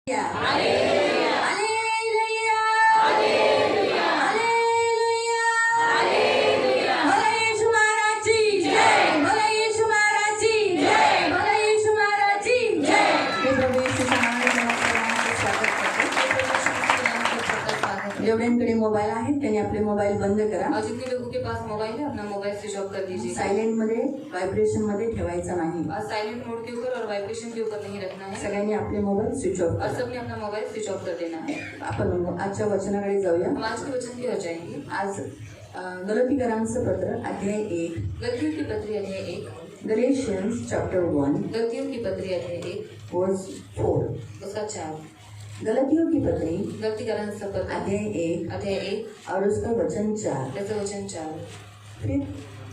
Hallelujah hallelujah hallelujah hallelujah hallelujah भला येशू महाराजची जय भला येशू महाराजची जय भला येशू महाराजची जय हे प्रभू येशूच्या नावाने स्वागत करते। जेवढ्यांकडे मोबाईल आहेत त्यांनी आपले मोबाईल बंद करा और जितने लोगों के पास मोबाइल है अपना मोबाइल स्विच ऑफ कर दीजिए। सायलेंट मध्ये व्हायब्रेशन मध्ये ठेवायचा नाही और साइलेंट मोड के ऊपर और वाइब्रेशन के ऊपर नहीं रखना है। सगळ्यांनी आपले मोबाईल स्विच ऑफ और करा। सबने अपना मोबाइल स्विच ऑफ कर देना है। आपण आजच्या वचनाकडे जाऊया। हम आज के वचन की ओर जाएंगे। आज गलातीकरांचं पत्र अध्याय 1 गलतियों की पत्री अध्याय 1 गलेशियंस चैप्टर 1 गलतियों की पत्री अध्याय 1 वर्स 4 उसका 4 गलतियों की पत्री गलतीकरांचं पत्र अध्याय 1 और उसका वचन 4 त्याचं वचन 4 फिर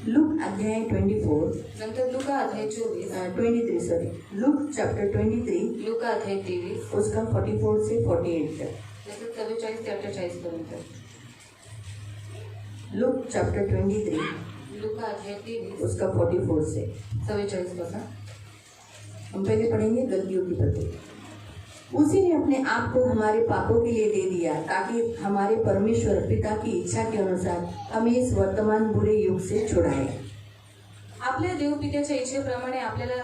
लूक अध्याय 24 नंतर लुका अध्याय 23 सॉरी लूक चैप्टर 23 लुका अध्याय 23 उसका 44 से 48 तक त्याचं 44 ते 48 पर्यंत लूक चैप्टर 23 लुका अध्याय 23 उसका 44 से 44 पासून हम पहले पढ़ेंगे गलतियों की पत्री। उसी ने अपने आप को हमारे पापों के लिए दे दिया ताकि हमारे परमेश्वर पिता की इच्छा के अनुसार हमें इस वर्तमान बुरे युग से छुड़ाए। आपल्या देवपित्याच्या इच्छेप्रमाणे आपल्याला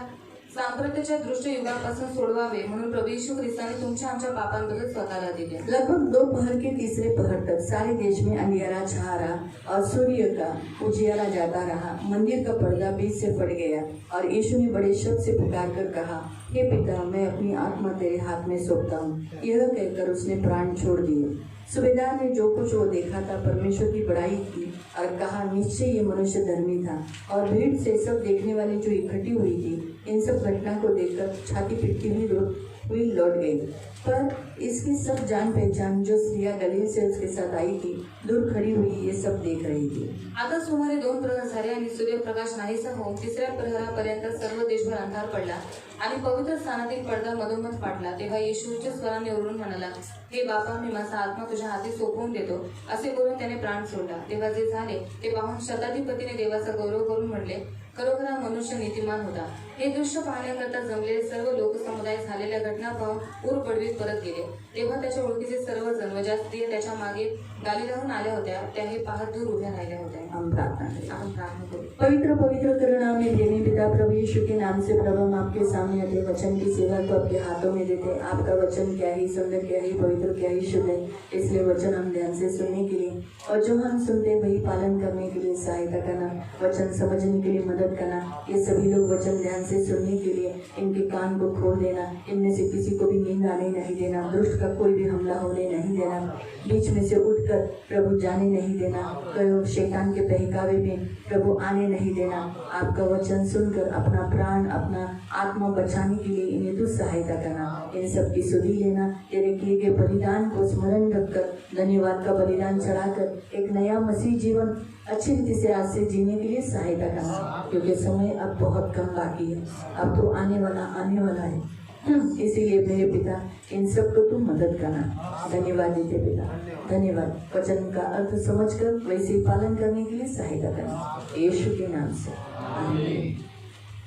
सांप्रत्याच्या दृष्ट युगापासून सोडवावे म्हणून प्रभू येशू ख्रिस्ताने तुमच्या आमच्या पापांबद्दल स्वतःला दिले। लगभग दोपहर के तीसरे पहर तक सारे देश में अंधियारा छा रहा और सूर्य का उजियारा जाता रहा। मंदिर का पर्दा बीच से फट गया और यीशु ने बड़े शब्द से पुकार कर कहा, हे पिता, मैं अपनी आत्मा तेरे हाथ में सौंपता हूँ। यह कहकर उसने प्राण छोड़ दिए। सूबेदार ने जो कुछ वो देखा था परमेश्वर की बड़ाई की और कहा, निश्चय ये मनुष्य धर्मी था। और भीड़ से सब देखने वाले जो इकट्ठी हुई थी इन सब घटना को देखकर छाती पीटती हुई लौट गई। पर इसकी सब जान पहचान जो स्त्रियां गलील से उसके साथ आई थी दूर खड़ी हुई ये सब देख रही थी। आता सुमारे 2 प्रहर झाले आणि सूर्यप्रकाश नाहीसा होऊन तिसऱ्या प्रहरापर्यंत सर्व देशभर अंधार पडला आणि पवित्र स्थानातील पडदा मधोमध फाटला। तेव्हा येशू उच्च स्वराने ओरडून म्हणाला, हे बापा, मी माझा आत्मा तुझ्या हाती सोपवून देतो। असे बोलून त्याने प्राण सोडला। तेव्हा जे झाले ते पाहून शताधिपतीने देवाचा गौरव करून म्हणले, खरोखर हा मनुष्य नीतिमान होता। हे दृश्य पाहण्याकरता जमलेले सर्व लोकसमुदाय झालेल्या घटना पाहून पूर पडवीत परत गेले। तेव्हा त्याच्या ओळखीचे सर्वजण व ज्या स्त्रिया त्याच्या मागे गालिलाहून आल्या होत्या त्या हे पाहत दूर उभ्या राहिल्या होत्या। हम प्रार्थना करू। पवित्र पवित्र करुणामय प्रेमी पिता प्रभु यीशु के नाम से प्रभु हम आपके सामने अपने वचन की सेवा को आपके हाथों में देते हैं। आपका वचन क्या ही सुंदर, क्या ही पवित्र, क्या ही शुद्ध है। इसलिए वचन हम ध्यान से सुनने के लिए और जो हम सुनते वही पालन करने के लिए सहायता करना, वचन समझने के लिए मदद करना। ये सभी लोग वचन ध्यान से सुनने के लिए इनके कान को खोल देना, इनमें से किसी को भी नींद आने नहीं देना, दुष्ट का कोई भी हमला होने नहीं देना, बीच में से उठकर प्रभु जाने नहीं देना, कोई शैतान के बहकावे में प्रभु आने नहीं देना। आपका वचन सुनकर अपना प्राण अपना आत्मा बचाने के लिए इन्हें तू सहायता करना। इन सब की सुधि लेना, तेरे किए गए बलिदान को स्मरण रखकर धन्यवाद का बलिदान चढ़ाकर एक नया मसीह जीवन अच्छी रीति से आज से जीने के लिए सहायता करना, क्योंकि समय अब बहुत कम बाकी है। अब तो आने वाला है। इसीलिए मेरे पिता इन सब को तू मदद करना। धन्यवाद देते पिता, धन्यवाद। वचन का अर्थ समझकर वैसे ही पालन करने के लिए सहायता करना, यीशु के नाम से आमीन।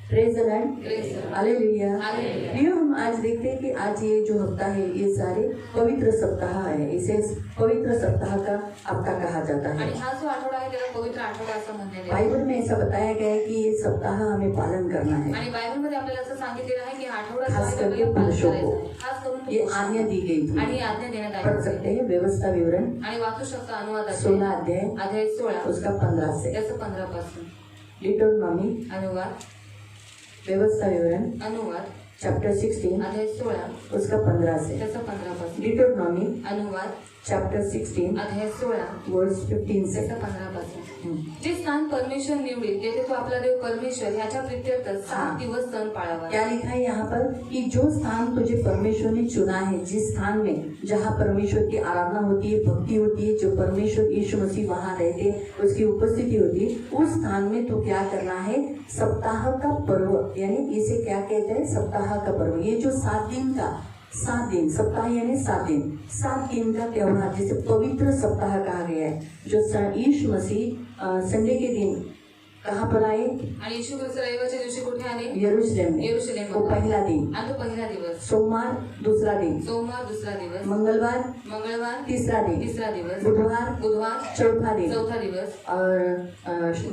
Praise the Lord, hallelujah. प्रियो, हम आज देखते हैं कि आज ये जो हफ्ता है ये सारे पवित्र सप्ताह है। इसे पवित्र सप्ताह का हफ्ता कहा जाता है। आणि हा जो आठवडा आहे त्याला पवित्र आठवडा असं म्हणण्यात येते। बाइबल में ऐसा बताया गया है कि ये सप्ताह हमें पालन करना है। आणि बायबलमध्ये आपल्याला असं सांगितलेलं आहे की आठवडा खास करके पुरुषों को खास करून ये आज्ञा दी गई थी। आणि आज्ञा देण्यात आली। पढ़ सकते हैं व्यवस्था विवरण आणि वाचू शकता अनुवाद 16 अध्याय अध्याय 16 उसका 15 से, त्याचं 15 पासून डिटरोनॉमी अनुवाद व्यवस्था विवरण अनुवाद चैप्टर 16 अध्याय 16 उसका 15 से, त्याचं 15 पासून डिटरोनॉमी अनुवाद चैप्टर 16 अध्याय 16 वर्स 15 से। त्याचं 15 पासून जे स्थान परमेश्वर निवडे तेथे तो आपला देव परमेश्वर ह्याच्या प्रित्यर्थ 7 दिवस सण पाळावा। क्या लिखा है यहाँ पर कि जो स्थान तुझे परमेश्वर ने चुना है, जिस स्थान में जहाँ परमेश्वर की आराधना होती है, भक्ति होती है, जो परमेश्वर यीशु मसीह वहाँ रहते, उसकी उपस्थिति होती, उस स्थान में तो क्या करना है, सप्ताह का पर्व, यानी इसे क्या कहते हैं, सप्ताह का पर्व। ये जो 7 दिन का 7 दिन, सप्ताह यानी 7 दिन का त्योहार जिसे पवित्र सप्ताह कहा गया है, जो यीशु मसीह संडे के दिन कहाँ पर आए? आणि येशू ख्रिस्त रविवारच्या दिवशी कुठे आले? यरूशलेम में। यरूशलेम वो मध्ये। पहला दिन। आणि तो पहिला दिवस, सोमवार दूसरा दिन, सोमवार दुसरा दिवस, मंगलवार मंगळवार तीसरा दिन, तिसरा दिवस, बुधवार बुधवार चौथा दिन, चौथा दिवस, और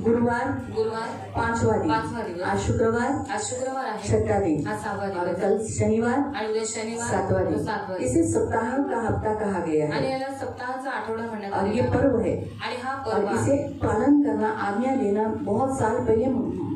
गुरुवार गुरुवार पांचवा पाचवा दिन, दिवस, आज शुक्रवार आज शुक्रवार आहे, छठा दिन, आज सहावा और दिवस, कल शनिवार आणि उद्या शनिवार सातवां तो दिन। सातवा दिवस। इसे सप्ताह का हफ्ता कहा गया आणि है याला सप्ताहाचा आठवडा म्हणण्यात और ये आलेला आहे। पर्व है आणि हा और पर्व आहे। इसे पालन करना, आज्ञा देना बहुत साल पहले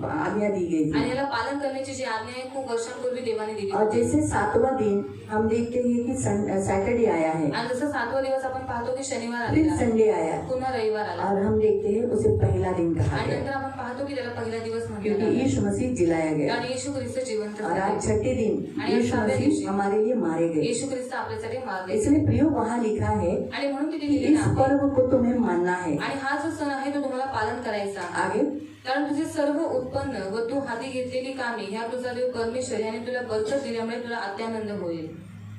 आज्ञा दी गई आणि थी। याला पालन करण्याची जी आज्ञा आहे खूप वर्षांपूर्वी देवाने दिली और होती। जैसे सातवां दिन हम देखते हैं कि सैटरडे आया है, आणि जसं सातवा दिवस आपण पाहतो की शनिवार फिर आलेला आहे, संडे आया पुन्हा रविवार आला, और हम देखते हैं उसे पहला दिन कहा आणि गया नंतर आपण पाहतो की त्याला पहिला दिवस क्योंकि म्हणतात यीशु मसीह जिलाया गया। आणि येशू ख्रिस्त जिवंत और आज झाले। छठे दिन आणि यीशु सातव्या दिवशी मसीह हमारे लिए मारे गए। येशू ख्रिस्त आपल्यासाठी मारले इसलिए प्रियो वहाँ लिखा है आणि म्हणून तिथे कि लिहिलेलं इस आहे पर्व को तुम्हें मानना है। आणि हा जो सण आहे तो तुम्हाला पालन करायचा आहे। आगे कारण तुझे सर्व उत्पन्न व तू हाती घेतलेली कामे ह्या तुझा देव परमेश्वर याने तुला बरकत दिल्यामुळे तुला अत्यानंद होईल।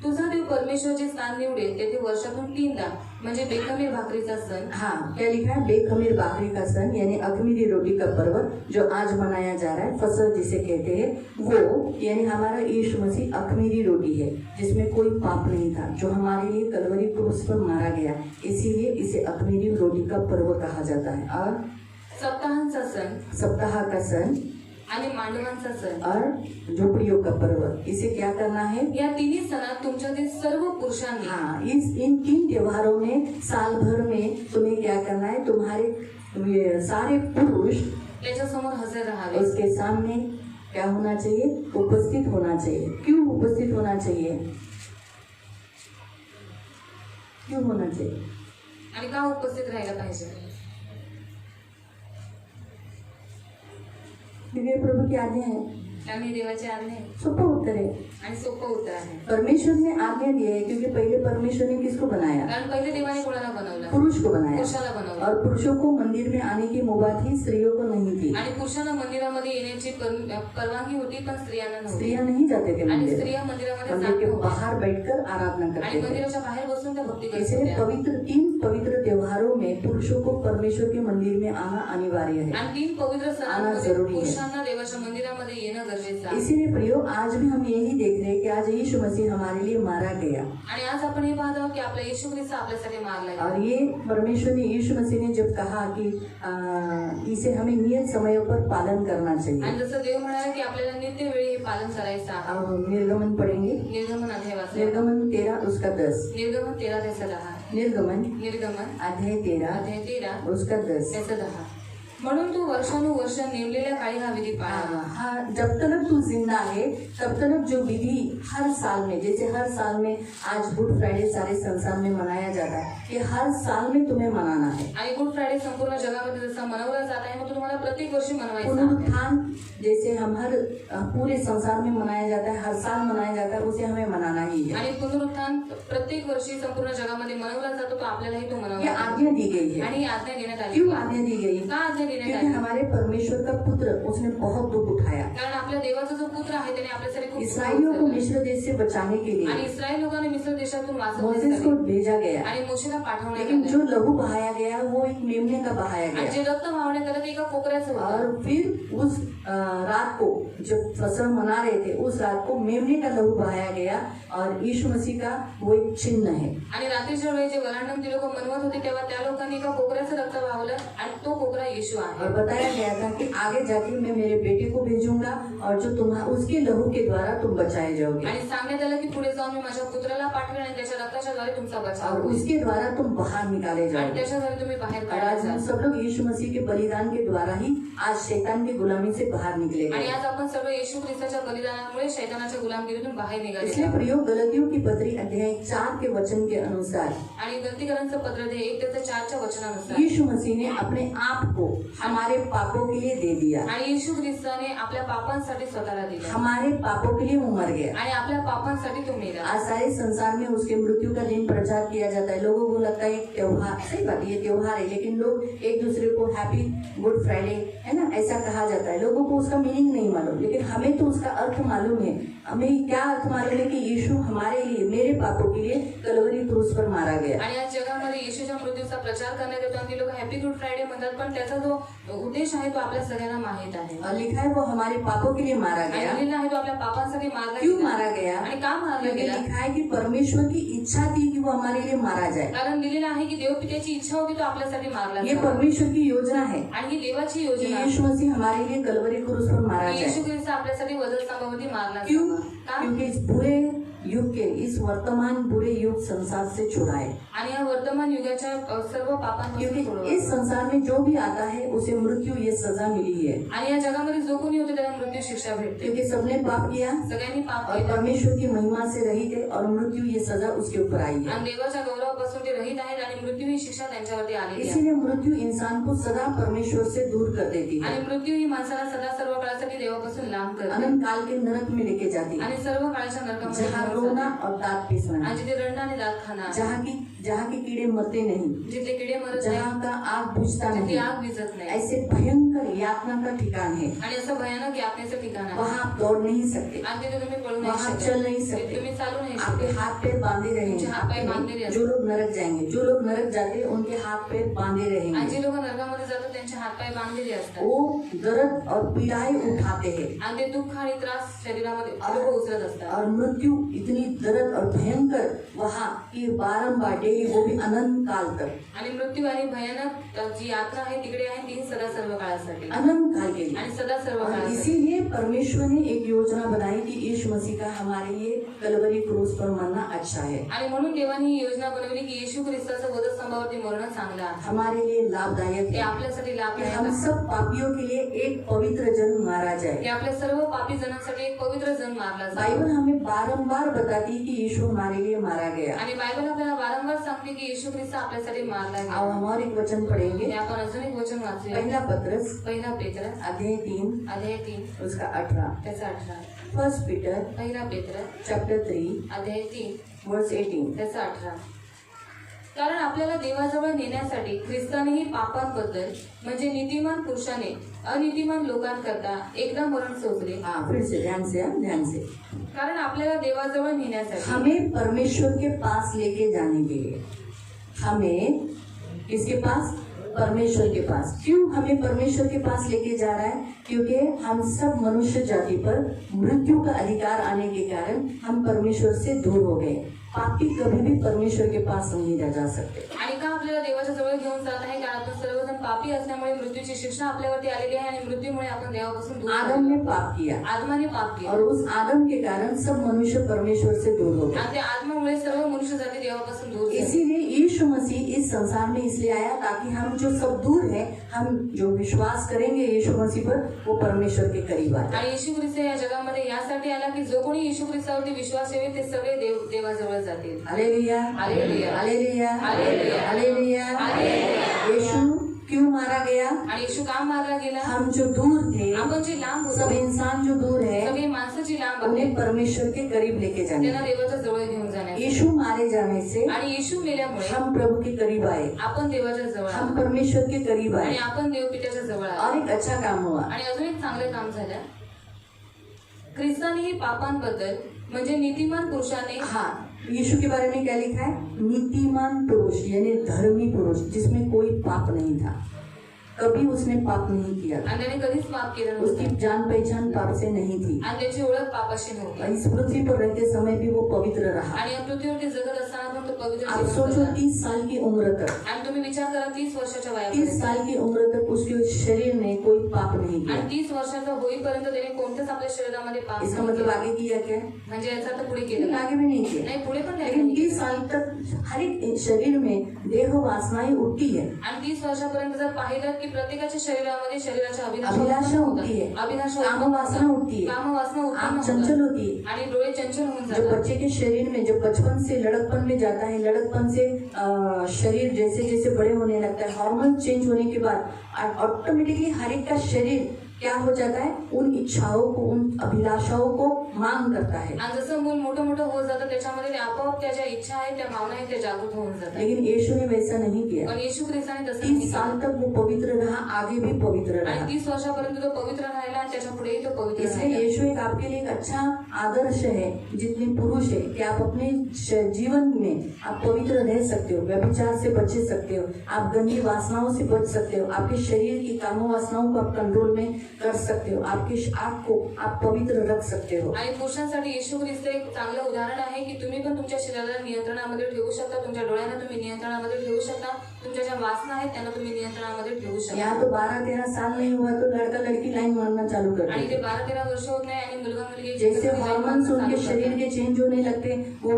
तुझा देव परमेश्वर जे स्थान निवडेल तेथे वर्षातून 3दा म्हणजे बेखमीर भाकरीचा सण, हाँ क्या लिखा है? बेखमीर बाकरी का सन यानी अखमीरी रोटी का पर्व जो आज मनाया जा रहा है, फसह जिसे कहते हैं, वो यानी हमारा यीशु मसीह अखमीरी रोटी है जिसमें कोई पाप नहीं था, जो हमारे लिए कलवरी क्रूस पर मारा गया, इसीलिए इसे अखमीरी रोटी का पर्व कहा जाता है। और सप्ताहांचा सण सप्ताह का सन आणि मांडवांचा सण, और झोपड़ियों का पर्व, इसे क्या करना है? या तिन्ही सणात तुमच्यातील सर्व पुरुषांनी हाँ, इन 3 त्योहारों में साल भर में तुम्हें क्या करना है? तुम्हारे ये सारे पुरुष त्याच्या समोर हजर राहावे। उसके सामने क्या होना चाहिए? उपस्थित होना चाहिए। क्यों उपस्थित होना चाहिए? क्यों होना चाहिए? आणि का उपस्थित राहायला पाहिजे? क्योंकि प्रभु की आज्ञा है। कारण ही देवाची आज्ञा आहे सोपा उत्तर है। आणि सोपं उत्तर आहे। परमेश्वर ने आज्ञा दी है क्योंकि पहले परमेश्वर ने किसको बनाया? कारण पहिले देवाने कोणाला बनवलं? पुरुष को बनाया। पुरुषाला बनवलं। और पुरुषों को मंदिर में आने की मुबा थी, स्त्रियों को नहीं थी। आणि पुरुषांना मंदिरामध्ये येण्याची परवानगी होती पण स्त्रियांना नव्हती। स्त्रियां नहीं जाते थे आणि मंदिर, स्त्रिया मंदिरामध्ये मंदिर जात के नव्हत्या बाहर बैठकर आराधना आणि करते थे। मंदिराच्या बाहेर बसून त्या भक्ती करत इसलिए होत्या। 3 पवित्र त्योहारों में पुरुषों को परमेश्वर के मंदिर में आना अनिवार्य है। आणि 3 पवित्र आना सणांमध्ये जरूरी है। पुरुषांना देवाच्या मंदिरामध्ये येणं गरजेचं आहे। इसीलिए प्रियो आज भी हम यही देख रहे हैं कि आज यीशु मसीह हमारे लिए मारा गया आणि आज आपण हे पाहत आहोत की आपला येशू ख्रिस्त आपल्यासाठी मारला गेला। और ये परमेश्वर ने यीशु मसीह ने जब कहा कि इसे हमें नियत समयों पर पालन करना चाहिए। आणि जसं देव म्हणाले की आपल्याला नित्य वेळी हे पालन करायचं आहे। अब हम निर्गमन पढ़ेंगे, निर्गमन अध्याय वाचा। निर्गमन 13 उसका 10। निर्गमन 13 त्याचा 10। निर्गमन निर्गमन अध्याय 13 अध्याय 13 उसका 10। त्याचा 10। म्हणून तू वर्षानुवर्ष नेमलेल्या काळी हा विधी पाळा। हाँ, जब तक तू जिंदा है तब तक जो विधि हर साल में, जैसे हर साल में आज गुड फ्राइडे सारे संसार में मनाया जाता है, ये हर साल में तुम्हें मनाना है। आणि गुड फ्रायडे संपूर्ण जगामध्ये जसा मनवला जात आहे मग तो तुम्हाला प्रत्येक वर्षी मनवायचा आहे। पुनरुत्थान जैसे हम हर पूरे संसार में मनाया जाता है, हर साल मनाया जाता है, उसे हमें मनाना ही है। आणि पुनरुत्थान प्रत्येक वर्षी संपूर्ण जगामध्ये मनवला जातो तो आपल्यालाही तो ये मनवला आज्ञा दी गई है। आणि ही आज्ञा देण्यात आली। क्यों आज्ञा दी गई? का आज्ञा देण्यात क्योंकि आली? हमारे परमेश्वर का पुत्र उसने बहुत दुख उठाया। कारण आपल्या देवाचा जो पुत्र आहे त्याने आपल्यासाठी खूप इसराइलियों को मिस्र देश से बचाने के आणि लिए इस्रायल लोकांनी मिस्र देशातून मोसेस को वाचवण्यासाठी भेजा गया, आणि मोशेला पाठवण्यात लेकिन आले। जो लहू बहाया गया वो एक मेमने का बहाया आणि गया। जे रक्त वाहण्यात आलं ते एका कोकऱ्याचं होतं। और फिर उस रात को जब फसल मना रहे थे उस रात को मेमने का लहू बहाया गया और यीशु मसीह का वो एक चिन्ह है। आणि रात्रीच्या वेळी जे वलांडण ती लोक मनवत होते तेव्हा त्या लोकांनी एका कोकऱ्याचं रक्त वाहवलं आणि तो कोकरा येशू आहे। और बताया गया था कि आगे जाके मैं मेरे बेटे को भेजूंगा और जो तुम्हारा उसके लहू के द्वारा तुम बचाए जाओगे आणि सांगण्यात आलं की पुढे जाऊन मी माझ्या पुत्राला पाठवेन आणि त्याच्या रक्ताच्या द्वारे तुमचा बचाव और होईल उसके द्वारा तुम बाहर निकाले आणि जाओगे। त्याच्याद्वारे तुम्ही बाहेर और आज हम काढायचा। सब लोग यीशु मसीह के बलिदान के द्वारा ही आज शैतान की गुलामी से बाहर निकले आणि गए। आज आपण सर्व येशू ख्रिस्ताच्या बलिदानामुळे शैतानाच्या गुलामगिरीतून बाहेर निघाले इसलिए आहोत। प्रियो गलतियों की पत्री अध्याय 4 के वचन के अनुसार आणि गलतीकरांचं पत्र दे 1 त्याच्या 4च्या वचनानुसार यीशु मसीह ने अपने आप को हमारे पापों के लिए दे दिया, आणि येशू ख्रिस्ताने आपल्या पापांसाठी स्वतःला दिले हमारे पापों के लिए वो मर गया। आणि आपल्या पापांसाठी तो मेला। आज सारे संसार में उसके मृत्यु का दिन प्रचार किया जाता है। लोगों को लगता है एक त्योहार, सही बात है ये त्योहार है, लेकिन लोग एक दूसरे को हैप्पी गुड फ्राइडे है ना ऐसा कहा जाता है। लोगों को उसका मीनिंग नहीं मालूम, लेकिन हमें तो उसका अर्थ मालूम है। हमें क्या अर्थ मालूम है कि यीशु हमारे लिए, मेरे पापों के लिए कलवरी क्रूस पर मारा गया। आणि आज जगामध्ये येशूच्या मृत्यूचा प्रचार करण्यात येतो आणि ती लोक हॅपी गुड फ्रायडे म्हणतात पण त्याचा जो जो उद्देश आहे तो आपल्या सगळ्यांना माहित आहे और लिखा है वो हमारे पापों के लिए मारा आणि गया। लिहिलेलं आहे तो आपल्या पापांसाठी मारला क्यों गेला. मारा गया? आणि का मारला क्योंकि गेला? लिखा है कि परमेश्वर की इच्छा थी कि वो हमारे लिए मारा जाए। कारण लिहिलेलं आहे की देवपित्याची इच्छा होती तो आपल्यासाठी मारला ये जावा. परमेश्वर की योजना है आणि ही देवाची कि योजना आहे यीशु मसीह हमारे लिए कलवरी क्रूस पर मारा की येशू जाए। ख्रिस्त आपल्यासाठी वधस्तंभावरती मारला क्यों? जावा. का? क्योंकि इस बुरे युग के, इस वर्तमान बुरे युग संसार से छुड़ाए। आणि या वर्तमान युगाच्या सर्व पापांपासून क्योंकि सोडवा. इस संसार में जो भी आता है उसे मृत्यु ये सजा मिली है, आणि या जगामध्ये जो कोणी होते त्याला मृत्यू शिक्षा भेटते. क्योंकि सबने पाप किया सगळ्यांनी पाप और केले परमेश्वर की महिमा से रहित है और मृत्यु ये सजा उसके ऊपर आई है। आणि देवाच्या गौरवापासून ते रहित आहेत आणि मृत्यू ही शिक्षा त्यांच्यावरती आलेली आहे. इसीलिए मृत्यु इंसान को सदा परमेश्वर से दूर कर देती है, आणि मृत्यू ही माणसाला सदा सर्व काळासाठी देवापासून लांब करते अनंत काल के नरक में लेके जाती है, आणि सर्व काळाच्या नरकामध्ये जहाँ घेऊन रोना जाते. और दांत पिसना, आणि जिथे रडणं आणि दात खाना, जहाँ के कीड़े मरते नहीं, जिथे किडे मरत जहाँ नाही, का आग बुझता जिथे नहीं, आग विजत नाही, ऐसे भयंकर यातना का ठिकाण है। आणि असं भयानक यातनेचं ठिकाण आहे. वहाँ आप दौड़ नहीं सकते, आणि तिथे तुम्ही पळू नाही वहाँ आप शकत, चल नहीं तिथे सकते, तुम्ही चालू नाही आपके शकत. हाथ पैर बांधे तुमचे हाथ पाय बांधलेले रहेंगे। असतात. जो लोग नरक जाएंगे, जो लोग नरक जाते हैं उनके हाथ पैर बांधे आणि रहेंगे। जे लोक नरकामध्ये जातात त्यांचे हातपाय बांधलेले असतात वो दर्द और पीड़ाएं उठाते हैं आणि ते दुःख आणि त्रास शरीरामध्ये लोक उचलत असतात. और मृत्यु इतनी दर्द और भयंकर वहाँ की बारंबार डेली, वो भी अनंत काल तक, आणि मृत्यू आणि भयानक जी यात्रा आहे तिकडे आहे ती सदा सर्व काळासाठी अनंत काल के लिए। आणि सदा सर्व और काळासाठी. इसीलिए परमेश्वर ने एक योजना बनाई कि यीशु मसीह का हमारे लिए कलवरी क्रूस पर मरना अच्छा है, आणि म्हणून देवाने ही योजना बनवली की येशू ख्रिस्ताचं वधस्तंभावरती मरण चांगलं आहे. हमारे लिए लाभदायक ते है आपल्यासाठी कि लाभदायक हम आहे. सब पापियों के लिए एक पवित्र जन मारा की जाए। आपल्या सर्व पापी जणांसाठी एक पवित्र जन मारला बाइबल जातो. हमें बारंबार बताती है कि यीशु हमारे लिए मारा गया। आणि बायबल आपल्याला वारंवार सांगते की येशू ख्रिस्त आपल्यासाठी मारला अब गेला. हम और एक वचन पढ़ेंगे, हे आपण अजून एक वचन वाचूया. पहला पत्रस पहिला पेत्र अध्याय 3 अध्याय 3 उसका 18, त्याचा 18. फर्स्ट पीटर पहिला पेत्र चैप्टर 3 अध्याय 3 वर्स 18। त्याचा 18. कारण आपल्याला देवाजवळ नेण्यासाठी ख्रिस्तानेही पापांबद्दल म्हणजे नीतिमान पुरुषाने अनीतिमान लोकांकरता एकदा मरण सोसले. हाँ, फिर से ध्यान से, हाँ, ध्यान से। कारण आपल्याला देवाजवळ नेण्यासाठी हमें परमेश्वर के पास लेके जाने के लिए, हमें किसके पास? परमेश्वर के पास। क्यों हमें परमेश्वर के पास लेके जा रहा है? क्योंकि हम सब मनुष्य जाति पर मृत्यु का अधिकार आने के कारण हम परमेश्वर से दूर हो गए। पापी कभी भी परमेश्वर के पास नहीं जा सकते। आणि का आपल्याला देवाच्या जवळ घेऊन जात आहे? कारण आपण सर्वजण पापी असल्यामुळे मृत्यूची शिक्षा आपल्यावरती आलेली आहे आणि मृत्यूमुळे आपण देवापासून दूर आदम ने पाप किया आदमाने पाप केले और उस आदम के कारण सब मनुष्य परमेश्वर से दूर हो गए। आणि त्या आत्मामुळे सर्व मनुष्य जाती देवापासून दूर झाली. इसीलिए यीशु मसीह इस संसार में इसलिए आया ताकि हम जो सब दूर हैं, हम जो विश्वास करेंगे यीशु मसीह पर, वो परमेश्वर के करीब आते हैं। आणि येशू ख्रिस्त या जगामध्ये यासाठी आला की जो कोणी येशू ख्रिस्तावरती विश्वास ठेवेल ते सगळे देवाजवळ जातील. Hallelujah, hallelujah, hallelujah, hallelujah, hallelujah. Hallelujah. Yeshu क्यों मारा गया? आणि येशू का मारला गेला? हम जो दूर थे, आपण जे लांब सब होतो, इंसान जो दूर है, सगळे माणसं जी लांब उन्हें आहेत परमेश्वर के करीब लेके जाने। त्यांना देवाच्या जवळ घेऊन जाण्यासाठी. यीशु मारे जाने से आणि येशू मेल्यामुळे हम प्रभु के करीब आए, आपण देवाच्या जवळ हम आलो परमेश्वर के करीब आणि आए आपण देवपित्याच्या जवळ और आलो. एक अच्छा काम हुआ। आणि अजून एक चांगलं काम झालं. ख्रिस्तानेही पापांबद्दल म्हणजे नीतिमान पुरुषाने हाँ, यीशु के बारे में क्या लिखा है? नीतिमान पुरुष यानी धर्मी पुरुष, जिसमें कोई पाप नहीं था, कभी उसने पाप नहीं किया था, आणि त्याने कधीच पाप केलं उसकी नव्हतं जान पहचान पाप से नहीं थी, आणि त्याची ओळख पापाशी और नव्हती. इस पृथ्वी पर रहते समय भी वो पवित्र रहा। आणि या पृथ्वीवरती जगत असताना पण तो पवित्र आप जीवन सोचो जगला. 30 साल की उम्र तक, आणि तुम्ही विचार करा 30 वर्षाच्या 30 वयापर्यंत साल की उम्र तक उसके शरीर ने कोई पाप नहीं आणि किया। 30 वर्षाचा होईपर्यंत त्याने कोणत्याच आपल्या शरीरामध्ये पाप इसका नाही मतलब केलं. आगे किया क्या? म्हणजे याचा अर्थ पुढे लेकिन केलं आगे भी नहीं किया। नाही, पुढे पण लेकिन नाही 30 साल तक हर एक शरीर में देह वासनाएं उठती है, आणि 30 वर्षापर्यंत जर पाहिलं की प्रत्येकाच्या शरीरामध्ये शरीराच्या अभिलाषा होती है, काम वासना उठती है, काम वासना उत्पन्न आंख चंचल होतात होती है। आणि डोळे चंचल होऊन जो जातात. बच्चे के शरीर में जब बचपन से लड़कपन में जाता है, लड़कपन से शरीर जैसे जैसे बड़े होने लगता है, हार्मोन चेंज होने के बाद ऑटोमेटिकली हर एक का शरीर क्या हो जाता है? उन इच्छाओं को, उन अभिलाषाओं को मांग करता है, आणि जसं मूल मोठं मोठं होत जातं त्याच्यामध्ये ते आपोआप त्या ज्या इच्छा आहेत त्या भावना आहेत त्या जागृत होऊन जातात. लेकिन यीशु ने वैसा नहीं किया। पण येशू ख्रिस्ताने तसं नाही 30 केलं. साल तक वो पवित्र रहा, आगे भी पवित्र आणि रहा। 30 वर्षापर्यंत तो पवित्र राहिला आणि त्याच्या पुढेही तो पवित्र इसलिए राहिला. यीशु एक आपके लिए एक अच्छा आदर्श है, जितने पुरुष है कि आप अपने जीवन में आप पवित्र रह सकते हो, व्यभिचार से बच सकते हो, आप गंदी वासनाओं से बच सकते हो, आपके शरीर की कामों वासनाओं को आप कंट्रोल में कर सकते हो, आपकी आंख को आप पवित्र रख सकते हो। आणि पुरुषांसाठी येशू ख्रिस्त एक चांगलं उदाहरण आहे की तुम्ही पण तुमच्या शरीराला नियंत्रणामध्ये ठेवू शकता, तुमच्या डोळ्यांना तुम्ही नियंत्रणामध्ये ठेवू शकता, तुमच्या ज्या वासना आहेत त्यांना तुम्ही नियंत्रणामध्ये ठेवू शकता. यहाँ तो 12-13 साल नहीं हुआ तो लड़का लड़की लाइन मारना चालू कर आणि देते, ते 12-13 वर्ष होत नाही आणि मुलगा मुलगी जैसे हार्मोन्स उनके शरीर के चेंज होने लगते, वो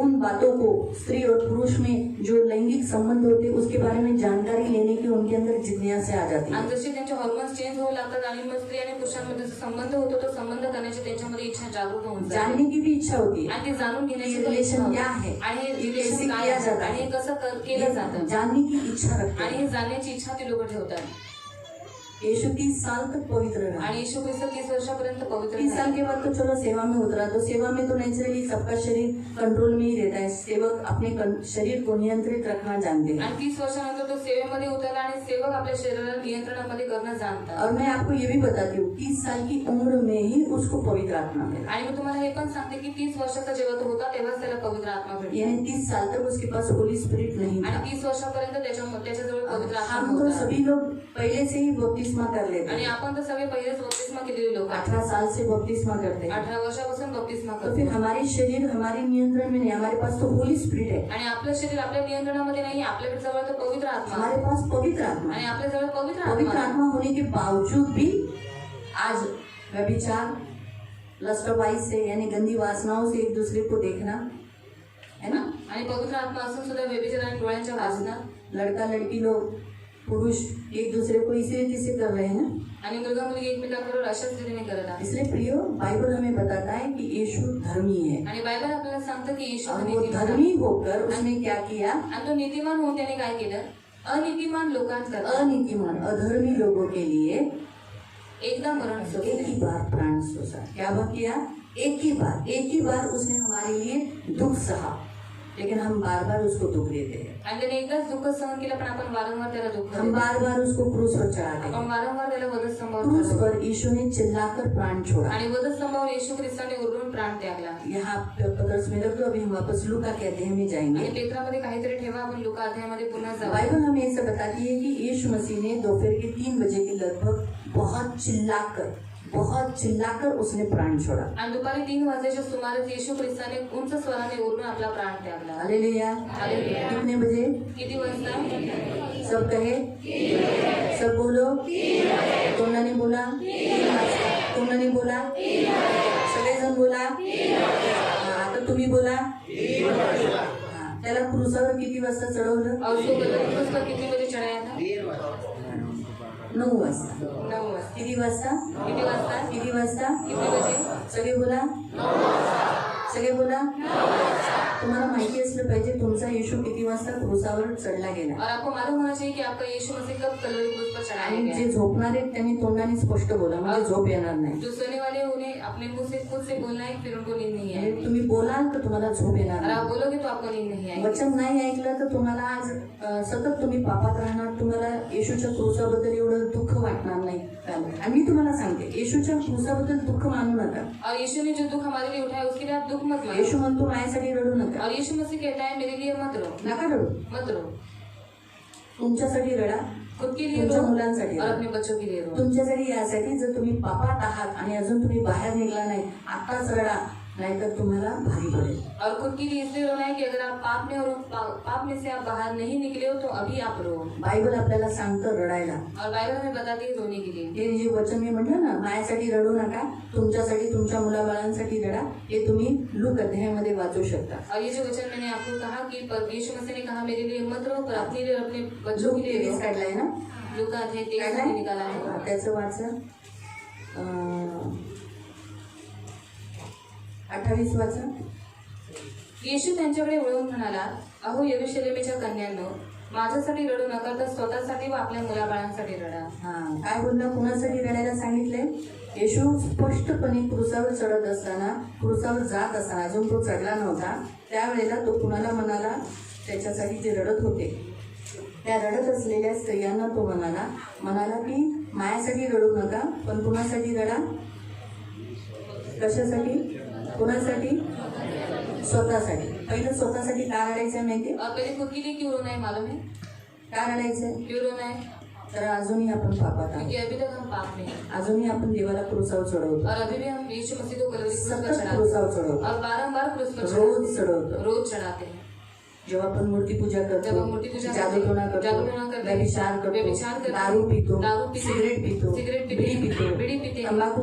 उन बातों को स्त्री और पुरुष में जो लैंगिक संबंध होते उसके बारे में जानकारी लेने की उनके अंदर जिज्ञासा आ जाती है। आणि जसे त्यांचे हॉर्मोन्स चेंज होऊ लागतात आणि मग स्त्री आणि पुरुषांमध्ये जो संबंध होतो तो संबंध करण्याची त्यांच्यामध्ये इच्छा जागृत होऊन जाते जानने की भी इच्छा होती है आणि ते जाणून घेण्याची ये पण इच्छा रिलेशन होते. क्या है, आणि हे ये रिलेशन कैसे काय किया आहे जाता आणि है, हे कसं केलं जातं जानने की इच्छा रखते आणि हैं। हे जाणण्याची इच्छा ते लोक ठेवतात. यीशु 30 साल तक पवित्र रहा। आणि येशू ख्रिस्त 30 वर्षापर्यंत पवित्र 30 राहिला. साल के बाद तो चलो सेवा में उतरा, तो सेवा में तो नेचुरली सबका शरीर कंट्रोल में ही रहता है, सेवक अपने शरीर को नियंत्रित रखना जानते हैं। आणि 30 वर्षानंतर तो सेवेमध्ये उतरला आणि सेवक आपल्या शरीराला नियंत्रणामध्ये करणं जाणतात. और मैं आपको ये भी बताती हूँ 30 साल की उम्र में ही उसको पवित्र आत्मा मिला, आणि मी तुम्हाला हे पण सांगते की 30 वर्षाचा जेव्हा तो होता तेव्हाच त्याला पवित्र आत्मा भेटला. यानी 30 साल तक उसके पास होली स्पिरिट नहीं था। आणि 30 वर्षापर्यंत त्याच्याजवळ पवित्र आत्मा हम तो होता. सभी लोग पहले से ही बपतिस्मा कर लेते आणि हैं, आपण तर सगळे पहिलेच बपतिस्मा केलेले लोक आहेत. 18 साल से बपतिस्मा करते हैं, 18 वर्षापासून बपतिस्मा तो फिर करतो. हमारी शरीर हमारे नियंत्रण में नहीं, हमारे पास तो होली स्पिरिट है, आणि आपलं शरीर आपल्या नियंत्रणामध्ये नाही, आपल्याकडे जवळ तो पवित्र आत्मा हमारे आहे. पास पवित्र आत्मा आणि है। आपल्या जवळ पवित्र पवित्र आत्मा आहे. आत्मा होने के बावजूद भी आज व्यभिचार, लस्ट ऑफ आइज से यानी गंदी वासनाओं से एक दूसरे को देखना है ना, आणि पवित्र आत्मा असून सुद्धा व्यभिचार आणि डोळ्यांच्या वासना लड़का लड़की लोग पुरुष एक दूसरे को इसी रीति से कर रहे हैं ना। आणि मुलगा मुलगी एकमेकांबरोबर अशाच रीतीने करत आहे. इसलिए प्रियो बाइबल हमें बताता है कि यीशु धर्मी है, आणि बायबल आपल्याला सांगतं की येशू और वो नीतिमान आहे. धर्मी होकर उसने क्या किया, आणि तो नीतिमान होऊन त्याने काय केलं, अनीतिमान लोकांकरता अनीतिमान अधर्मी लोगों के लिए एकदा मरण एक सोसले. ही बार प्राण सोचा। क्या वो किया, एक ही बार उसने हमारे लिए दुख सहा, लेकिन हम बार बार उसको दुख देते हैं, आणि त्याने एकदाच दुःख सहन केलं पण आपण वारंवार त्याला दुःख हम देतो. बार बार उसको क्रूस पर चढ़ाते हैं। आपण वारंवार त्याला वधस्तंभावर क्रूस चढवतो. पर यीशु ने चिल्लाकर प्राण छोड़ा। आणि वधस्तंभावर येशू ख्रिस्ताने उरळून प्राण त्यागला. यहाँ पत्रस में रख दो, अभी हम वापस लूका के अध्याय में जाएंगे। आणि पेत्रामध्ये काहीतरी ठेवा, आपण लुका अध्यायामध्ये पुन्हा जाऊ. बाइबल हमें ऐसा बताती है कि यीशु मसीह ने दोपहर के 3 बजे के लगभग बहुत चिल्लाकर उसने प्राण छोड़ा। आणि दुपारी 3 वाजल्याच्या सुमारास येशू ख्रिस्ताने उंच स्वराने ओरडून आपला प्राण त्यागला. हालेलुया। हालेलुया. कितने बजे? किती वाजता? सब कहे, सब बोलो। कोणाने बोला? कोणाने बोला? सगळेजण बोला। आता तुम्ही बोला। त्याला क्रूसावर किती वाजता चढवलं? और उसको क्रूस पर किती बजे चढाया था? 9 वाजता। 9 वाजता. किती वाजता? किती वाजता? किती वाजता? किती बजे? सगळे बोला। सगळे बोला। तुम्हाला माहिती असलं पाहिजे तुमचा येशू किती वाजता क्रूसावर चढला गेला। और आपको मालूम होना चाहिए कि आपका यीशु मसीह कब कलवरी क्रूस पर चढ़ाया आणि गया. जे झोपणार आहेत त्यांनी तोंडाने स्पष्ट बोला, म्हणजे झोप येणार नाही। जो सोने वाले उन्हें अपने मुंह से खुद से बोलना है, फिर उनको नींद नहीं म्हणजे आएगी. तुम्ही बोलाल तर तुम्हाला झोप येणार और आप नाही। बोलोगे तो आपको नींद नहीं आएगी. वचन नाही ऐकलं तर तुम्हाला आज सतत तुम्ही पापात राहणार, तुम्हाला येशूच्या क्रूसाबद्दल एवढं दुःख वाटणार नाही। आणि मी तुम्हाला सांगते येशूच्या क्रूसाबद्दल दुःख मानू नका। और यीशु ने जो दुख हमारे लिए उठाया उसके लिए आप दुख मत येशू मानो. म्हणतो माझ्यासाठी रडू नका, और यीशु मसीह कहता है मेरे लिए मत रो, नका रडू, मत रो. तुमच्यासाठी रडा, खुद के लिए तुमच्या रो मुलांसाठी और रडा। अपने बच्चों के लिए रो. तुमच्यासाठी यासाठी जर तुम्ही पापात आहात आणि अजून तुम्ही बाहेर निघला नाही, आताच रडा, नाहीतर तुम्हाला भारी पडेल। और खुद के लिए इसलिए रोना है कि अगर आप पाप में से आप बाहर नहीं निकले हो तो अभी आप रो। बायबल आपल्याला सांगतं रडायला। और बाइबल हमें बताती है रोने के लिए। हे जे वचन मी म्हटलं ना, माझ्यासाठी रडू नका, तुमच्यासाठी तुमच्या मुलाबाळांसाठी रडा, हे तुम्ही लूक अध्यायामध्ये वाचू शकता। और ये जो वचन मैंने आपको कहा कि यीशु मसीह ने कहा मेरे लिए मत रो, पर अपने लिए और अपने बच्चों लूक के लिए 23 रो। काढलाय ना, लूका अध्याय 23 मध्ये निकाला है। त्याचं वाचा 28 वाचा। येशू त्यांच्याकडे वळून म्हणाला, अहो यरूशलेमेच्या कन्यांनो, माझ्यासाठी रडू नका, तर स्वतःसाठी व आपल्या मुलाबाळांसाठी रडा। काय बोलला, कुणासाठी रडायला सांगितलंय? येशू स्पष्टपणे क्रूसावर चढत असताना, क्रूसावर जात असताना, अजून तो चढला नव्हता त्यावेळेला तो कुणाला म्हणाला, त्याच्यासाठी जे रडत होते त्या रडत असलेल्या स्त्रियांना तो म्हणाला की माझ्यासाठी रडू नका, पण कुणासाठी रडा? कशासाठी? कुणासाठी? स्वतःसाठी. पहिलं स्वतःसाठी का रडायचं माहिती? और पहले खुद के लिए क्यों रोना है मालूम है? का रडायचं? क्यों रोना है? तर अजूनही आपण पापात क्योंकि आहोत, अभी तक हम पाप में हैं अजूनही आपण देवाला क्रूसावर चढवतो, और अभी भी हम यीशु मसीह को कलवरी क्रूस पर सतत चढ़ाते क्रूसावर चढवतो, और बारंबार क्रूस पर रोज चढवतो. रोज चढ़ाते हैं. जेव्हा आपण मूर्ती पूजा जब हम करतो, मूर्ति पूजा जादूटोणा करतो, व्यभिचार करतो, दारू पितो, सिगरेट पितो, बीड़ी पितो, तंबाखू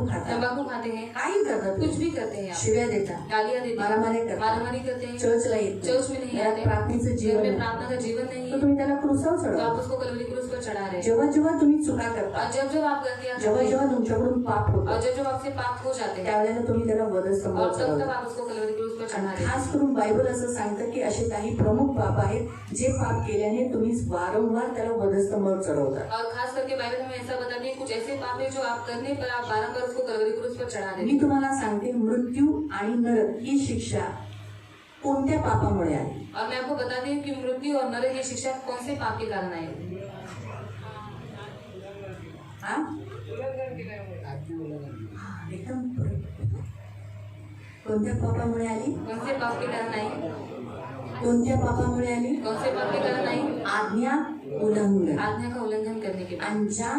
खाते हैं, काही करतात, कुछ भी करते हैं आप. शिव्या देतात, गालियां देते हैं, मारामारी मारामारी करते हैं, चर्चला येत चर्च में नहीं आते, प्रार्थनेचं घर जीवन में आहे. प्रार्थना का जीवन नहीं तर है, तुम्ही त्याला क्रूसावर तो आप चढवा. उसको कलवरी क्रूस पर चढ़ा रहे हैं. जेव्हा जेव्हा तुम्ही चुका करता, और जब जब आप गलतियां जेव्हा करते हैं जेव्हा तुमच्याकडून पाप और होतं, जब जब आपसे पाप हो जाते हैं त्यावेळेला तुम्ही त्याला वधस्तंभावर और तब तब चढवता. आप उसको कलवरी क्रूस पर चढ़ा आणि रहे हैं. खास करून बायबल असं सांगतं की असे काही प्रमुख पाप आहेत जे पाप केल्याने तुम्ही वारंवार त्याला वधस्तंभावर चढवता. और खास करके बाइबल में ऐसा बताती है कुछ ऐसे पाप है जो आप करने पर आप बारंबार उसको कलवरी क्रूस पर चढ़ा रहे मी हैं. तुम्हाला सांगते, मृत्यू आणि नरक ही शिक्षा कोणत्या पापामुळे आली? और मैं आपको बताती हूँ कि मृत्यु और नरक की शिक्षा कौन से पाप के कारण आई. हा? एकदम बरोबर. कोणत्या पापामुळे आली? कौन से पाप के कारण आई? कोणत्या पापामुळे आली? कौन से पाप के कारण आई? आज्ञा उल्लंघन. आज्ञा का उल्लंघन करने के बाद. आणि ज्या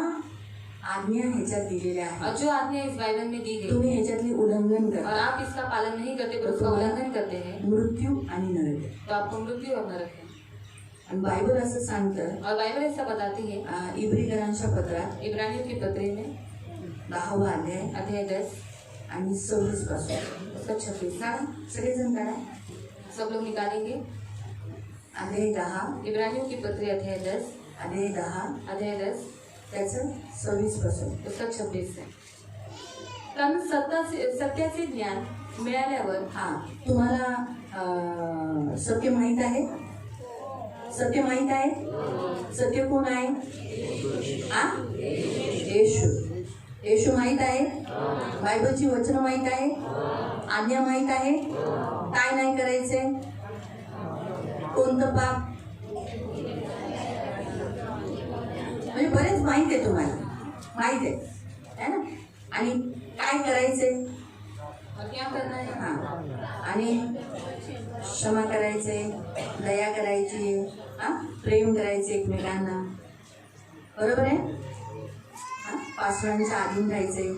आज्ञा ह्याच्यात दिलेल्या और आहेत, जो आज्ञा इस बाइबल में दी गई तुम्ही ह्याच्यातली उल्लंघन और करता, आप इसका पालन नहीं करते पर उसका उल्लंघन करते हैं मृत्यू आणि नरक. तो आपको मृत्यु और नरक है. आणि बायबल असं सांगतं, और बाइबल ऐसा बताती है इब्रिकरांच्या पत्रात इब्रानियों के पत्र में 10वा अध्याय अध्याय 10 आणि 26 पासून. उसका 26. काढा, सगळेजण काढा. सब लोग निकालेंगे. अध्याय 10, इब्रानियों की पत्र अध्याय 10 अध्याय 10 अध्याय 10 त्याचं 26 पासून. उसका 26 है. कारण सत्याचे ज्ञान मिळाल्यावर हा, तुम्हाला सत्य माहित आहे? सत्य माहित आहे? सत्य कोण आहे? हा? येशू. येशू माहित आहे? बायबलची वचनं माहित आहे? आज्ञा माहित आहे? काय नाही करायचे? कोणतं पाप? म्हणजे बरेच माहित आहे तुम्हाला, माहित आहे ना? आणि काय करायचे? और क्या करना है. हा, आणि क्षमा करायचे, दया करायची, हा, प्रेम करायचे एकमेकांना, बरोबर आहे? हा, पासवांच्या अधीन राहायचे,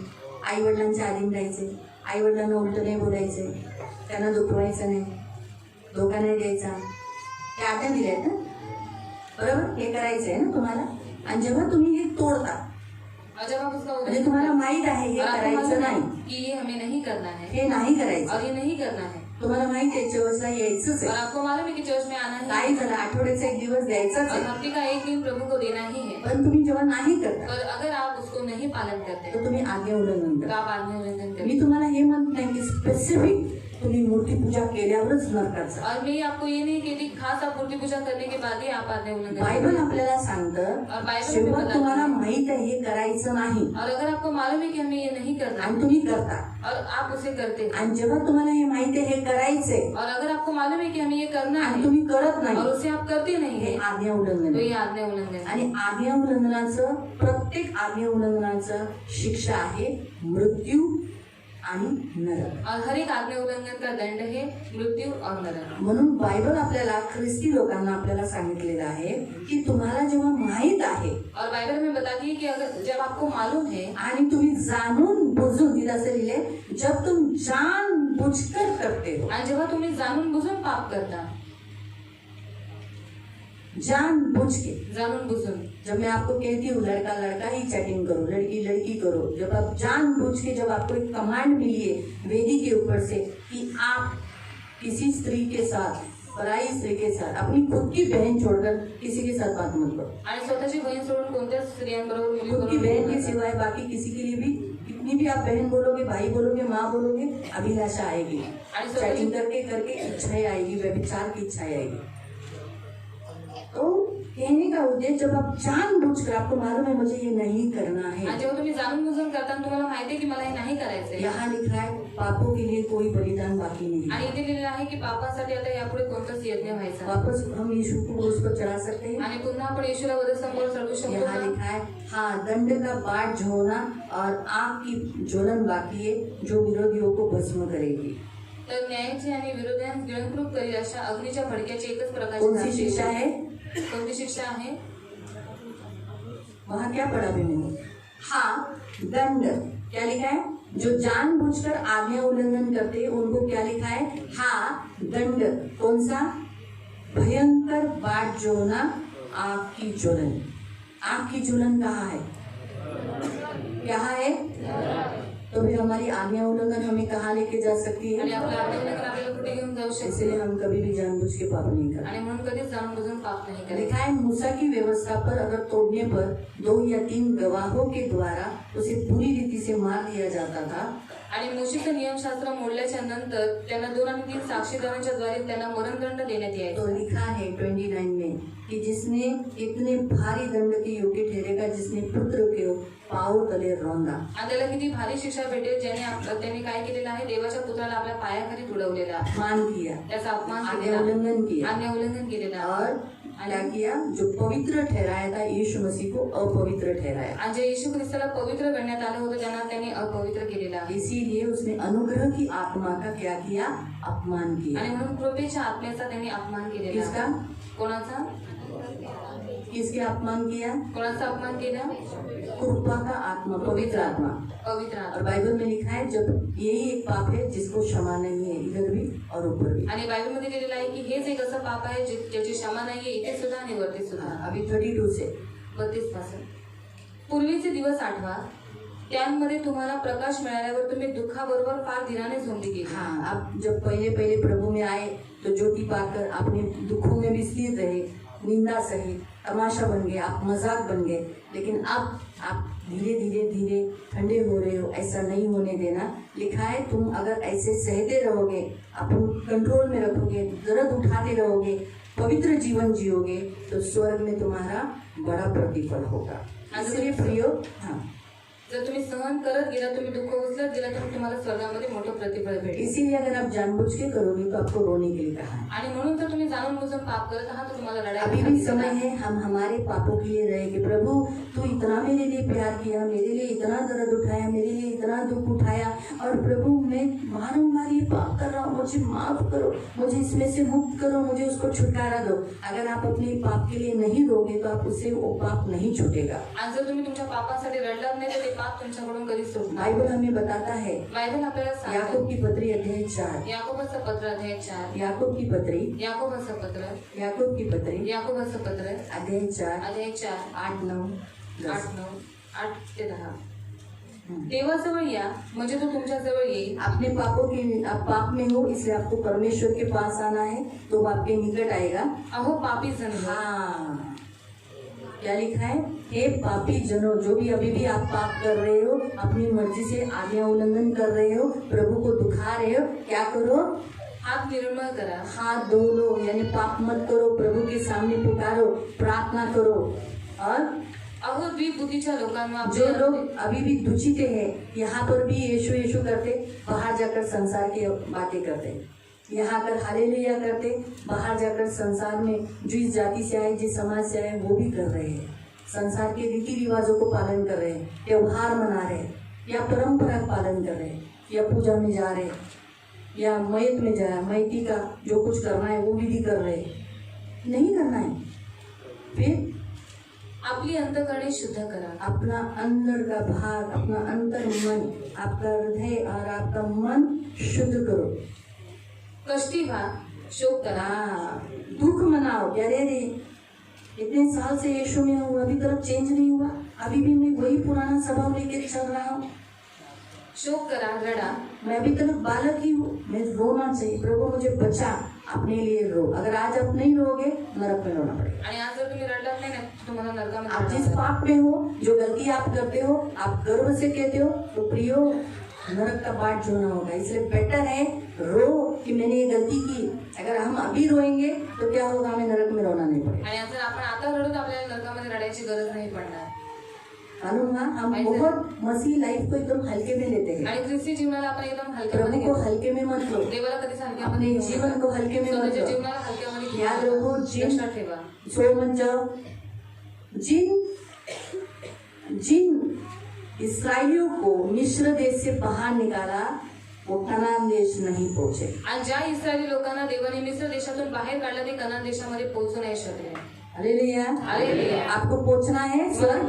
आई वडिलांच्या अधीन राहायचे, आई वडिलांना उलट नाही बोलायचे, त्यांना दुखवायचं नाही, धोका नाही द्यायचा, हे आज्ञा दिल्या आहेत ना, बरोबर? हे करायचं आहे ना तुम्हाला. आणि जेव्हा तुम्ही हे तोडता, और जब आप उसका म्हणजे उल्लंघन तुम्हाला माहित आहे हे और आपको करायचं मालूम नाही, है कि ये हमें नहीं करना है हे नाही करायचं, और ये नहीं करना है. तुम्हाला माहित आहे चर्चला यायचंच और आहे, आपको मालूम है कि चर्च में आना है काही झालं आठवड्याचा एक दिवस द्यायचाच और आहे, हफ्ते का एक दिन प्रभु को देना ही है. पण तुम्ही जेव्हा नाही करता पर अगर आप उसको नहीं पालन करते तर तुम्ही आज्ञा उल्लंघन तो करता. आप आज्ञा उल्लंघन करते. मी तुम्हाला हे म्हणत नाही की स्पेसिफिक तुम्ही मूर्ती पूजा केल्यावरच नरकात जा. और मैं आपको ये नहीं कहती खास आप मूर्ति पूजा करने के बाद ही आप आज्ञा उल्लंघन बायबल करें. आपल्याला सांगतं, और बाइबल में जेव्हा बताती तुम्हाला है माहित आहे हे करायचं नाही और अगर आपको मालूम है कि हमें ये नहीं करना आणि है तुम्ही करता, और आप उसे करते हैं आणि जेव्हा तुम्हाला हे माहिती आहे हे करायचंय और अगर आपको मालूम है कि हमें ये करना आणि है तुम्ही करत और नाही, उसे आप करते नहीं हे है आज्ञा उल्लंघन तो आहे. ये आज्ञा उल्लंघन है. आणि आज्ञा उल्लंघनाचं, प्रत्येक आज्ञा उल्लंघनाचं शिक्षा आहे मृत्यू आणि नरक. और हर एक आज्ञा उल्लंघन का दंड है मृत्यु और नरक. म्हणून बायबल आपल्याला, ख्रिस्ती लोकांना आपल्याला सांगितलेलं आहे की तुम्हाला जेव्हा माहित आहे और बाइबल में बताती है कि अगर जब आपको मालूम है आणि तुम्ही जाणून बुजून, तिला असं लिहिले, जब तुम जान बुझकर करते हो, आणि जेव्हा तुम्ही जाणून बुजून पाप करता, जान बुझ के. जाणून बुजून, जब मैं आपको कहती हूँ लड़का लड़का ही चैटिंग करो, लड़की लड़की करो, जब आप जान बुझ के, जब आपको एक कमांड मिली है वेदी के ऊपर से कि आप किसी स्त्री के साथ, पराई स्त्री के साथ, अपनी खुद की बहन छोड़कर किसी के साथ बात मत करो. आणि स्वतःची बहीण सोडून कोणत्याच स्त्रियांबरोबर, खुद की मुलीबरोबर बहन के बोलू नका. सिवाय बाकी किसी के लिए भी, कितनी भी आप बहन बोलोगे, भाई बोलोगे, माँ बोलोगे, अभिलाषा आएगी, आणि स्वतःची चैटिंग करके करके इच्छाएं आएगी, व्यभिचार की इच्छाएं आएगी. तो कहने का उद्देश्य जब आप जानबूझकर, आपको मालूम है मुझे ये नहीं करना आणि है, जेव्हा तुम्ही जाणून बुजून करता आणि तुम्हाला माहिती आहे की मला हे नाही करायचंय, यहाँ लिखा है पापों के लिए कोई बलिदान बाकी नहीं आणि है। इथे लिहिलेलं आहे की पापासाठी आता यापुढे कोणताच यज्ञ व्हायचा नाही. वापस हम यीशु को क्रूस पर चढ़ा सकते हैं। आणि पुन्हा आपण येशूला वधस्तंभावर चढवू शकतो यहाँ का? लिखा है हाँ, दंड का बाट झोना और आग की ज्वलन बाकी है जो विरोधियों को भस्म करेगी। तर न्यायाची आणि विरोधांस गिळंकृत करील अशा अग्नीच्या भडक्याची एकच कौन सी प्रकारची शिक्षा है? कोणती शिक्षा आहे? वहाँ क्या पढ़ा भी मैंने? हाँ, दंड। क्या लिखा है? जो जानबूझकर आज्ञा उल्लंघन करते हैं, उनको क्या लिखा है? हाँ, दंड। कौन सा? भयंकर बाट जोना, आग की ज्वलन। आग की ज्वलन कहाँ है? कहाँ है? तो फिर हमारी आज्ञा उल्लंघन हमें कहाँ लेके जा सकती आणि है? आपल्या आत्मनिर्भर आपल्याला कुठे घेऊन जाऊ शकते? इसलिए हम कभी भी जानबूझ के पाप नहीं करते। आणि म्हणून कधीच जाणून बुजून पाप नाही करायचे. लिखा है मूसा की व्यवस्था पर अगर तोड़ने पर 2 या 3 गवाहों के द्वारा उसे पूरी रीति से मार दिया जाता था, आणि मोशीचं नियमशास्त्र मोडल्याच्या नंतर त्यांना 2 आणि 3 साक्षीदारांच्या द्वारे त्यांना मरणदंड देण्यात तो यायचा. लिखा है 29 में कि जिसने इतने भारी दंड के योग्य ठहरेगा जिसने पुत्र के पाँव तले रौंदा। आणि त्याला किती भारी शिक्षा भेटेल ज्याने त्यांनी काय केलेलं आहे? देवाच्या पुत्राला आपल्या पायाखाली तुडवलेला, मान किया, त्याचा अपमान आज्ञा केलेला, उल्लंघन किया आज्ञा उल्लंघन केलेला, और क्या किया? जो पवित्र ठहराया था यीशु मसीह को अपवित्र ठहराया। आणि जे येशू ख्रिस्ताला पवित्र गणण्यात आलं होतं त्यांना त्यांनी अपवित्र केलेला आहे. इसीलिए उसने अनुग्रह की आत्मा का क्या किया? अपमान किया। आणि म्हणून कृपेच्या आत्म्याचा त्यांनी अपमान केलेला किसका? आहे. कोणाचा? किसके अपमान किया? कोणाचा अपमान केला? कृपा का आत्मा, पवित्र आत्मा। पवित्र और आत्मा. बाइबल में लिखा है जब यही एक पाप है जिसको क्षमा नहीं है, इधर भी और ऊपर भी। आणि बायबलमध्ये लिहिलेलं आहे की हेच एक असं पाप आहे ज्याची क्षमा नाहीये इथे सुद्धा आणि वरती सुद्धा. अभी 32 से 32 पासून. पूर्वीचे दिवस आठवा, त्यांमध्ये तुम्हाला प्रकाश मिळाल्यावर तुम्ही दुःखाबरोबर फार धीराने झोंबी केली. हाँ, आप जब पहले पहले प्रभु में आए तो ज्योति पाकर आपने दुखों में भी स्थिर रहे, निंदा सही, तमाशा बन गए, आप मजाक बन गए। लेकिन अब आप धीरे धीरे धीरे ठंडे हो रहे हो, ऐसा नहीं होने देना। लिखा है तुम अगर ऐसे सहते रहोगे, अपन कंट्रोल में रखोगे, दर्द उठाते रहोगे, पवित्र जीवन जियोगे तो स्वर्ग में तुम्हारा बड़ा प्रतिफल होगा। इसलिए प्रियो, हाँ, जर तुम्ही सहन करत गेला, तुम्ही दुःख उचलत गेला तर तुम्हाला स्वर्गामध्ये मोठं प्रतिफळ भेटेल. इसीलिए अगर आप जानबूझ के करोगे तो आपको रोने के लिए कहा है। आणि म्हणून जर तुम्ही जाणून बुजून पाप करत आहात तर तुम्हाला अभी भी समय रडायला है हम हमारे पापों के लिए रहे कि प्रभु तू इतना मेरे लिए प्यार किया, मेरे लिए इतना दर्द उठाया, मेरे लिए इतना दुख उठाया, और प्रभु मैं बारंबार ये पाप कर रहा हूँ, मुझे माफ करो, मुझे इसमें से मुक्त करो, मुझे उसको छुटकारा दो। अगर आप अपने पाप के लिए नहीं रोगे तो आप उससे वो पाप नहीं छूटेगा। आणि जर तुम्ही तुमच्या पापासाठी रडलात नाही तर ते पाप तुमच्याकडून कधीच सुटणार. बाइबल हमें बताता है, बायबल आपल्याला याकूब सांगते. की पत्री अध्याय 4, याकोबाचं पत्र अध्याय 4. याकूब की पत्री, याकोबाचं पत्र, याकूब की पत्री याकोबाचं पत्र अध्याय 4, अध्याय 4, 8, 9, 8, 10। 9, 8 ते 10. देवाजवळ या म्हणजे तो तुमच्या जवळ येईल. अपने पापों के, आप पाप में हो इसलिए आपको परमेश्वर के पास आना है, तो वो आपके निकट आएगा। अहो पापी जन हो. हाँ, क्या लिखा है? हे पापी जनों, जो भी अभी भी आप पाप कर रहे हो, अपनी मर्जी से आज्ञा उल्लंघन कर रहे हो, प्रभु को दुखा रहे हो, क्या करो? हात निर्मळ करा. हाथ धो लो, यानी पाप मत करो, प्रभु के सामने पुकारो, प्रार्थना करो। और अहो द्विबुद्धीच्या लोकांना जो लोग अभी भी दुचित हैं, यहाँ पर भी यीशु यीशु करते, बाहर जाकर संसार की बातें करते, यहाँ आकर हालेलुया करते, बाहर जाकर संसार में जिस जाति से आए, जिस समाज से आए वो भी कर रहे हैं, संसार के रीति रिवाजों को पालन कर रहे हैं, त्योहार मना रहे हैं, या परंपरा का पालन कर रहे हैं, या पूजा में जा रहे हैं, या मयत में जा, मयती का जो कुछ करना है वो विधि कर रहे हैं। नहीं करना है। फिर आपली अंतःकरणे शुद्ध करा. अपना अंदर का भाग, अपना अंतर मन, आपका हृदय और आपका मन शुद्ध करो। कष्टी व्हा, शोक करा. हाँ, दुख मनाओ। अरे रे, इतने साल से यीशु में हूँ, अभी तक चेंज नहीं हुआ, अभी भी मैं वही पुराना स्वभाव लेके चल रहा हूँ। शोक करा, रडा. मैं अभी तक बालक ही हूँ, मैं रोना चाहिए, प्रभु मुझे बचा, अपने लिए रो। अगर आज आप नहीं रोगे नरक में रोना पड़ेगा। आणि आज जर तुम्ही रडलात नाही ना तुम्हाला नरकामध्ये आप जिस जायचं. पाप में हो, जो गलती आप करते हो, आप गर्व से कहते हो, तो प्रियो नरक का बाट जोना होगा। इसलिए बेटर है रो कि मैंने ये गलती की। अगर हम अभी रोएंगे तो क्या होगा? हमें नरक में रोना नहीं पड़ेगा। आणि जर आपण आता रडू करण्याची गरज नाही पडणार. मालूम हुआ, हम बहुत मसीह लाइफ को एकदम हल्के में लेते हैं। आणि ख्रिस्ती जीवनाला आपण एकदम हलक्यामध्ये प्रभु को घेतो. हल्के में मत लो, देवाला कधीच अपने हलक्यामध्ये घेऊ नका. जीवन को हल्के में मत स्वतःच्या लो। जीवनाला हलक्यामध्ये घेऊ याद नका. रखो, लक्षात ठेवा. सो म्हणजे जिन इसराइलियों को मिस्र देश से बाहर निकाला वो कनान देश नहीं पहुंचे। आणि ज्या इस्रायली लोकांना देवाने मिस्र देशातून बाहेर काढलं ते कनान देशामध्ये पोहोचू नाही शकले. हालेलुया। हालेलुया. आपको पहुंचना है स्वर्ग,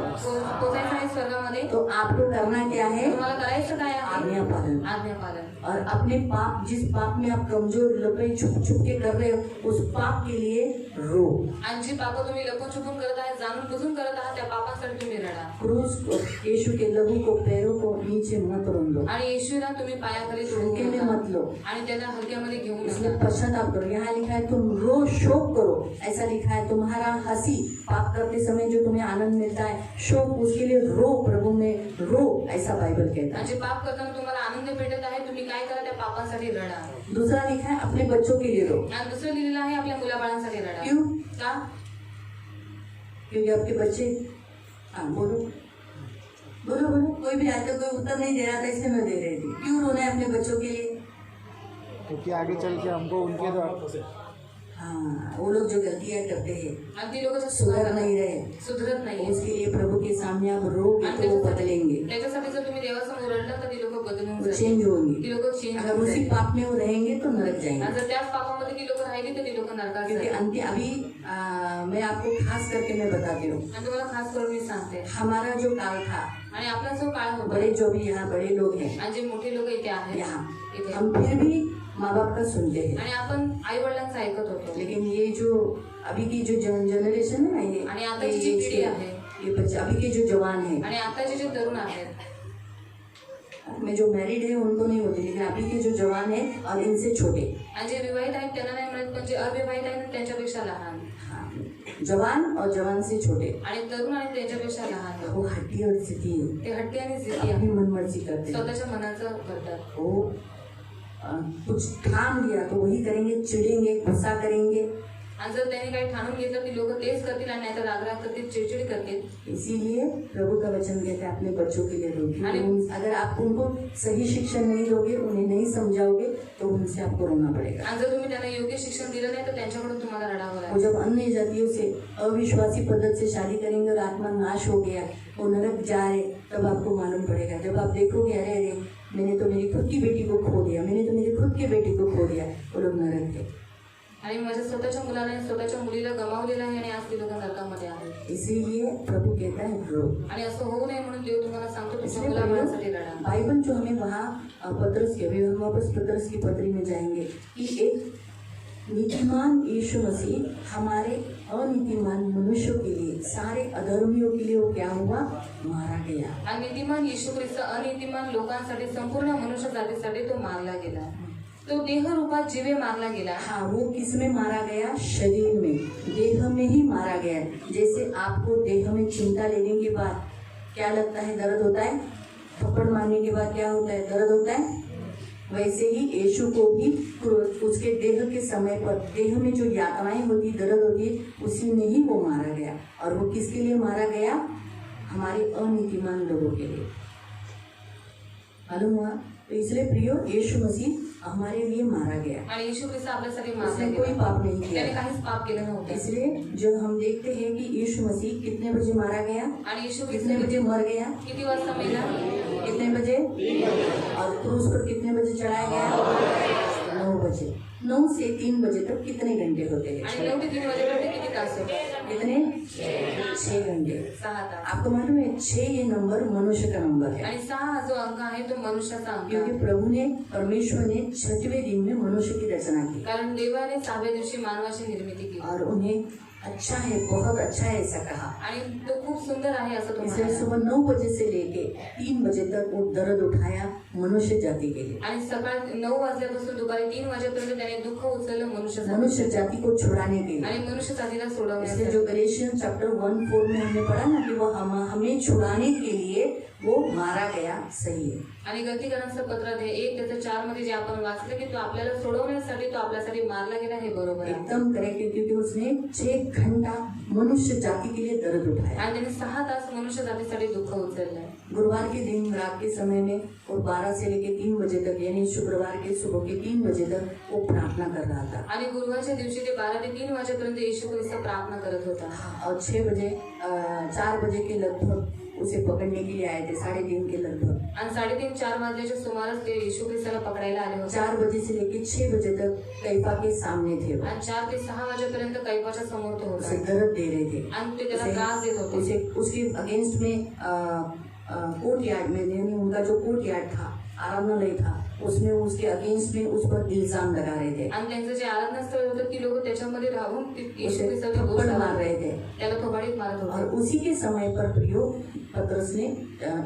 पोचायचं आहे स्वर्गामध्ये. तो आपको करना क्या है? तुम्हाला करायचं काय आहे? आज्ञा पालन। आज्ञा पालन. और अपने पाप, जिस पाप में आप कमजोर लपे छुप छुप के कर रहे हो, उस पाप के लिए रो। आणि जी पापं तुम्ही लपून छुपून करत आहे, जाणून बुजून करत आहात, त्या पापांसाठी तुम्ही रडा. क्रूस को, यीशु के लहू को, पैरों को नीचे मत रोंदो, आणि येशूला तुम्ही पायाखाली तोडू हल्के में नका. मत लो, आणि त्याला हलक्यामध्ये घेऊ इसलिए नका. पश्चाताप करो। यहाँ लिखा है तुम रो शोक करो, ऐसा लिखा है तुम्हारा हंसी, पाप करते समय जो तुम्हें आनंद मिलता है, शोक उसके लिए रो, प्रभु में रो, ऐसा बाइबल कहता है। आणि जे पाप करताना तुम्हाला आनंद भेटत आहे, तुम्ही काय करा, त्या पापांसाठी रडा. दूसरा लिखा है अपने बच्चों के लिए रो। आणि दुसरं लिहिलेलं आहे आपल्या मुलाबाळांसाठी रडा. क्यों? का? क्योंकि आपके बच्चे, हाँ बोलो बोलो बोलो, कोई भी आता कोई उत्तर नहीं दे रहा था, इसलिए मैं दे रही थी। क्यों रोना है अपने बच्चों के लिए? क्योंकि आगे चल के हमको उनके द्वारा हाँ, वो लोग जो गलतियां करते हैं, अगदी लोक सुधर नहीं रहे, सुधरत नाही. उसके लिए प्रभु के सामने आप रोगे तो वो बदलेंगे, त्याच्यासाठी जर तुम्ही देवासमोर रडलं तर ती लोक बदलून वो जातील. चेंज होंगे। ती लोक चेंज अगर उसी पाप में वो रहेंगे तो नरक जाएंगे। जर त्याच पापामध्ये ती लोक राहिली तर ती लोक नरकात क्योंकि जातील. अंतिम अभी मैं आपको खास करके मैं बताती हूँ, आणि तुम्हाला खास करून मी सांगते, हमारा जो काल था, आणि आपला जो काळ होता, बड़े जो भी यहाँ बड़े लोग हैं आणि जे मोठे लोक इथे आहेत यहाँ, इथे, हम फिर भी माँ बाप का सुनते हैं, आणि आपण आई वडिलांचं ऐकत होतो. लेकिन ये जो अभी की जो जनरेशन है ना, आणि ये आताची जी पिढी आहे, ये बच्चे अभी के जो जवान है, आणि आताचे जे तरुण आहेत, में जो मैरिड है उनको नहीं होती, लेकिन अभी के जो जवान है और इनसे छोटे, आणि जे विवाहित आहेत त्यांना नाही मिळत, पण जे अविवाहित आहेत त्यांच्यापेक्षा लहान, हाँ, जवान और जवान से छोटे, आणि तरुण आणि त्यांच्यापेक्षा लहान, वो हड्डी और स्थिति है, ते हट्टी आणि जिद्दी अपनी आहे, मनमर्जी करते हैं। स्वतःच्या मनाचं करतात. वो कुछ ठान लिया तो वही करेंगे, चिढ़ेंगे, गुस्सा करेंगे, आणि जर त्यांनी काही ठाणून घेतलं ती लोक तेच करतील, आणि नाहीतर रागराग करतील, चिडचिड करतील. इसीलिए प्रभु का वचन कहता है अपने बच्चों के लिए रोगे। अरे, अगर आप उनको सही शिक्षण नहीं दोगे, उन्हें नहीं समझाओगे, तो उनसे आपको रोना पड़ेगा। आणि जर तुम्ही त्यांना योग्य शिक्षण दिलं नाही तर त्यांच्याकडून तुम्हाला रडावं वो लागेल. जब अन्य जातियों से अविश्वासी पद्धत से शादी करेंगे और आत्मा नाश हो गया, वो नरक जा रहे, तब आपको मालूम पड़ेगा। जब आप देखोगे अरे अरे मैंने तो मेरी खुद की बेटी को खो दिया, मैंने तो मेरी खुद की बेटी को खो दिया, वो लोग नरक है। आणि माझ्या स्वतःच्या मुलाला आणि स्वतःच्या मुलीला गमावलेलं आहे, आणि आज ती लोक नरकामध्ये आहेत. इसीलिए प्रभु कहता है रो। आणि असं होऊ नये म्हणून देव तुम्हाला सांगतो तुमच्या इसलिए मुलाबाळांसाठी रडा. बाइबल जो हमें वहाँ पतरस के, अभी हम वापस पतरस की पत्री में जाएंगे कि एक नीतिमान यीशु मसीह हमारे अनीतिमान मनुष्यों के लिए, सारे अधर्मियों के लिए वो क्या हुआ, मारा गया। आणि नीतिमान येशू ख्रिस्त अनीतिमान लोकांसाठी, संपूर्ण मनुष्य जातीसाठी तो मारला गेला. तो देह रूपात जीवे मारला गेला. हाँ, वो किस में मारा गया, शरीर में, देह में ही मारा गया। जैसे आपको देह में चिंता लेने के बाद क्या लगता है, दर्द होता है, थप्पड़ मारने के बाद क्या होता है, दर्द होता है, वैसे ही यीशु को भी उसके देह के समय पर देह में जो यातनाएं होती, दर्द होती, उसी में ही वो मारा गया। और वो किसके लिए मारा गया, हमारे अनीतिमान लोगों के लिए। मालूम हुआ? तो इसलिए प्रियो, यीशु मसीह हमारे लिए मारा गया, आणि येशू ख्रिस्त आपल्यासाठी मारला उसने कोई गेला. पाप नहीं त्याने किया। काहीच पाप केलं नव्हतं. इसलिए जो हम देखते हैं कि यीशु मसीह कितने बजे मारा गया, आणि येशू कितने ख्रिस्त बजे मर गया, किती वाजता मेला, कितने बजे, और क्रूस पर कितने बजे चढ़ाया गया, 9 बजे। 9 से 3 बजे तक कितने घंटे होते हैं, आणि 9 ते 3 वाजेपर्यंत किती तास होतात, कितने, 6 घंटे। 6 तास. आपको मालूम है 6 ये नंबर मनुष्य का नंबर है, आणि 6 हा जो अंक आहे तो मनुष्याचा अंक क्योंकि आहे. प्रभु ने, परमेश्वर ने 6वें दिन में मनुष्य की रचना की कारण देवाने 6व्या दिवशी मानवाची निर्मिती केली, और उन्हें अच्छा है, बहुत अच्छा है ऐसा कहा। आणि तो खूप सुंदर आहे असं तो इसलिए म्हणाला. सुबह 9 बजे से लेके 3 बजे तक वो दर्द उठाया मनुष्य जाति के लिए, आणि सकाळ 9 वाजल्यापासून दुपारी 3 वाजेपर्यंत त्याने दुःख उचललं मनुष्यासाठी, मनुष्य जाति को छुड़ाने के लिए। आणि मनुष्य जातीला इसलिए सोडवण्यासाठी. जो गलेशियन चैप्टर 1:4 में हमने पढ़ा ना कि वो हमें छुड़ाने के लिए वो मारा गया, सही है। आणि गलतीकरांचं पत्र ते 1:4 मध्ये जे आपण वाचलं की तो आपल्याला सोडवण्यासाठी, तो आपल्यासाठी मारला गेला, हे बरोबर आहे, एकदम करेक्ट है, क्योंकि उसने 6 घंटा मनुष्य जाति के लिए दर्द उठाया। आणि त्यांनी 6 तास मनुष्य जातीसाठी दुःख उचललंय। गुरुवार के दिन रात के समय में और 12 से लेकर 3 बजे तक यानी शुक्रवार के सुबह के 3 बजे तक वो प्रार्थना कर रहा था। आणि गुरुवारच्या दिवशी ते 12 ते 3 वाजेपर्यंत येशू ख्रिस्त प्रार्थना करत होता। और 4 बजे के लगभग उसे पकड़ने के लिए आए थे, 3:30 के लगभग। आणि 3:30-4 वाजल्याच्या सुमारास ते येशू ख्रिस्ताला पकडायला आले होते। 4 बजे से लेकर 6 बजे तक कैफा के सामने थे वो। आणि 4 ते 6 वाजेपर्यंत कैफाच्या समोर तो उसे होता दर्द दे रहे थे आणि ते त्याला त्रास देत होते। उसे उसके अगेंस्ट में कोर्ट यार्ड में यानी उनका जो कोर्ट यार्ड था, आराधनालय था, उसमें उसके अगेंस्ट में उस पर इल्जाम लगा रहे थे। आणि त्यांचं जे आराधनास्थळ होतं ती लोक त्याच्यामध्ये राहून येशू उसे ख्रिस्ताला दोष थप्पड़ मार लावत रहे होते। थे त्याला थोबाडीत मारत और होते। उसी के समय पर प्रियो पतरस ने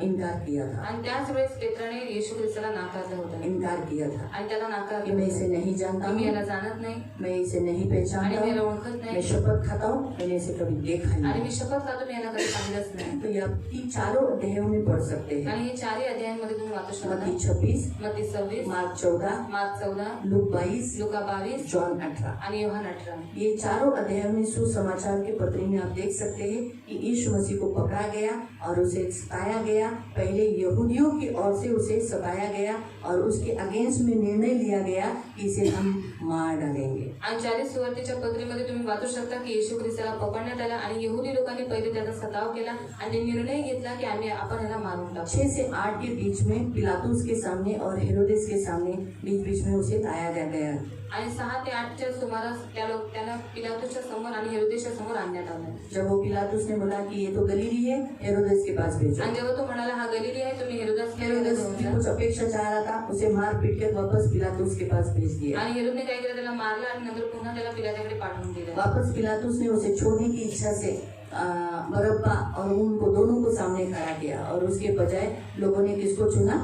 इनकार किया था। आणि त्याच वेळेस पेत्राने येशू ख्रिस्ताला नाकारलं होतं इनकार किया था आणि त्याला कि नाकारलं मैं होतं। इसे नहीं जानता मी हूँ, याला जाणत नाही मैं इसे नहीं आणि पहचानता मी याला हूँ, ओळखत मैं नाही शपथ खाता हूँ मैंने इसे कभी देखा आणि नहीं। मी शपथ खातो मी याला कधी पाहिलंच नाही। तो ये चारों अध्यायों में पढ़ सकते हैं। आणि हे 4 अध्यायांमध्ये तुम्ही वाचू शकता। मत्ती 26, मत्ती 26, मार्क 14, मार्क 14, लूक 22, लुका 22 जॉन 18। आणि योहान 18। ये चारों अध्याय में सुसमाचार के पत्री में आप देख सकते हैं कि यीशु मसीह को पकड़ा गया और उसे सताया गया। पहले यहूदियों की ओर से उसे सताया गया और उसके अगेंस्ट में निर्णय लिया गया कि इसे हम मार डालेंगे। आणि 40 सुवार्तेच्या पत्रीमध्ये तुम्ही वाचू शकता की येशू ख्रिस्ताला पकडण्यात आला आणि यहुदी लोकांनी पहिले त्याचा सताव केला आणि ते निर्णय घेतला की आपण याला मारून टाकू। 6 से 8 के बीच में पिलातुस के सामने और हेरोदेस के सामने बीच में उसे लाया गया। आणि 6 ते 8च्या सुमारास त्याला पिलातुसच्या समोर आणि हेरोदेसच्या समोर आणण्यात आलं। जब वो पिलातुस ने बोला कि ये तो गलीली है, हेरोदेस के पास भेजो। आणि जेव्हा तो म्हणाला हा गलीली आहे तुम्ही हेरोदेस भी हेरोदेस कुछ अपेक्षा चाह रहा था, उसे मार पीट के वापस पिलातुस के पास भेज दिया। आणि हेरोदने काय केलं त्याला मारलं आणि नंतर पुन्हा त्याला पिलाताकडे पाठवून दिलं। वापस पिलातुस ने उसे छोड़ने की इच्छा से बरब्बा और उनको दोनों को सामने खड़ा किया और उसके बजाय लोगों ने किसको चुना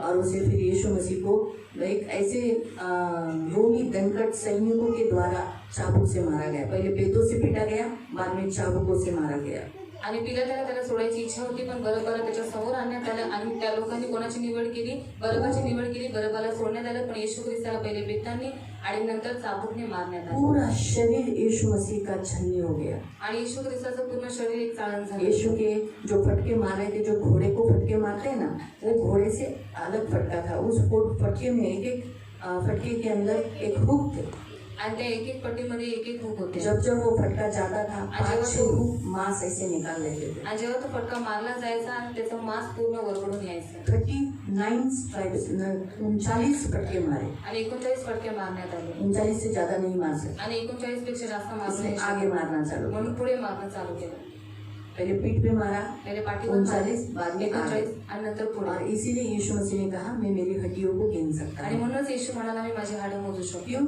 और उसे फिर यीशु मसीह को एक ऐसे रोमी दंडकट सैनिकों के द्वारा चाबुक से मारा गया। पहले बेतों से पीटा गया, बाद में चाबुकों से मारा गया। आणि पिलाताला त्याला सोडायची इच्छा होती पण बरब्बाला त्याच्या समोर आणण्यात आलं आणि त्या लोकांनी कोणाची निवड केली? बरब्बाची निवड केली। बरब्बाला सोडण्यात आलं पण येशू ख्रिस्ताला पहिले बेतांनी आणि नंतर चाबुकने मारण्यात आलं। पूरा शरीर यीशु मसीह का छन्नी हो गया। आणि येशू ख्रिस्ताचं पूर्ण शरीर एक चाळण झालं। यीशु के जो फटके मारे थे, जो घोड़े को फटके मारते हैं ना, वो घोड़े से अलग फटका था। उस फटके में एक फटके के अंदर एक हुक थे आणि त्या एक पट्टीमध्ये एक हुक होते। जब वो फटका जाता था 5-6 हुक मांस ऐसे निकाल लेते थे। आणि जेव्हा तो फटका मारला जायचा आणि त्याचा मांस पूर्ण वरवडून यायचा। 39 स्ट्राइप्स 39 फटके मारे आणि 39 फटके मारण्यात आले। 39 से ज्यादा नहीं मार सकते, आणि 39 पेक्षा जास्त इसने मारले। आगे मारना चालू म्हणून पुढे मारणं चालू केलं। पहले पीठ पे मारा, पहिले पाठीवर 39, बाद में 39 आणि नंतर और पुढे। इसीलिए यीशु मसीह ने कहा मैं मेरी हड्डियों को गिन सकता आणि हूँ। म्हणूनच येशू म्हणाला मी माझी हाडं मोजू शकतो। क्यों?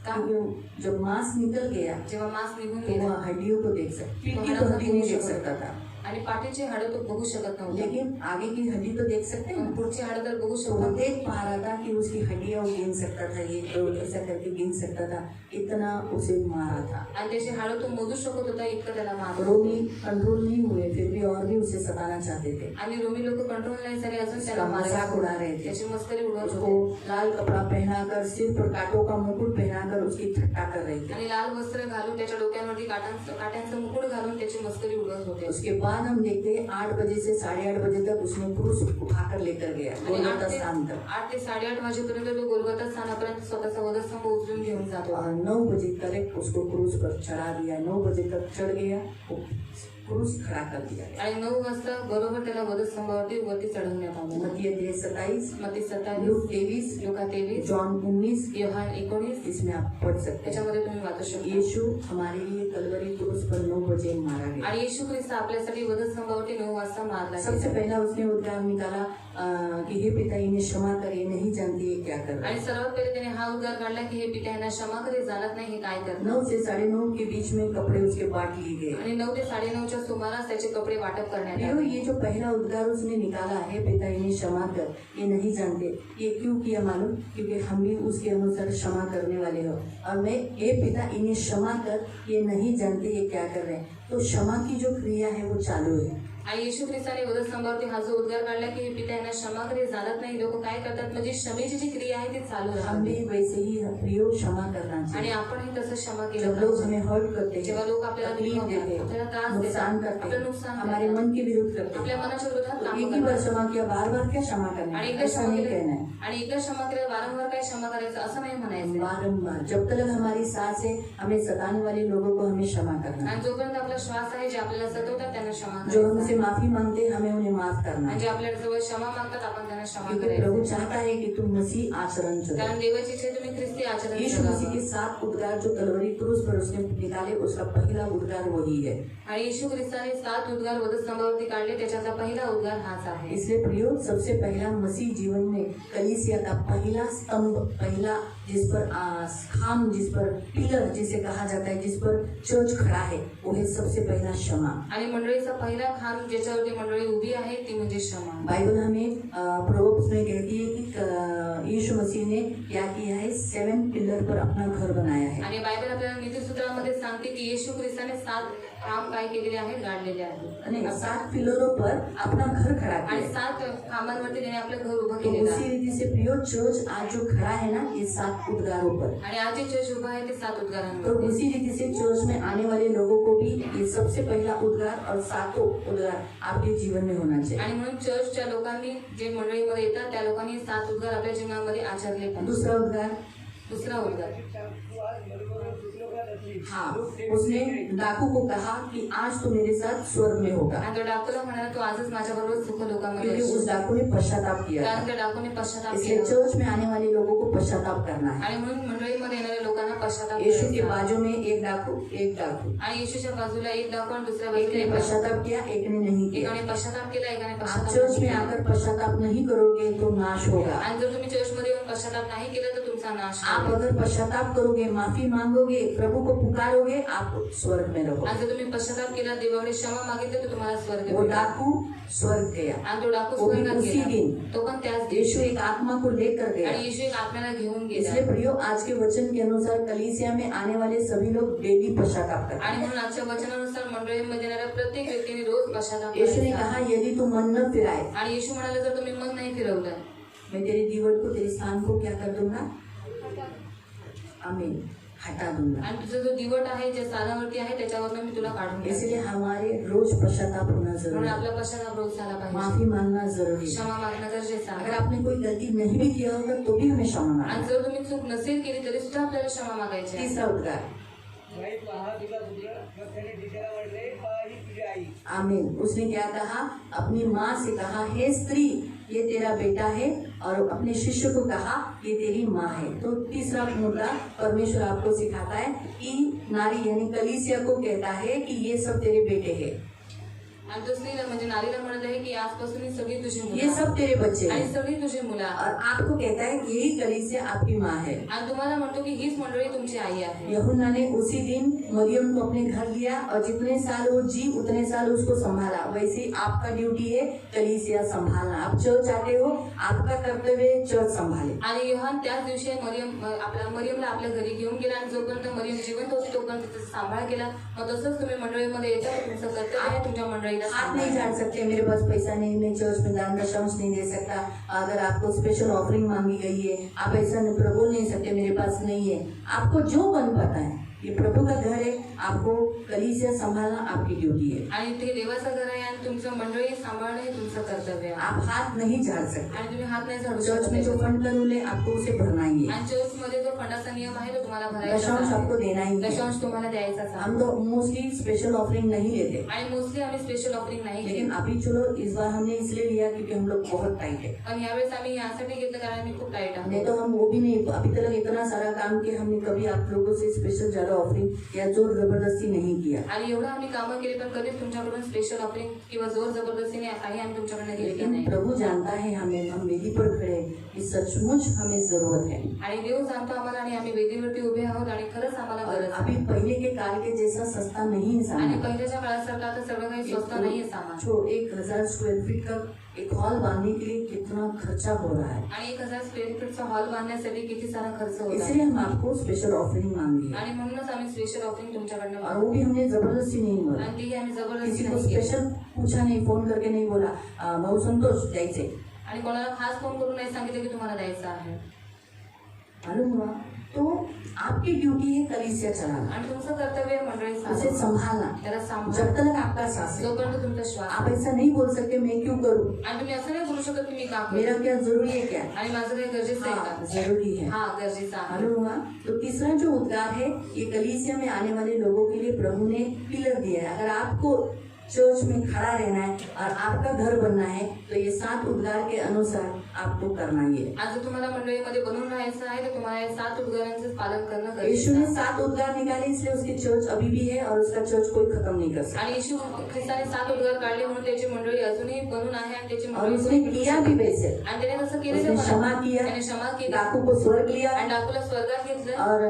क्योंकि जब मांस निकल गया जेव्हा मांस निघून तो गेला वह हड्डियों को देख सकता, पीठ की तो हड्डी नहीं देख सकता था, आणि पाठीची हाडं तो बघू शकत नव्हता। लेकिन आगे की हड्डी तो देख सकते हैं। पुढची हाडं तर बघू तो वो शकतो। देख पा रहा था कि उसकी हड्डियां वो गिन सकता था, ये तो ऐसा करके गिन सकता था, इतना उसे मारा था। आणि त्याची हाडं तो मोजू शकत होता इतकं त्याला मारलं। रोमी कंट्रोल नहीं हुए, फिर भी और भी उसे सताना चाहते थे। आणि रोमी लोक कंट्रोल नाही झाले, अजून त्याला उसका मजाक उड़ा रहे थे। त्याची मस्करी उडवत उसको होते लाल कपड़ा पहनाकर, सिर पर कांटों का मुकुट पहनाकर उसकी ठट्टा कर रहे थे। आणि लाल वस्त्र घालून त्याच्या डोक्यांवरती काट्यांचं मुकुट घालून त्याची मस्करी उडवत होते। उसके बाद हम देखते हैं 8 बजे से 8:30 बजे तक उसने क्रूस उठाकर लेकर गया आणि गोलगोथा स्थान तक। 8 ते 8:30 वाजेपर्यंत तो गोलगोथा स्थानापर्यंत स्वतःचा वधस्तंभ उचलून घेऊन जातो। और 9 बजे करेक्ट उसको क्रूस पर चढ़ा दिया। 9 बजे तक चढ़ गया, वो क्रूस खड़ा कर दिया गया। आणि 9 वाजता बरोबर त्याला वधस्तंभावरती वरती चढवण्यात आलं। मत्ती अध्याय 27, मत्ती 27, लूक 23, लुका 23, जॉन 19, योहान 19 इसमें आप पढ़ सकते हैं। त्याच्यामध्ये तुम्ही वाचू शकता। यीशु हमारे लिए कलवरी क्रूस पर 9 बजे मारा गया। आणि येशू ख्रिस्त आपल्यासाठी वधस्तंभावरती 9 वाजता मारला सबसे गेला। पहला उसने उद्गार निकाला कि हे पिता इन्हें क्षमा कर, ये नहीं जानती ये क्या कर रहे आणि हैं। सर्वात पहिले त्याने हा उद्गार काढला की हे पिता यांना क्षमा करे, जाणत नाही हे काय करतात। 9 से 9:30 के बीच में कपड़े उसके बांट लिए गए। आणि 9 ते 9:30च्या सुमारास त्याचे कपडे वाटप करण्यात प्रियो, आले। ये जो पहला उद्गार उसने निकाला है, पिता इन्हें क्षमा कर, ये नहीं जानते, ये क्यों किया मालूम? क्योंकि हम भी उसके अनुसार क्षमा करने वाले हो। और मैं, हे पिता इन्हें क्षमा कर, ये नहीं जानते ये क्या कर रहे हैं। तो क्षमा की जो क्रिया है वो चालू है। आणि येशू ख्रिस्ताने वधस्तंभावरती हा जो उद्गार काढला की हे पिता यांना क्षमा करे जाणत नाही, लोक काय करतात म्हणजे क्षमेची जी क्रिया आहे ती चालू हम राहते भी वैसे ही प्रियो क्षमा करना आणि चाहिए। आपणही तसं क्षमा केलं जब लोग पाहिजे। हमें हर्ट करते हैं, जेव्हा लोक आपल्याला तकलीफ दुखवतात, देते आपल्याला हैं, त्रास नुकसान देतात, करते आपलं हैं, नुकसान हमारे करतात, मन के विरुद्ध करते आपल्या हैं, मनाच्या विरोधात तो काम एक ही बार करतात क्षमा किया, बार बार क्या क्षमा करना आणि है, एकदा ऐसा क्षमा नहीं केलं कहना है। आणि एकदा क्षमा केलं वारंवार काय क्षमा करायचं असं नाही म्हणायचं। बारंबार जब तक हमारी सांस है, हमें सताने वाले लोगों को हमें क्षमा करना है। आणि जोपर्यंत आपला श्वास आहे जे आपल्याला सतवतात त्यांना क्षमा जो हमसे करायचं माफी मांगते हैं, हमें उन्हें माफ करना आणि है। जे आपल्या जवळ क्षमा मागतात आपण त्यांना क्षमा क्योंकि करायचं। प्रभु चाहता है कि तुम मसीह आचरण चलो। कारण देवाची इच्छा आहे तुम्ही ख्रिस्ती आचरण यीशु मसीह करावं। के 7 उद्गार जो कलवरी क्रूस पर उसने निकाले, उसका पहला उद्गार वही है। आणि येशू ख्रिस्ताने 7 उद्गार वधस्तंभावरती काढले, त्याच्यातला पहिला उद्गार हाच आहे। इसलिए प्रियो, सबसे पहला मसीह जीवन में कलीसिया का पहला स्तंभ, पहला जिस पर खाम, जिस पर पिलर जिसे कहा जाता है, जिस पर चर्च खड़ा है, वो है सबसे पहला क्षमा। आणि मंडळीचा पहिला खांब ज्याच्यावरती मंडळी उभी आहे ती म्हणजे क्षमा। बाइबल हमें प्रोवर्ब्स में कहती है कि यीशु मसीह ने क्या किया है, 7 पिलर पर अपना घर बनाया है। आणि बायबल आपल्याला नीतिसूत्रामध्ये सांगते की येशू ख्रिस्ताने 7 खांब काय केलेले आहेत, गाडलेले आहेत आणि 7 पिलरों पर अपना घर खड़ा किया आणि है। 7 खांबांवरती त्याने आपलं घर उभं तो केलेलं उसी आहे। रीति से प्रियो, चर्च आज जो खड़ा है ना, ये 7 उद्गारों पर। आणि आज जे चर्च उभा आहे ते 7 तो उद्गारांवर। उसी रीति से चर्च में आने वाले लोगों को भी ये सबसे पहला उद्गार और 7 उद्गार आपके जीवन में होना चाहिए। आणि म्हणून चर्चच्या लोकांनी जे मंडळीमध्ये येतात त्या लोकांनी 7 उद्गार आपल्या जीवनामध्ये आचरले पाहिजे। दूसरा उद्गार, दुसरा उद्गार, हाँ, उसने डाकू को कहा कि आज तू मेरे साथ स्वर्ग में होगा, आणि तो डाकूला म्हणाला तू आजच माझ्याबरोबर सुख लोकांमध्ये क्योंकि उस असशील। डाकू ने पश्चाताप किया कारण था। त्या डाकूने पश्चाताप इसलिए केला चर्च में आने वाले लोगों को पश्चाताप करना है। आणि म्हणून मंडळीमध्ये येणाऱ्या लोकांना पश्चाताप यीशु के करायचा। बाजू में एक डाकू, एक डाकू, आणि येशूच्या बाजूला एक डाकू आणि दुसऱ्या एक बाजूला ने एक डाकू। पश्चाताप किया, एक ने नहीं किया। एकाने पश्चाताप केला, एकाने आप पश्चाताप चर्च नाही में केला। आकर पश्चाताप नहीं करोगे तो नाश होगा। आणि जर तुम्ही चर्चमध्ये येऊन पश्चाताप नाही केला तर तुमचा नाश आप होईल। अगर पश्चाताप करोगे, माफी मांगोगे, प्रभु को पुकारोगे, आप स्वर्ग में रहोगे। आणि जर तुम्ही पश्चाताप केला, देवाकडे क्षमा मागितली तर तुम्हाला स्वर्ग वो मिळेल। डाकू स्वर्ग गया। आणि तो डाकू वो भी स्वर्गात उसी गेला, दिन। तो पण त्याच दिवशी। यीशु एक आत्मा को लेकर गया। आणि येशू एक आत्म्याला घेऊन गेला। इसलिए प्रियो, आज के वचन के अनुसार कलीसिया में आने वाले सभी लोग डेली पश्चाताप करते आणि हैं। म्हणून आजच्या वचनानुसार मंडळीमध्ये येणाऱ्या प्रत्येक व्यक्तीने रोज पश्चाताप यीशु ने करायचा। कहा, यदि तू मन न फिराए, आणि येशू म्हणाले जर तुम्ही मन नाही फिरवलं मैं तेरे दीवट को, तेरे स्थान को क्या कर दूंगा, आमीन, हटा दूंगा। आणि तुझा जो दिवट आहे ज्या स्थानावरती आहे त्याच्यावरनं मी तुला काढून घेईन। इसलिए हमारे रोज पश्चाताप होना म्हणून जरूरी है, आपला पश्चाताप रोज झाला पाहिजे। माफी मांगना जरूरी है। क्षमा मागणं गरजेचं अगर आहे। आपने कोई गलती नहीं भी किया होगा तो भी हमें क्षमा मांगना आणि है। जर तुम्ही चूक नसेल केली तरी सुद्धा आपल्याला क्षमा मागायची आहे। तीसरा उद्गार, आमीन। उसने क्या कहा, अपनी माँ से कहा, हे स्त्री, ये तेरा बेटा है, और अपने शिष्य को कहा, ये तेरी माँ है। तो तीसरा मुद्दा परमेश्वर आपको सिखाता है कि नारी यानी कलीसिया को कहता है कि ये सब तेरे बेटे हैं, आणि तो स्त्रीला म्हणजे नारीला म्हणत आहे की आजपासून ही सगळी तुझी ये मुलं सब तेरे बच्चे आणि हैं। सगळी तुझी मुलं और आपको कहता है कि यही कलीसिया आपकी माँ है। आणि तुम्हाला म्हणतो की हीच मंडळी तुमची आई आहे। यूहन्ना ने उसी दिन मरियम को अपने घर लिया और जितने साल वो जी उतने साल उसको संभाला। वैसे ही आपका ड्यूटी है कलीसिया संभालना। आप चर्च आते हो, आपका कर्तव्य है चर्च संभाले। आणि योहान त्याच दिवशी मरियमला आपल्या घरी घेऊन गेला आणि जोपर्यंत मरियम जिवंत होती तोपर्यंत तिचा सांभाळ केला। मग तसंच तुम्ही मंडळीमध्ये येता, तुमचं कर्तव्य आहे तुमच्या मंडळीला आप नहीं सांभाळायचं। जान सकते, मेरे पास पैसा नहीं, मैं चर्च में दान दशांश नहीं दे सकता। अगर आपको स्पेशल ऑफरिंग मांगी गई है, आप ऐसा बोल नहीं सकते मेरे पास नहीं है। आपको जो बन पाता है, ये प्रभु का घर है, आपको कलीसिया संभालना आपकी ड्यूटी है। आणि ते देवाचं घर आहे आणि तुमचं मंडळी सांभाळणं हे तुमचं कर्तव्य आहे। आप हाथ नहीं झाड़ सकते। आणि तुम्ही हात नाही झाडू चर्च शकत। में जो फंड करूले आपको उसे भरना ही है। आणि चर्चमध्ये जो फंडाचा नियम आहे तो तुम्हाला भरायचा दशांश आपको देना ही है। दशांश तुम्हाला द्यायचाच आहे। हम तो मोस्टली स्पेशल ऑफरिंग नहीं लेते, आणि मोस्टली आम्ही स्पेशल ऑफरिंग नाही लेकिन केली। अभी चलो इस बार हमने इसलिए लिया क्योंकि हम लोग बहुत टाइट है। पण यावेळेस आम्ही यासाठी घेतलं कारण आम्ही खूप टाईट नहीं आहोत। तो हम वो भी नहीं, अभी तक इतना सारा काम किया, हमने कभी आप लोगों से स्पेशल ज्यादा ऑफरिंग या जोर जबरदस्ती नहीं किया। आणि एवढं आम्ही कामं केली पण कधीच तुमच्याकडून स्पेशल ऑफरिंग किंवा जोर जबरदस्तीने काही आम्ही तुमच्याकडनं घेतलं लेकिन नाही। प्रभु जानता है हमें, हम वेदी पर खड़े कि सचमुच हमें जरूरत है। आणि देव जाणतो आम्हाला आणि आम्ही वेदीवरती उभे आहोत आणि खरंच आम्हाला और गरज अभी आहे। पहले के काल के जैसा सस्ता नहीं है आणि सामान। पहिल्याच्या काळासारखं आता सगळं काही स्वस्त नाहीये सामान। जो 1000 स्क्वायर फीट का एक हॉल बांधने के लिए कितना खर्चा हो रहा है, आणि 1000 स्क्वेअर फीटचा हॉल बांधण्यासाठी किती सारा खर्च होत आहे. इसलिए हम आपको स्पेशल ऑफरिंग मांगी है. आणि म्हणूनच आम्ही स्पेशल ऑफरिंग तुमच्याकडनं और मागवतो. वो भी हमने जबरदस्ती नहीं बोला, आणि तीही आम्ही जबरदस्ती किसी को नाही केली. स्पेशल पूछा नहीं, फोन करके नहीं बोला भाऊ संतोष द्यायचे. आणि कोणाला खास फोन करून नाही सांगितलं की तुम्हाला द्यायचं आहे. मालूम हुआ? तो आपकी ड्यूटी है कलीसिया चलाना, आणि तुमचं कर्तव्य आहे मंडळी उसे संभालना. त्याला सांभाळ. जब तक आपका सांस है, जोपर्यंत तुमचा श्वास आप ऐसा नहीं बोल सकते मैं क्यों करूं, आणि तुम्ही असं नाही बोलू शकत की मी का करू. मेरा क्या जरूरी है क्या. आणि माझं काही गरजेचं आहे हाँ, का. जरूरी है. हा गरजेचं आहे. मालूम हुआ? तो तीसरा जो उद्गार है ये कलीसिया में आने वाले लोगों के लिए प्रभु ने पिलर दिया है. अगर आपको चर्च में खड़ा रहना है और आपका घर बनना है तो ये 7 उद्गार के अनुसार आपको करना ही है. आज जर तुम्हाला मंडळीमध्ये बनून राहायचं आहे तर तुम्हाला या 7 उद्गारांचं पालन करणं यीशु गरजेचं ने आहे. 7 उद्गार निकाले इसलिए उसकी चर्च अभी भी है और उसका चर्च कोई खत्म नहीं कर सकता. आणि येशू ख्रिस्ताने 7 उद्गार काढले म्हणून त्याची मंडळी अजूनही बनून आहे आणि त्याची और मंडळी उसने कोणी किया मिटू भी शकत वैसे. नाही. आणि त्याने तसं केलं उसने क्षमा किया, त्याने क्षमा केली डाकू को स्वर्ग लिया आणि डाकूला स्वर्गात घेतलं और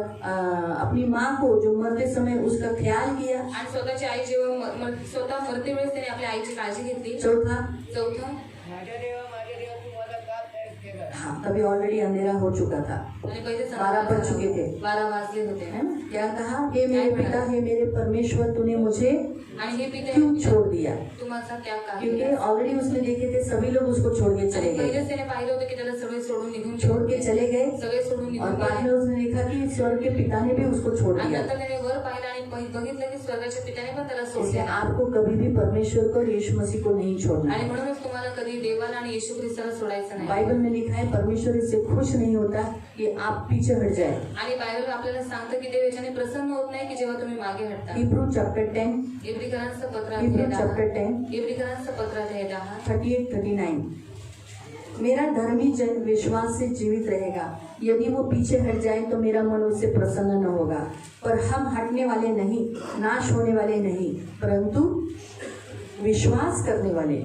अपनी माँ को जो मरते समय उसका ख्याल किया. आणि स्वतःची आई जेव्हा स्वतः मरते वेळेस त्याने आपल्या आईची काळजी घेतली. चौथा, चौथं, हाँ तभी ऑलरेडी अंधेरा हो चुका था, आणि पहिले 12 बज चुके थे. 12 वाजले होते. है ना? क्या कहा? हे मेरे पिता, हे मेरे परमेश्वर, तूने मुझे आणि हे पिता क्यों छोड़ दिया. तुम्हाला त्याग का क्योंकि केला. ऑलरेडी उसने देखे थे सभी लोग उसको छोड़ के चले आणि गए, पहिलेच त्याने पाहिलं होतं की त्याला सगळे सोडून निघून छोड़ के चले गए. सगळे सोडून और निघून बाद गेले. में उसने देखा कि स्वर्ग के पिता ने भी उसको छोड़ आणि दिया. नंतर त्याने वर पाहिलं आणि बघितलं की स्वर्गाच्या पित्याने पण त्याला इसलिए सोडले. आपको कभी भी परमेश्वर को और यीशु मसीह को नहीं छोड़ना आणि है. म्हणूनच तुम्हाला कधी देवाला आणि येशू ख्रिस्ताला सोडायचं नाही. बाइबल में लिखा है परमेश्वर इससे खुश नहीं होता कि आप पीछे हट जाए. आणि बायबल आपल्याला सांगतं की देव याच्याने प्रसन्न होत नाही की जेव्हा तुम्ही मागे हटता. हिब्रू चैप्टर 10, इब्रिकरांचं पत्र हिब्रू अध्याय चैप्टर 10. 10 इब्रिकरांचं पत्र अध्याय 10. 38-39. मेरा धर्मी जन विश्वास से जीवित रहेगा. यदि वो पीछे हट जाए तो मेरा मन उससे प्रसन्न न होगा. पर हम हटने वाले नहीं, नाश होने वाले नहीं, परंतु विश्वास करने वाले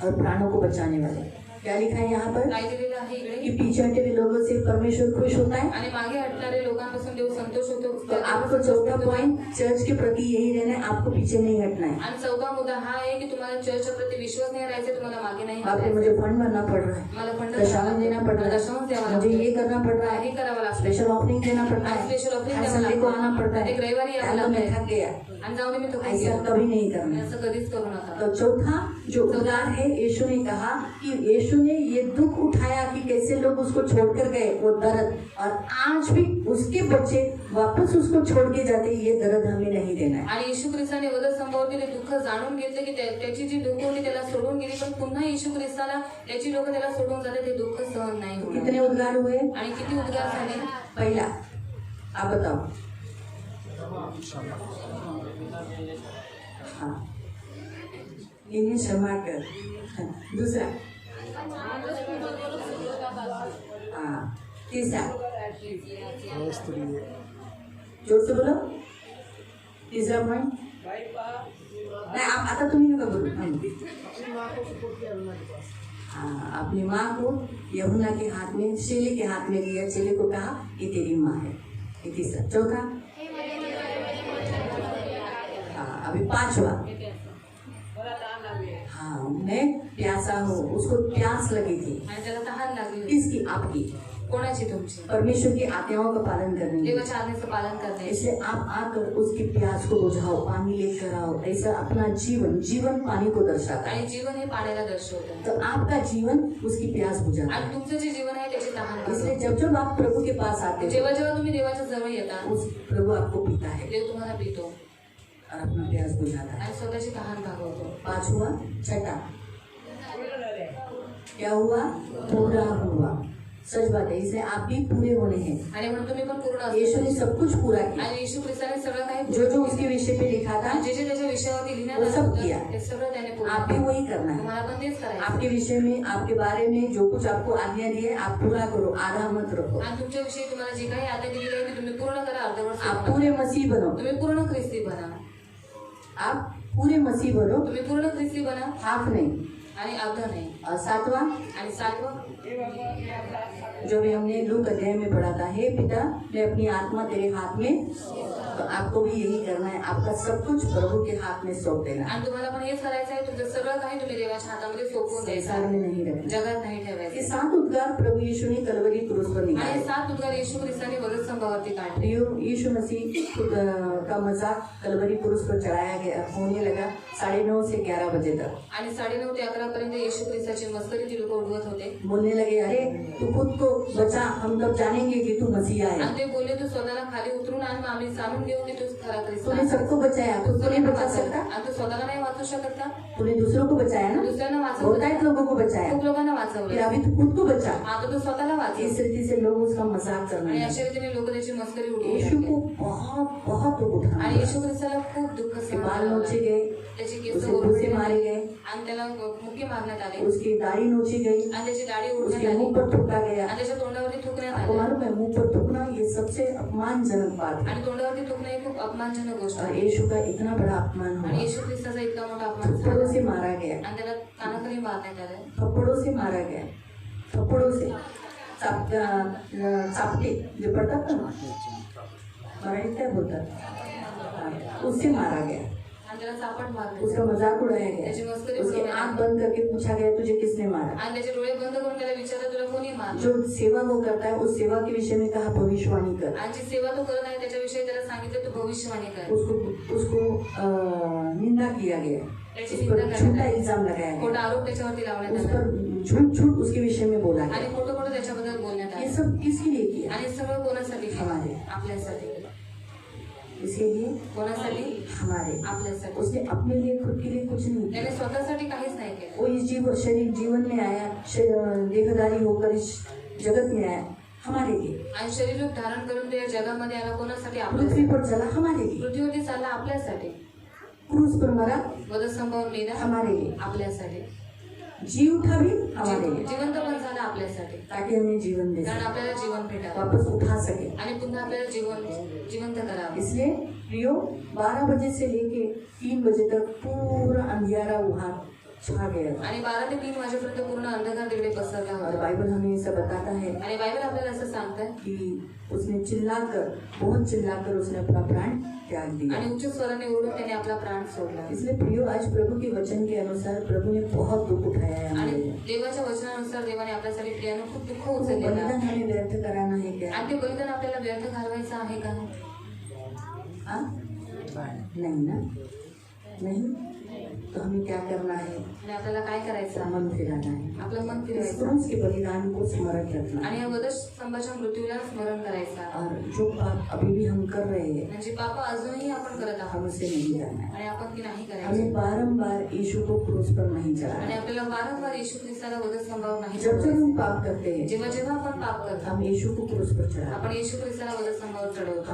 और प्राणों को बचाने वाले. क्या लिखा है यहाँ पर? काय दिलेलं आहे कि इकडे. पीछे हटे हुए लोगों से परमेश्वर खुश होता है. आणि मागे हटणारे लोकांपासून देव संतोष होतो. तो आपको चौथा पॉइंट चर्च के प्रति यही रहना है, आपको पीछे नहीं हटना है. आणि 4था मुद्दा हा आहे की तुम्हाला चर्चच्या प्रति विश्वास नाही राहायचा, तुम्हाला मागे नाही बाप रे, हटायचं. मुझे फंड भरना पड़ रहा है, मला फंड दशांश देना पड़ रहा दशांश द्यावा है, मुझे लागतो. ये करना पड़ रहा हे है, करावं लागतं. स्पेशल ऑफरिंग देना पड़ता आज है, स्पेशल ऑफरिंग हर द्यावं संडे को आना पड़ता लागतं. है. एक रविवारी यावं यार तो मैं लागतं. थक गया. आणि जाऊ दे मी तो ऐसा कभी नहीं करना है. असं कधीच करू नका. तो चौथा जो उद्गार है, यीशु ने कहा कि यीशु ने ये दुख उठाया कि कैसे लोग उसको छोड़कर गए, वो दर्द, और आज भी उसके बच्चे वापस उसको छोड़ के जाते, ये दर्द हमें नहीं देना है. आणि येशू ख्रिस्ताने वधर संभवते ते दुःख जाणून घेतले की त्याची जी दुःख होती त्याला सोडून गेली, पण पुन्हा येशू ख्रिस्ताला त्याची लोक त्याला सोडून जाते, ते दुःख सहन नाही होणार. कितने उद्गार हुए? आणि किती उद्गार झाले. पहला आप बताओ. हाँ, इन्हें क्षमा कर. दूसरा, हाँ. तीसरा, जोर से बोलो. तीसरा पॉइंट नहीं, आप आता तुम्ही नका बोलू. हाँ, अपनी माँ को यमुना के हाथ में, चेले के हाथ में दिया. चेले को कहा ये तेरी माँ है. ये तीसरा. चौथा, हाँ, अभी 5वां. हाँ, मैं प्यासा हूँ. उसको प्यास लगी थी. आणि त्याला तहान लागली होती. किसकी? आपकी. कोणाची? तुमची. परमेश्वर की आज्ञाओं का पालन करने की. देवाच्या आज्ञेचं पालन करणे. इसलिए आप आकर उसकी प्यास को बुझाओ, पानी लेकर आओ. ऐसा अपना जीवन पानी को दर्शाता है. आणि जीवन हे पाण्याला दर्शवतं. तो आपका जीवन उसकी प्यास बुझाता आणि है. तुमचं जे जीवन आहे त्याची तहान इसलिए भागवतं. जब आप प्रभु के पास आते हो, जेव्हा जेव्हा तुम्ही देवाच्या जवळ येता, उस प्रभु आपको पीता है देव तुम्हाला पितो और अपना प्यास बुझाता है. आणि स्वतःची तहान भागवतो. 5वां, छठा, क्या हुआ? पूरा हुआ. सच बात है. इसलिए आप भी पूरे होने हैं. आणि म्हणून तुम्ही पण पूर्ण असता. यीशु ने सब कुछ पूरा किया. आणि येशू ख्रिस्ताने सगळं काही जो जो उसके विषय पे लिखा था, जे जे त्याच्या विषयावरती लिहिण्यात वो आलं सब होतं, किया. ते सगळं त्याने पूर्ण आप भी केलं. वही करना है. तुम्हाला पण तेच करायचं. आपके विषय में, आपके बारे में जो कुछ आपको आज्ञा दी है, आप पूरा करो, आधा मत रखो. आणि तुमच्याविषयी तुम्हाला जे काही आज्ञा दिलेली आहे ती तुम्ही पूर्ण करा, अर्धवट सोडू आप नका. पूरे मसीह बनो. तुम्ही पूर्ण ख्रिस्ती बना. आप पूरे मसीह बनो, तुम्ही पूर्ण ख्रिस्ती बना हाफ नहीं. आणि अर्ध नाही. और 7वां, आणि 7वं जो भी हमने लूक अध्याय में पढ़ा था, हे पिता मैं अपनी आत्मा तेरे हाथ में, तो आपको भी यही करना है, आपका सब कुछ प्रभु के हात में सौंप देना है। आणि तुम्हाला पण हेच करायचं आहे, तुमचं सगळं काही तुम्ही देवाच्या हातामध्ये सोपवून द्यायचं संसार में नहीं रखना। जगात नाही ये ठेवायचं 7 उद्गार प्रभु यीशु ने कलवरी क्रूस पर आणि निकाले। 7 उद्गार येशू ख्रिस्ताने वधस्तंभावरती काढले। यीशु मसीह का मजाक कलवरी क्रूस पर चढ़ाया गया, होने लगा 9:30 से 11 बजे तक। आणि 9:30 ते 11 पर्यंत येशू ख्रिस्ताची मस्करी ती लोक उडवत होते बोलने लगे, अरे तू खुद को बचा, हम तब जानेंगे कि तू मसीहा है। आणि ते बोलले तू स्वतःला खाली उतरून आणि आम्ही जाणून घेऊ की तू खरा ख्रिस्त तूने आहेस। सबको बचाया, खुद को नहीं बचा सकता। आणि तू स्वतःला नाही वाचू शकत का? तूने दूसरों को बचाया ना, दुसऱ्यांना वाचवलं, बहुतायत लोगों को बचाया, खूप लोकांना फिर वाचवलं, अभी तू खुद को बचा। आता तू स्वतःला वाचव। इस रीति से लोग उसका मजाक करने आणि लगे। अशा रीतीने लोक त्याची मस्करी उडवू यीशु लागले को बहुत बहुत दुख उठाना आणि पड़ा। येशू ख्रिस्ताला खूप दुःख उसके सहन बाल करावं नोचे लागलं। गए, त्याची केस उसे ओरडले घुसे मारे गेले गए, आणि त्याला मुक्की मारण्यात आले उसकी दाढ़ी नोची गई, आणि त्याची दाढी ओढण्यात उसके आली मुंह पर थूका गया। आणि त्याच्या तोंडावरती थुकण्यात आपको आले मालूम है, मुंह पर थूकना ये सबसे अपमानजनक बात है, आणि तोंडावरती थुकणं ही खूप अपमानजनक गोष्ट और आहे यीशु का इतना बड़ा अपमान आणि हुआ। येशू ख्रिस्ताचा इतका मोठा अपमान थप्पड़ों झाला से मारा गया, आणि त्याला कानाखाली मारण्यात आलं थप्पड़ों से मारा गया, थप्पड़ों से चापटे जो पड़ता था ना, मराठी क्या बोलता था, उससे मारा गया, आणि त्याला चापट मारले उसका मजाक उड़ाया त्याची गया, मस्करी उसकी उडवण्यात आंख आली बंद करके पूछा गया तुझे किसने मारा। आणि त्याचे डोळे बंद करून त्याला विचारलं तुला कोणी मारलं जो सेवा वो करता है उस सेवा के विषय में कहा भविष्यवाणी कर। आणि जी सेवा तो करत आहे त्याच्याविषयी त्याला सांगितलं तू भविष्यवाणी कर उसको निंदा किया गया, त्याची उस निंदा पर झूठा करण्यात इल्जाम लगाया खोटा गया, आरोप त्याच्यावरती लावण्यात उस आला पर झूठ झूठ उसके विषय में बोला आणि गया। खोटं खोटं त्याच्याबद्दल बोलण्यात ये आलं सब किसके लिए किया? आणि सगळं कोणासाठी केलं? हमारे। आपल्यासाठी इसके लिए कोणासाठी? हमारे। आपल्यासाठी उसने अपने लिए खुद के लिए कुछ नहीं त्याने किया। स्वतःसाठी काहीच नाही केलं वो इस जीवन में आया, देहधारी होकर इस जगत में आया हमारे लिए, आणि शरीर रूप धारण करून ते या जगामध्ये आला कोणासाठी? पृथ्वी आपल्यासाठी पर चला हमारे लिए, पृथ्वीवरती चालला आपल्यासाठी क्रूस पर मरा वधस्तंभावर मेला हमारे लिए, आपल्यासाठी जी उठा भी हमारे लिए, जिवंत पण झाला आपल्यासाठी ताकि हमें जीवन दे कारण सके, आपल्याला जीवन भेटावं वापस उठा सके। आणि पुन्हा आपल्याला जिवंत करावं इसलिए प्रियो 12 बजे से लेके 3 बजे तक पूरा अंधियारा वहाँ छा गया था। आणि 12 ते 3 वाजेपर्यंत पूर्ण अंधकार तिकडे पसरला और होता बाइबल हमें ऐसा बताता है आणि बायबल आपल्याला असं सांगतंय कि उसने बहुत चिल्लाकर उसने अपना प्राण त्याग दिया। आणि उच्च स्वराने ओरडून त्याने आपला प्राण सोडला इसलिए प्रियो आज प्रभु के वचन के अनुसार प्रभु ने बहुत दुख उठाया है हमारे आणि लिए। देवाच्या वचनानुसार देवाने आपल्यासाठी प्रियानं खूप दुःख वो उचललेलं बलिदान आहे हमें व्यर्थ कराना है क्या? आणि ते बलिदान आपल्याला व्यर्थ घालवायचं आहे का? हाँ? नहीं ना, नहीं, तो हमें क्या करना है? आणि आपल्याला काय करायचं आहे? मन फिराना है, आपलं मन इस फिरवायचं क्रूस के बलिदान को स्मरण रखना आणि है। या वधस्तंभाच्या मृत्यूला स्मरण करायचं और जो पाप अभी भी हम कर रहे हैं म्हणजे पाप अजूनही आपण करत आहोत हमसे नहीं करना है। आणि आपण ती नाही करायची हमें बारंबार यीशु को क्रूस पर नहीं चढ़ाना आणि है। आपल्याला वारंवार येशू ख्रिस्ताला वधस्तंभावर नाही जब जब चढवायचं. हम पाप करते हैं जेव्हा जेव्हा आपण पाप करतो हम यीशु को क्रूस पर चढ़ाते आपण येशू ख्रिस्ताला वधस्तंभावर चढवतो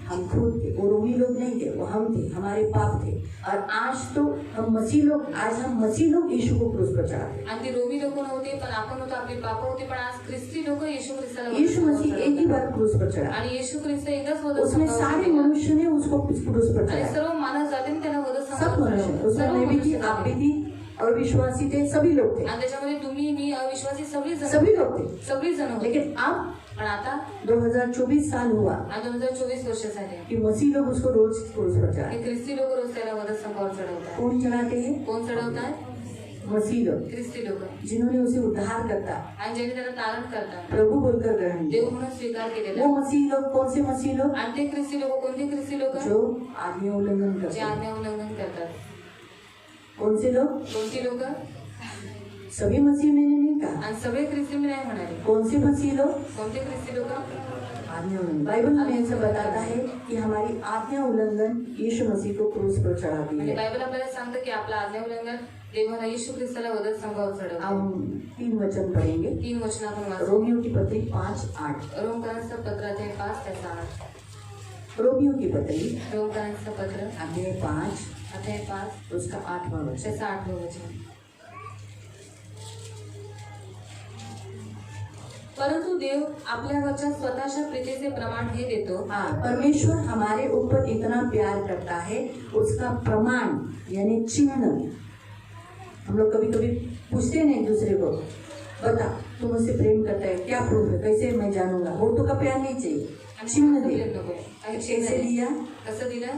हम खुद थे, वो रोमी लोग नहीं थे, वो हम थे, हमारे पाप थे। और आज तो हम मसीह लोग यीशु को क्रूस पर चढ़ाते आणि ती रोमी लोक नव्हते पण आपण होतो आपली पाप होती पण आज ख्रिस्ती लोक येशू ख्रिस्ताला हैं। यीशु मसीह एक ही बार क्रूस पर चढ़ा, आणि येशू ख्रिस्त एकच उसमें वधस्तंभावर सारे चढला. मनुष्य ने उसको क्रूस पर आणि चढ़ाया, सर्व मानव जातीने त्याला सब वधस्तंभावर मनुष्य, चढवलं. उसमें सर्व मैं भी थी, मनुष्य आप भी जाती. थी, अविश्वासी थे, सभी लोग थे, आणि त्याच्यामध्ये तुम्ही मी अविश्वासी सगळी जण सभी जण होते। लेकिन अब पण आता 2024 साल हुआ 2024 वर्ष झाले कि मसीह लोग उसको रोज क्रूस पर चढ़ाते। हे ख्रिस्ती लोक रोज त्याला वधस्तंभावर चढवतात. कौन चढ़ाते हैं? कोण चढवतात? मसीह लोग, ख्रिस्ती लोक जिन्होंने उसे उद्धार करता, आणि ज्यांनी त्याला तारण करतात प्रभु बोलकर ग्रहण देव किया। म्हणून स्वीकार केलेला वो मसीह लोग कौन से मसीह लोग? आणि ते ख्रिस्ती लोक कोणते ख्रिस्ती लोक जो आज्ञा उल्लंघन जे करते हैं। आज्ञा उल्लंघन करतात. कौन से लोग? कोणती लोक? सभी मसीह मैंने नहीं कहा, आणि सगळे ख्रिस्ती मी नाही म्हणाले. कौन से मसीह लोग? कोणते ख्रिस्ती लोक? आज्ञा उल्लंघन। बाइबल हमें ऐसा बताता है कि हमारी आज्ञा उल्लंघन यीशु मसीह को क्रूस पर चढ़ा दी आणि है। बायबल आपल्याला सांगतं की आपला आज्ञा उल्लंघन देवाला येशू ख्रिस्ताला वधस्तंभावर अब चढवतो. हम 3 वचन पढ़ेंगे। 3 वचन आपण वाचू. रोमियो की पत्री 5:8। रोमकरांचं पत्र अध्याय 5 त्याचा 8. रोमियो की पत्री रोमकरांचं पत्र अध्याय 5 अध्याय 5 उसका 8वां वचन। त्याचं 8वं वचन. परंतु देव आपल्यावरच्या स्वतःच्या प्रीतीचे प्रमाण हे देतो. हाँ, परमेश्वर हमारे ऊपर इतना प्यार करता है, उसका प्रमाण यानी चिन्ह। हम लोग कभी कभी पूछते हैं एक दूसरे को बता तू मुझसे प्रेम करता है, क्या प्रूफ है, कैसे मैं जानूंगा? फोटो का प्यार नहीं चाहिए, चिन्ह दे। नको. काही चिन्ह कैसे दे. दिया? कसं दिलं?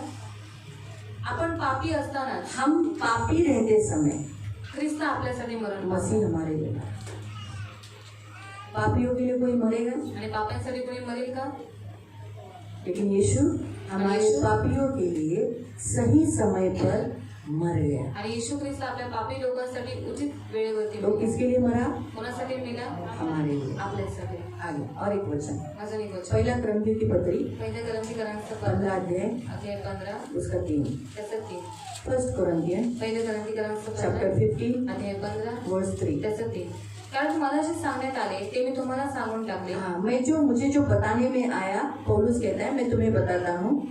आपण पापी असताना हम पापी रहते समय ख्रिस्त आपल्यासाठी मरण पावला. मसीह हमारे लिए मरा। पापियों के लिए कोई मरेगा, आणि पापांसाठी कोणी मरेल का? लेकिन यीशु हमारे पापियों के लिए सही समय पर मर गया। आणि येशू ख्रिस्त आपल्या पापी लोकांसाठी उचित वेळेवरती तो किसके लिए मरा? कोणासाठी मेला? हमारे लिए। आपल्यासाठी. आगे और एक वचन, अजून एक वचन. पहला क्रंथियों की पत्री पहिल्या ग्रंथीकरांचं 15 अध्याय अध्याय 15 उसका 3, त्याचं 3. फर्स्ट कोरिन्थियन पहिल्या ग्रंथीकरांचं चैप्टर 15 15 अध्याय 15 वर्स 3। त्याचं 3. कारण मला जे सांगण्यात आले ते मी तुम्हाला सांगून टाकले. हाँ, मुझे जो बताने में आया, पौलुस कहता है मैं तुम्हें बताता हूँ।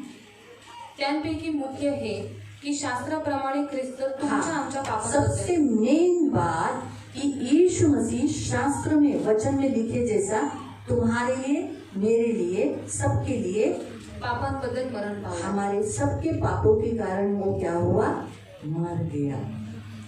त्यांपैकी मुख्य हे की शास्त्राप्रमाणे ख्रिस्त तुमच्या आमच्या सबसे पापांबद्दल मेन बात कि यीशु मसीह शास्त्र में वचन में लिखे जैसा तुम्हारे लिए, मेरे लिए, सबके लिए, पापांबद्दल मरण पावला. हमारे सबके पापों के कारण वो क्या हुआ? मर गया।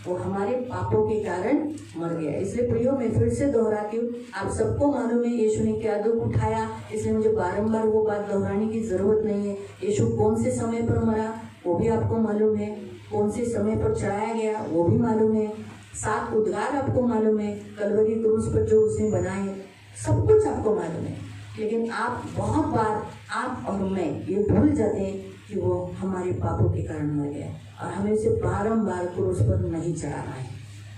वो हमारे पापों के कारण मर गया। इसलिए प्रियो मैं फिर से दोहराती हूँ, आप सबको मालूम है यीशु ने क्या दुख उठाया, इसलिए मुझे बारंबार वो बात दोहराने की जरूरत नहीं है। यीशु कौन से समय पर मरा वो भी आपको मालूम है, कौन से समय पर चढ़ाया गया वो भी मालूम है, 7 उद्गार आपको मालूम है, कलवरी क्रूस पर जो उसने बनाए, सब कुछ आपको मालूम है। लेकिन आप बहुत बार, आप और मैं ये भूल जाते हैं कि वो हमारे पापों के कारण मर गया और हमें उसे बारंबार क्रूस पर नहीं चढ़ाना है।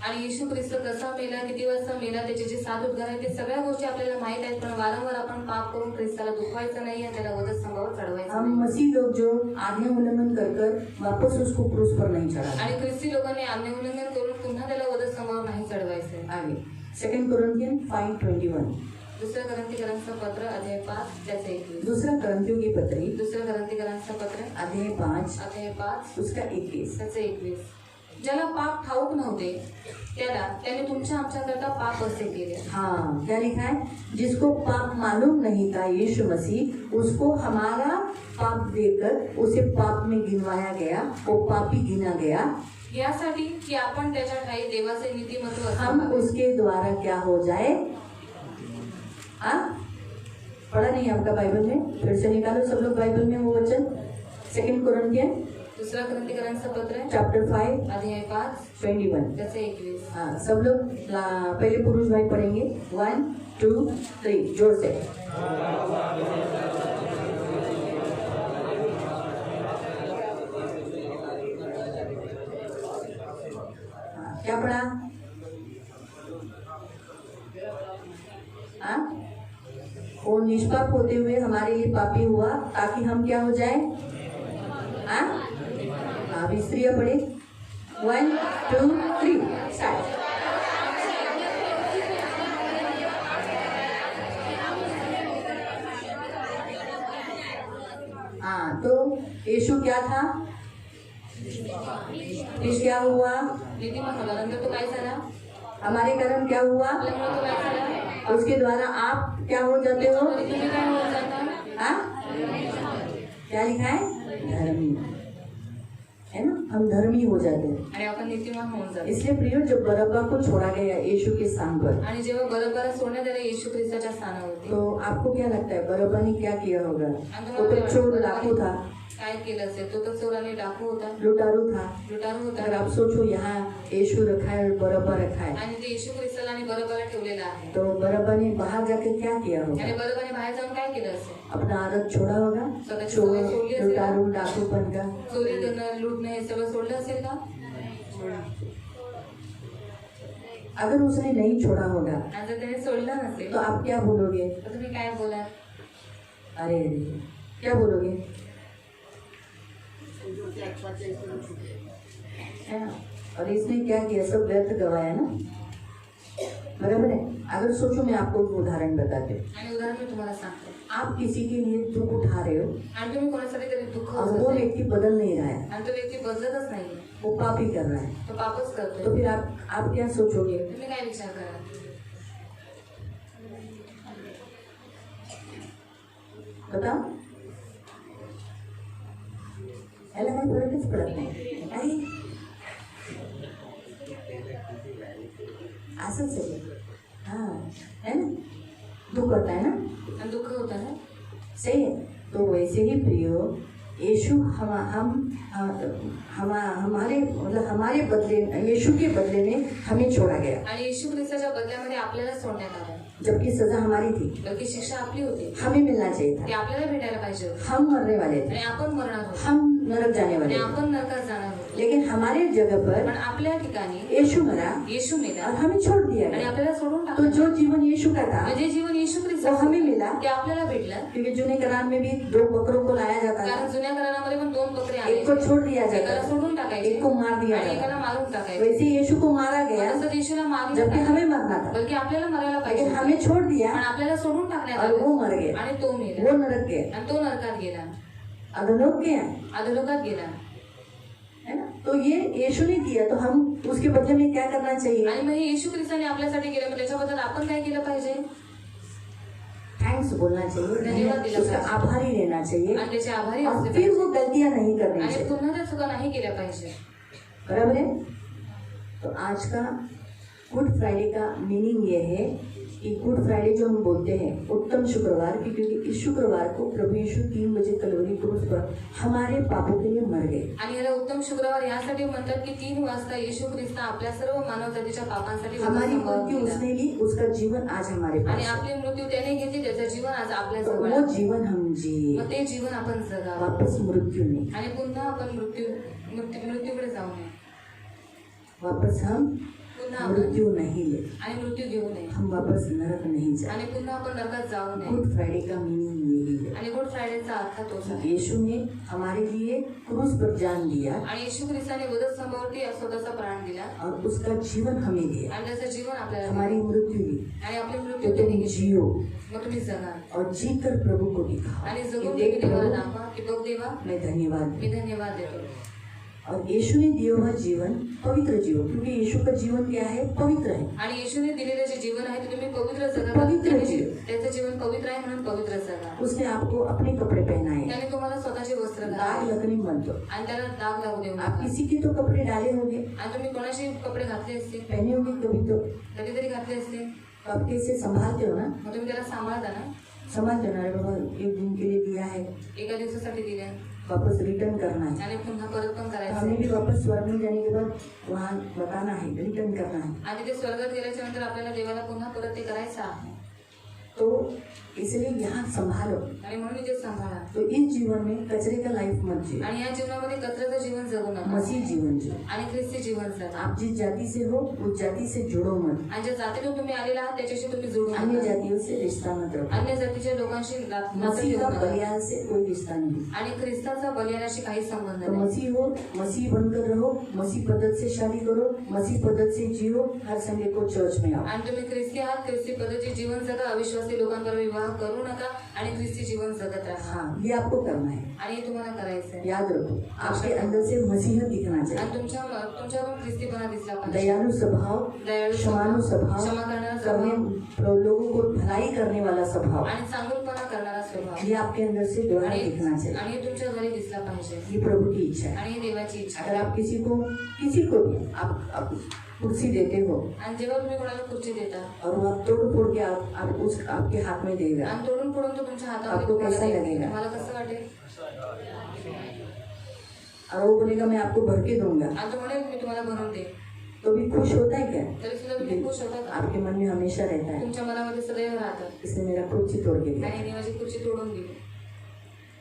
आणि येशू ख्रिस्त कसा मेला, किती वाजता मेला, त्याचे जे 7 उद्गार आहेत ते सगळ्या गोष्टी आपल्याला माहित आहेत. पण वारंवार आपण पाप करून ख्रिस्ताला दुखवायचं नाही आणि त्याला वधस्तंभावर चढवायचं हम नाही. मसीह लोग जो आज्ञा उल्लंघन कर वापस उसको क्रूस पर नहीं चढ़ाते। आणि ख्रिस्ती लोकांनी आज्ञा उल्लंघन करून पुन्हा त्याला वधस्तंभावर नाही चढवायचं. आगे 2 कोरिन्थियन 5:21, दुसऱ्या ग्रंथीकरांचं पत्र अध्याय 5 त्याचं 21. दूसरा कोरिन्थियों की पत्री दुसऱ्या ग्रंथीकरांचं पत्र अध्याय 5 अध्याय 5 उसका 21। त्याचं 21. ज्याला पाप ठाऊक नव्हते त्याने तुमच्या आमच्याकरता पाप असे केले. हाँ, क्या लिखा है? जिसको पाप मालूम नहीं था यीशु मसीह, उसको हमारा पाप देकर उसे पाप में गिनवाया गया, वो पापी गिना गया। यासाठी की आपण त्याच्या ठाई देवाचे नीतिमत्व हम असावे. उसके द्वारा क्या हो जाए? हाँ, पढ़ा नहीं आपका बाइबल में? फिर से निकालो सब लोग बाइबल में वो वचन, 2 कोरिन्थियन दुसरा ग्रंथीकरांचं पत्र चैप्टर 5 अध्याय 5 21। त्याचं 21. हाँ, सब लोग पहले पुरुष भाई पढ़ेंगे, 1 2 3 जोर से। हाँ, क्या पढ़ा? हाँ, वो निष्पाप होते हुए हमारे लिए पापी हुआ ताकि हम क्या हो जाए? हाँ, अभी स्त्रियां पढ़े, 1 2 3 स्टार्ट। हाँ, तो यीशु क्या था? फिर क्या हुआ? नीतिमान होला. नंतर तो काय झाला? हमारे कर्म क्या हुआ? आपल्यामुळे तो काय झाला? उसके द्वारा आप क्या हो जाते हो? आणि तुम्ही काय होऊन जाता? हाँ? क्या लिखा है? धर्मी, है ना? हम धर्मी हो जाते हैं। आणि आपण नीतिमान होऊन जातो. इसलिए प्रियो, जब बरअब्बा को छोड़ा गया यीशु के स्थान पर, आणि जेव्हा बरोबर सोडण्यात आले येशू ख्रिस्ताच्या स्थानावरती, तो आपको क्या लगता है बरअब्बा ने क्या किया होगा? वो तो चोर डाकू था, काय केलं असेल? तो तर चोर आणि डाकू होता, लुटारू था। लुटारू अगर होता. आप सोचो यहाँ यीशु रखा है और बरअब्बा रखा है, आणि ते येशू ख्रिस्ताला आणि बरोबरला ठेवलेलं आहे. तो बरअब्बा ने बाहर जाके क्या किया आणि होगा? बरोबरने बाहेर जाऊन काय केलं असेल? अपना आदत छोड़ा होगा, स्वतःची चोर सवय सोडली असेल. लुटारू डाकूपन का। चोरी करणं, लुटणं हे सगळं सोडलं असेल का? अगर उसने नहीं छोड़ा होगा आणि जर त्याने सोडलं नसेल तो आप क्या बोलोगे? तर तुम्ही काय बोलाल? अरे अरे, क्या बोलोगे? है ना? और इसने क्या किया? सब व्यर्थ गवाया ना, बराबर है। अगर सोचो, मैं आपको एक उदाहरण बताती हूँ। आणि उदाहरण मी तुम्हाला सांगते. आप किसी के लिए दुख उठा रहे हो आणि तुम्ही कोणासाठी तरी दुःख और वो होत व्यक्ति बदल नहीं रहा है, आणि तो व्यक्ती बदलतच नाहीये, वो पाप ही कर रहा है, तो पापच करतोय. तो फिर आप क्या सोचोगे? तुम्ही काय विचार करा? बताओ, याला काही फरकच पडत नाही. अरे असंच आहे, हाँ, है ना, दुख होता है ना, आणि दुःख होतं ना. सही है. तो वैसे ही प्रियो, यीशु हमारे मतलब हमारे बदले, यीशु के बदले में हमें छोड़ा गया, आणि येशू ख्रिस्ताच्या बदल्यामध्ये आपल्याला सोडण्यात आलं. जबकि सजा हमारी थी. बल्कि शिक्षा आपली होती, हमें मिलना चाहिए ती था. आपल्याला भेटायला पाहिजे होती. हम मरने वाले थे, आणि आपण मरणार होतो, हम नरक जाने आणि वाले थे. आपण नरकात जाणार होतो. लेकिन हमारे जगह पण पर आपल्या ठिकाणी यीशु मरा येशू मेला और हमें छोड़ दिया आणि गया. आपल्याला सोडून तो टाकलं. जो जीवन यीशु का था म्हणजे जीवन येशू वो ख्रिस्त हमें मिला, ते आपल्याला भेटलं. क्योंकि जूने करार में भी 2 बकरों को लाया जाता कारण था. जुन्या करारामध्ये पण 2 बकरे आले, एक को छोड़ दिया एकाला जाता था, सोडून टाकायचे एक को मार दिया आणि जाता एकाला था. मारून टाकायचे. वैसे यीशु को मारा गया, तसंच येशूला मारलं जबकि नाही, हमें मरना था. बल्कि आपल्याला मरायला पाहिजे लेकिन होतं. हमें छोड़ दिया पण आपल्याला सोडून टाकण्यात और वो आलं मर गया, आणि तो मेला वो नरक गया, आणि तो नरकात गेला, अधोलोक गया, अधोलोकात गेला. है ना. तो ये यीशु ने किया, तो हम उसके बदले में क्या करना चाहिए? आणि मग हे येशू ख्रिस्ताने आपल्यासाठी केलं, मग त्याच्याबद्दल आपण काय केलं पाहिजे? थैंक्स बोलना चाहिए, धन्यवाद दिला उसका पाहिजे. आभारी रहना चाहिए, आणि त्याचे आभारी और असले फिर पाहिजे वो गलतियां नहीं करनी आणि चाहिए. पुन्हा त्या चुका नाही केल्या पाहिजे. बराबर है. तो आज का गुड फ्राइडे का मीनिंग ये है कि गुड फ्राइडे जो हम बोलते हैं उत्तम शुक्रवार की, क्योंकि इस शुक्रवार को प्रभु यीशु 3 बजे कलवरी क्रूस पर हमारे पापों के लिए मर गए. आणि याला उत्तम शुक्रवार यासाठी म्हणतात की 3 वाजता येशू ख्रिस्त आपल्या सर्व मानवजातीच्या पापांसाठी हमारी संभाव मृत्यु केला. उसने ली, उसका जीवन आज हमारे आणि पास है. आपली मृत्यू त्याने घेतली, त्याचं जीवन आज आपल्या तो जवळ वो आहे. जीवन हम जिए, मग ते जीवन आपण जगावं वापस मृत्यु नहीं, आणि पुन्हा आपण मृत्यूकडे जाऊ नये. वापस हम पुन्हा आपण मृत्यु नहीं ले, आणि मृत्यू घेऊ नये हम वापस नरक नहीं जाए. आणि पुन्हा आपण नरकात जाऊ नये. गुड फ्राइडे का मीनिंग यही है. आणि गुड फ्रायडेचा अर्थ तोच आहे. यीशु ने हमारे लिए क्रूस पर जान दिया आणि येशू ख्रिस्ताने वधत संभावती स्वतःचा प्राण दिला और उसका जीवन हमें दिया, आणि त्याचं जीवन आपल्याला हमारी दिलं. मृत्यु दी. आणि आपली तो मृत्यू त्याने तुम घेतली. जियो मग तुम्ही जगा और जीकर प्रभु को दिखाओ आणि कि जगून तुम्ही देख देवाला प्रभु, दाखवा की बघ देवा, मैं धन्यवाद मी दूं. धन्यवाद देतो. और यीशु ने दिया हुआ जीवन पवित्र जीवन, क्योंकि यीशु का जीवन क्या है? पवित्र है. आणि येशूने दिलेले जे जीवन आहे ते तुम्ही पवित्र जगा. पवित्र जीवन. त्याचं जीवन पवित्र आहे म्हणून पवित्र जगा. उसने आपको अपने कपड़े पहनाए, त्याने तुम्हाला स्वतःचे वस्त्र दाग घातले लगने मत दो. आणि त्याला दाग लागू देऊ आप नका. किसी के तो कपड़े डाले होंगे, आणि तुम्ही कोणाचे कपडे घातले असते, पहने होंगे कभी तो कधीतरी घातले असते, आप कैसे संभालते हो ना? मग तुम्ही त्याला सांभाळता ना. संभालते हो ना? अरे बाबा, एक दिन के लिए दिया है, एका दिवसासाठी दिले वापस रिटर्न करना है. आणि पुन्हा परत पण तो हमें करायचं. भी वापस स्वर्ग में जाने के बाद वहाँ बताना है, रिटर्न करना है. आणि ते स्वर्गात गेल्याच्या नंतर आपल्याला देवाला पुन्हा परत ते करायचं आहे. तो इसलिए यहाँ संभालो. आणि म्हणून इथे सांभाळा. तो इस जीवन में कचरे का लाइफ मत जियो, आणि या जीवनामध्ये कचऱ्याचं जीवन जगू नका मसीह जीवन जियो. आणि ख्रिस्ती जीवन जगा. आप जिस जाति से हो उस जाति से जुड़ो मत, आणि ज्या जातीतून तुम्ही आलेला आहात त्याच्याशी तुम्ही जोडू अन्य नका. जातियों से रिश्ता मत रखो. अन्य जातीच्या लोकांशी नातं मसीह ठेवू का नका. बलिदान से कोई रिश्ता नहीं. आणि ख्रिस्ताचा बलिदानाशी काही संबंध तो नाही. मसीह हो, मसीह बनकर रहो, मसीह पद्धत से शादी करो, मसीह पद्धत से जियो, हर संडे को चर्च में आओ. आणि तुम्ही ख्रिस्ती आहात, ख्रिस्ती पद्धतीचे जीवन जगा, अविश्वासी लोकांबरोबर विवाह करू नका आणि ख्रिस्ती जीवन जगत राहा. हाँ, ये आपको करना है. आणि हे तुम्हाला करायचं आहे. याद रखो, आपके अंदर से मसीह दिखना चाहिए. आणि तुमच्याकडून ख्रिस्तीपणा दिसला पाहिजे. दयालु स्वभाव, दयाळू क्षमानु स्वभाव, क्षमा करणारा करने स्वभाव लोगों को भलाई करने वाला स्वभाव, आणि चांगुलपणा करणारा स्वभाव ये आपके अंदर से दोहरा आणि दिखना चाहिए. आणि हे तुमच्या घरी दिसला पाहिजे. ये प्रभु की इच्छा है. आणि ही देवाची इच्छा अगर आहे. आप किसी को भी आप कुर्सी देते हो आणि जेव्हा तुम्ही कोणाला खुर्ची देता और वो आप तोड़ फोड़ के आप उस आपके हाथ में देगा, आणि तोडून फोडून तो तुमच्या हातामध्ये आपको तुम्हाला कैसा देईल. लगेगा? तुम्हाला कसं वाटेल? और वो बोलेगा मैं आपको भर के दूंगा, आणि तो म्हणेल मी तुम्हाला भरून दे. तो भी खुश होता है क्या? तरी सुद्धा तुम्ही खुश होता का? आपके मन में हमेशा रहता है, तुमच्या मनामध्ये सदैव राहतात. इसने मेरा कुर्सी तोड़ के दिया. आणि हिने माझी खुर्ची तोडून दिली.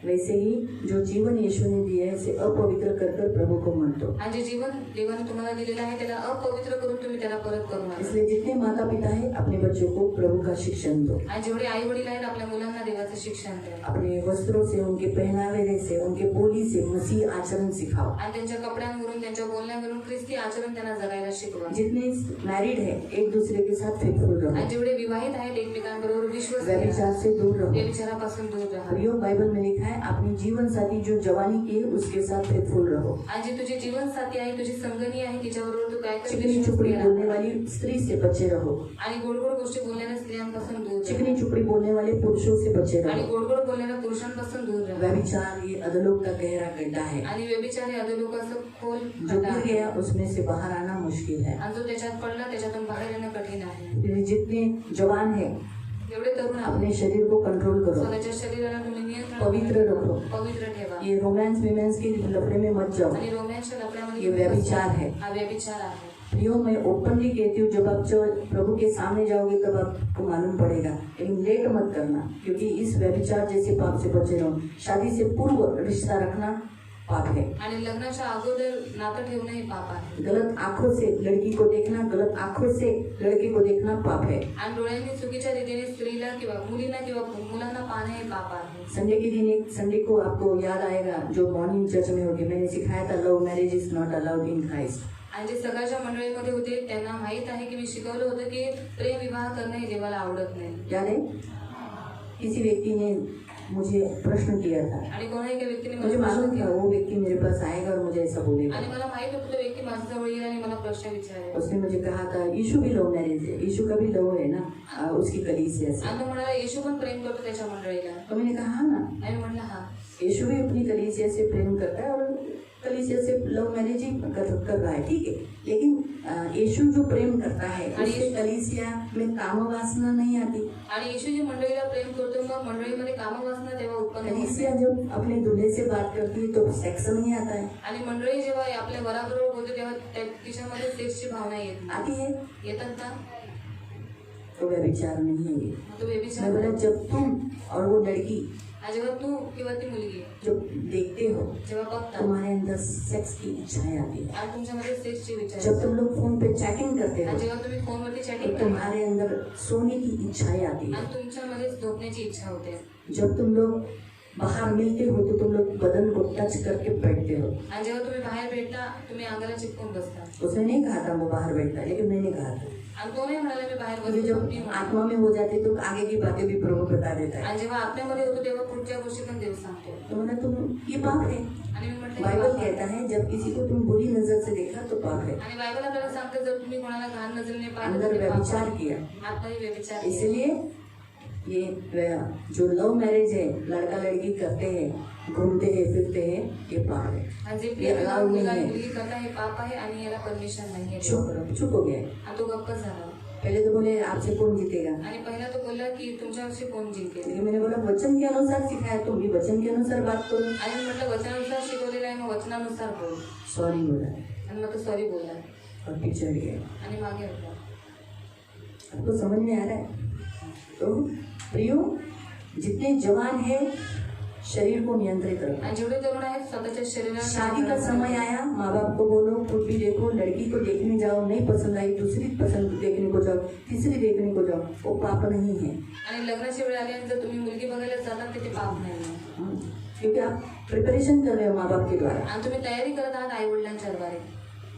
वैसे ही जो जीवन यीशु ने दिया है उसे अपवित्र कर कर प्रभु को मत दो. आणि जे जीवन देवाने तुम्हाला दिलेलं आहे त्याला अपवित्र करून तुम्ही त्याला परत करू नका. इसलिए जितने माता पिता है अपने बच्चों को प्रभु का शिक्षण दो. आणि जेवढे आई वडील आहेत आपल्या मुलांना देवाचं शिक्षण द्या. अपने वस्त्रों से, उनके पहनावे से, उनके बोली से मसीह आचरण सिखाओ. आणि त्यांच्या कपड्यांवरून त्यांच्या बोलण्यावरून ख्रिस्ती आचरण त्यांना जगायला शिकवा. जितने मैरिड है एक दूसरे के साथ फेथफुल आणि रहो, जेवढे विवाहित आहेत एकमेकांबरोबर विश्वास व्यभिचार से दूर रहो. व्यभिचारापासून दूर राहा. प्रियो, बाइबल में लिखा है है अपनी जीवन साथी जो जवानी की है उसके साथ फेथफुल रहो। आणि जी तुझी जीवनसाथी आहे, तुझी संगणी आहे, तिच्याबरोबर तू काय कर चिकनी विश्वास चुपड़ी ठेवा. बोलने वाली स्त्री से बचे रहो। आणि गोड गोड गोष्टी बोलणाऱ्या स्त्रियांपासून दूर राहा. चिकनी चुपड़ी बोलने वाले पुरुषों से बचे आणि रहो। गोड गोड बोलणाऱ्या पुरुषांपासून दूर राहा. व्यभिचार ये अधोलोक का गहरा गड्ढा है, आणि व्यभिचार हे अधोलोकाचं खोल जो खड्डा गिर आहे. गया उसमें से बाहर आना मुश्किल है। आणि जो त्याच्यात पडला त्याच्यातून बाहेर येणं कठीण आहे. इसलिए जितने जवान है एवढे तरुण आहे, अपने शरीर को कंट्रोल करो, स्वतःच्या शरीराला तुम्ही नियंत्रण पवित्र रखो। पवित्र ठेवा. ये रोमांस विमेंस के लफड़े में मत जाओ, आणि रोमॅन्सच्या लफड्यामध्ये ये व्यभिचार है। हा व्यभिचार आहे. प्रियो मैं ओपनली कहती हूँ, जब आप प्रभु के सामने जाओगे तब आपको मालूम पड़ेगा, लेकिन लेट मत करना, क्योंकि इस व्यभिचार जैसे पाप से बचे रहो। शादी से पूर्व रिश्ता रखना पाप है। आणि लग्नाच्या अगोदर नातं ठेवणं हे पाप आहे. गलत आंखों से लड़की को देखना, गलत आंखों से लड़के को देखना पाप है। आणि डोळ्यांनी चुकीच्या रीतीने स्त्रीला किंवा मुलींना किंवा मुलांना पाहणं हे पाप आहे. संडे के दिन एक संडे को आपको याद आएगा जो मॉर्निंग चर्च में होगी, मैंने सिखाया था love marriage is not allowed in Christ. आणि जे सकाळच्या मंडळीमध्ये होते त्यांना माहित आहे की मी शिकवलं होतं की प्रेम विवाह करणं हे देवाला आवडत नाही. याद है, किसी व्यक्ति ने मुझे प्रश्न किया था, आणि कोणा एका व्यक्तीने मुझे मला मालूम प्रश्न था केला. वो व्यक्ति मेरे पास आएगा और मुझे ऐसा बोलेगा। आणि मला माहित होतं तो व्यक्ती माझ्याजवळ येईल आणि मला प्रश्न विचारेल. उसने मुझे कहा था यीशु भी लव मैरिज है, यीशु का भी लव है ना उसकी कलीसिया से। आणि तो म्हणाला येशू पण प्रेम करतो त्याच्या मंडळीला. तो मैंने कहा हाँ ना, आणि म्हणलं हा, यीशु भी अपनी कलीसिया से प्रेम करता है और कलीसिया से लव मैरिज ही कर रहा है, ठीक है, लेकिन यीशु जो प्रेम करता है उससे कलीसिया में काम वासना नहीं आती। आणि येशू जी मंडळीला प्रेम करतो मग मंडळीमध्ये कामवासना तेव्हा उत्पन्न होते. कलीसिया जब अपने दूल्हे से बात करती है तो सेक्स नहीं आता है, आणि मंडळी जेव्हा आपल्या वराबरोबर बोलते तेव्हा तिच्यामध्ये सेक्सची भावना येत नाही. आती है येतात का? तो व्यभिचार नहीं है ये। मग तो मैं व्यभिचार. बोला जब तुम और वो लड़की आणि जेव्हा तू किंवा ती मुलगी जब देखते हो जेव्हा बघता तुम्हारे अंदर सेक्स की इच्छाएं आती है। आणि तुमच्यामध्ये सेक्सची विचार जब तुम लोग फोन पे चैटिंग करते आणि हो जेव्हा तुम्ही फोनवरती तो चॅटिंग करता तुम्हारे अंदर सोने की इच्छाएं आती है। आणि तुमच्यामध्ये झोपण्याची इच्छा होते. जब तुम लोग बाहर मिलते हो तो तुम लोग बदन को टच करके बैठते हो। आणि जेव्हा तुम्ही बाहेर भेटता तुम्ही अंगाला चिपकून बसता. उसने नहीं कहा था वो बाहर बैठता है, लेकिन मैंने कहा था, आणि तो नाही म्हणाला मी बाहेर क्योंकि बसतो जब ती म्हणाली. आत्मा में हो जाते तो आगे की बातें भी प्रभु बता देता है। आणि जेव्हा आत्म्यामध्ये होतो तेव्हा पुढच्या गोष्टी पण देव सांगतो. तो मैंने तुम ये पाप है। आणि मी म्हटलं हे बाइबल पाप आहे. कहता है जब किसी को तुम बुरी नजर से देखा तो पाप है। आणि बायबल आपल्याला सांगते जर तुम्ही कोणाला घाण नजरेने पाहिलं अंदर तर ते पाप व्यभिचार आहे. किया, आतमध्ये व्यभिचार केला. इसलिए ये जो लव मैरिज है लड़का लड़की करते हैं घूमते हैं फिरते हैं ये पाप है। आणि जे ये प्रेम अलाउ नहीं मुलगा आणि है। मुलगी करता हे पाप आहे आणि याला परमिशन नाहीये. चुप हो गए। आणि तो गप्प झाला. पहले तो बोले आपसे कौन जीतेगा, आणि पहिला तो बोलला की तुमच्याविषयी कोण जिंकेल. लेकिन मैंने बोला वचन के अनुसार सिखाया, तुम भी वचन के अनुसार बात करो। आणि मी म्हटलं वचनानुसार शिकवलेलं आहे मग वचनानुसार बोल. सॉरी बोला आणि मग तो सॉरी बोलला और फिर चढ़ गया। आणि मागे हटला. आपको समझ में आ रहा है? तो प्रियो जितने जवान है शरीर को नियंत्रित करो। आणि जेवढे तरुण आहेत स्वतःच्या शरीराला शादी का समय आया, माँ बाप को बोलो खुद भी देखो, लड़की को देखने जाओ, नहीं पसंद आई दूसरी पसंद देखने को जाओ, तीसरी देखने को जाओ, वो पाप नहीं है। आणि लग्नाची वेळ आली आणि जर तुम्ही मुलगी बघायला जातात तर ते पाप नाही. क्योंकि आप प्रिपरेशन कर रहे हो माँ बाप के द्वारा, आणि तुम्ही तयारी करत आहात आई वडिलांच्या द्वारे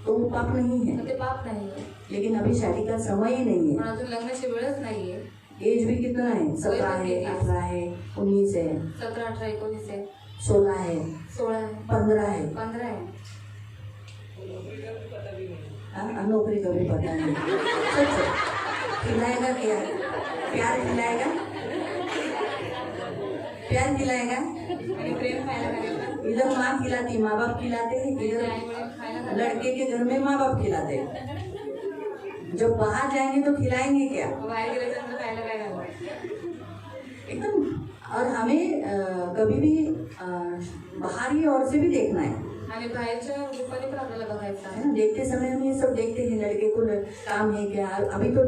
तो वो पाप नहीं है। तर ते पाप नाही. लेकिन अभी शादी का समय ही नहीं पण है। अजून लग्नाची वेळच नाहीये. एज भी कितना है, 17 है, 18 है, 19 है, 17, 18, 19 आहे, 16 है, 16 आहे, 15 है। 15 आहे. हाँ, नौकरी का भी पता नहीं। सोचो, खिलाएगा क्या, प्यार खिलाएगा, प्यार खिलाएगा। आणि प्रेम खायला लागेल. इधर माँ खिलाती, माँ बाप खिलाते हैं, आई इधर वडील खायला घालतात. लड़के के घर में माँ बाप खिलाते हैं। जब बाहर जाएंगे तो खिलाएंगे क्या, बाहेर गेल्याच्यानंतर खायला काय घालणार. एकदम। और हमें कभी भी बाहरी ओर से भी देखना है आणि बाहेरच्या रूपाने पण आपल्याला बघायचं आहे. ना। देखते समय हम ये सब देखते हैं, लड़के को काम है क्या, अभी तो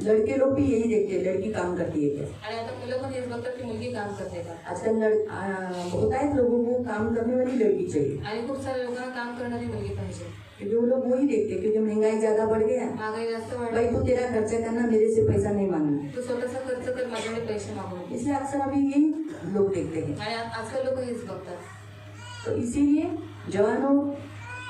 लड़के लोग भी यही देखते हैं लड़की काम करती है क्या। आणि आता मुलं पण हेच बघतात की मुलगी काम करते का. आजकल होता है लोगों को काम करने वाली लड़की चाहिए, आणि खूप साऱ्या लोकांना काम करणारी मुलगी पाहिजे. क्योंकि वो लोग वही देखते हैं, क्योंकि महंगाई ज्यादा बढ़ गया। महागाई जास्त भाई वाढली. तू तेरा खर्चा करना, मेरे से पैसा नहीं मांगना। तू स्वतःचा खर्च कर, माझ्याकडे पैसे मागू. इसलिए अक्सर अभी यही लोग देखते हैं। आणि आजकाल लोक हेच बघतात. तो इसीलिए जवानों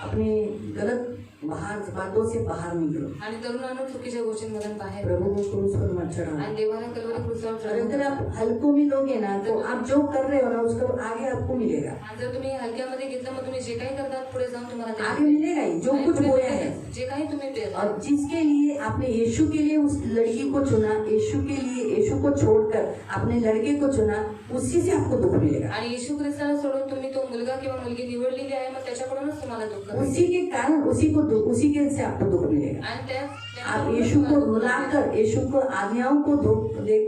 अपने गलत बातों से बाहर निकलो। आणि तरुणांनो चुकीच्या गोष्टींमधून बाहेर प्रभु को क्रूस पर मत चढ़ाओ। आणि देवाला कलवरी क्रूसावर और चढवून अगर द्या. आप हल्कों में लोगे ना तो आप जो कर रहे हो ना उसका आगे आपको मिलेगा। आणि जर तुम्ही हलक्यामध्ये घेतलं मग तुम्ही जे काही करतात पुढे जाऊन तुम्हाला ते आगे मिलेगा ही जो आणि कुछ पुढे बोया मिळेल. है। जे काही तुम्ही पेरता और जिसके लिए आपने यीशु के लिए उस लड़की को चुना, यीशु के लिए यीशु को छोड़कर आपने लड़के को चुना, उसी से आपको दुख मिलेगा। आणि येशू ख्रिस्ताला सोडून तुम्ही तो मुलगा किंवा मुलगी निवडलेली आहे मग त्याच्याकडूनच तुम्हाला दुःख मिळेल. उसी के कारण उसी के से आपको दुख मिलेगा। आणि आप यीशु को रुलाकर, यीशु को आज्ञाओं को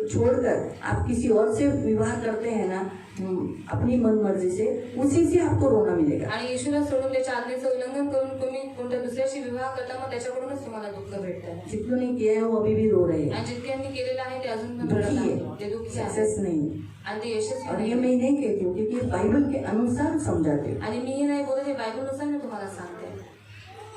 छोड़कर आप किसी और से विवाह करते हैं ना अपनी मन मर्जी से, उसी से आपको रोना मिलेगा। आणि येशूला सोडून त्याच्या आज्ञेचं उल्लंघन करून तुम्ही कोणत्या दुसऱ्याशी विवाह करता मग त्याच्याकडूनच तुम्हाला दुःख भेटतं. जितनों ने किया है वो अभी भी रो रहे हैं, आणि जितक्यांनी केलेलं आहे ते अजून पण दुखी रडत है, आहेत. ते दुःखी आहे सक्सेस नहीं। आणि ते यशस्वी और ये नाही. मैं नहीं कहती हूँ क्योंकि बाइबल के अनुसार समझाते हूँ। आणि मी हे नाही बोलत, हे बायबलनुसार मी तुम्हाला सांगते.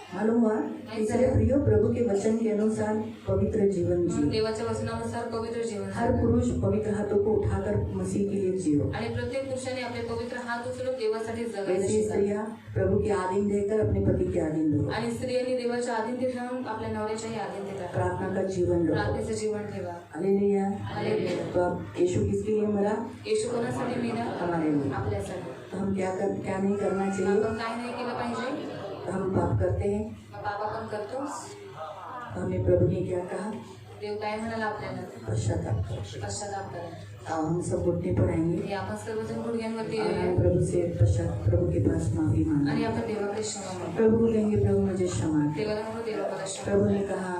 मालूम हुआ, इसलिए प्रियो प्रभु के वचन के अनुसार पवित्र जीवन म्हणून जियो। देवाच्या वचनानुसार पवित्र जीवन हर जगा. पुरुष पवित्र हाथों को उठाकर मसीह के लिए जियो। आणि प्रत्येक पुरुषाने आपले पवित्र हात उचलून देवासाठी जगायला वैसे शिका. स्त्रियां प्रभु के आधीन देकर अपने पति के आधीन दो। आणि स्त्रियांनी देवाच्या आधीनतेत राहून आपल्या नवऱ्याच्याही आधीनतेत राहा. प्रार्थना का जीवन लो। प्रार्थनेचं जीवन ठेवा. हालेलुया। हालेलुया. तो अब यीशु किसके लिए मरा? येशू कोणासाठी मेला? हमारे लिए। आपल्यासाठी. तो हम क्या नहीं करना चाहिए? आपण काय नाही केलं पाहिजे? हम पाप करते हैं पाप आपण करतो. तो हमें प्रभु ने क्या कहा? देव काय म्हणाला आपल्याला? पश्चाताप करो। पश्चाताप करा. आओ हम सब घुटने पर आएंगे हे आपण सर्वजण गुडघ्यांवरती और येऊया हम प्रभु से प्रभु के पास माफी आणि मांगे। आपण देवाकडे क्षमा मागू. प्रभु को कहेंगे प्रभु मुझे क्षमा कर। देवाला म्हणू, देवा मला क्षमा. प्रभु ने कहा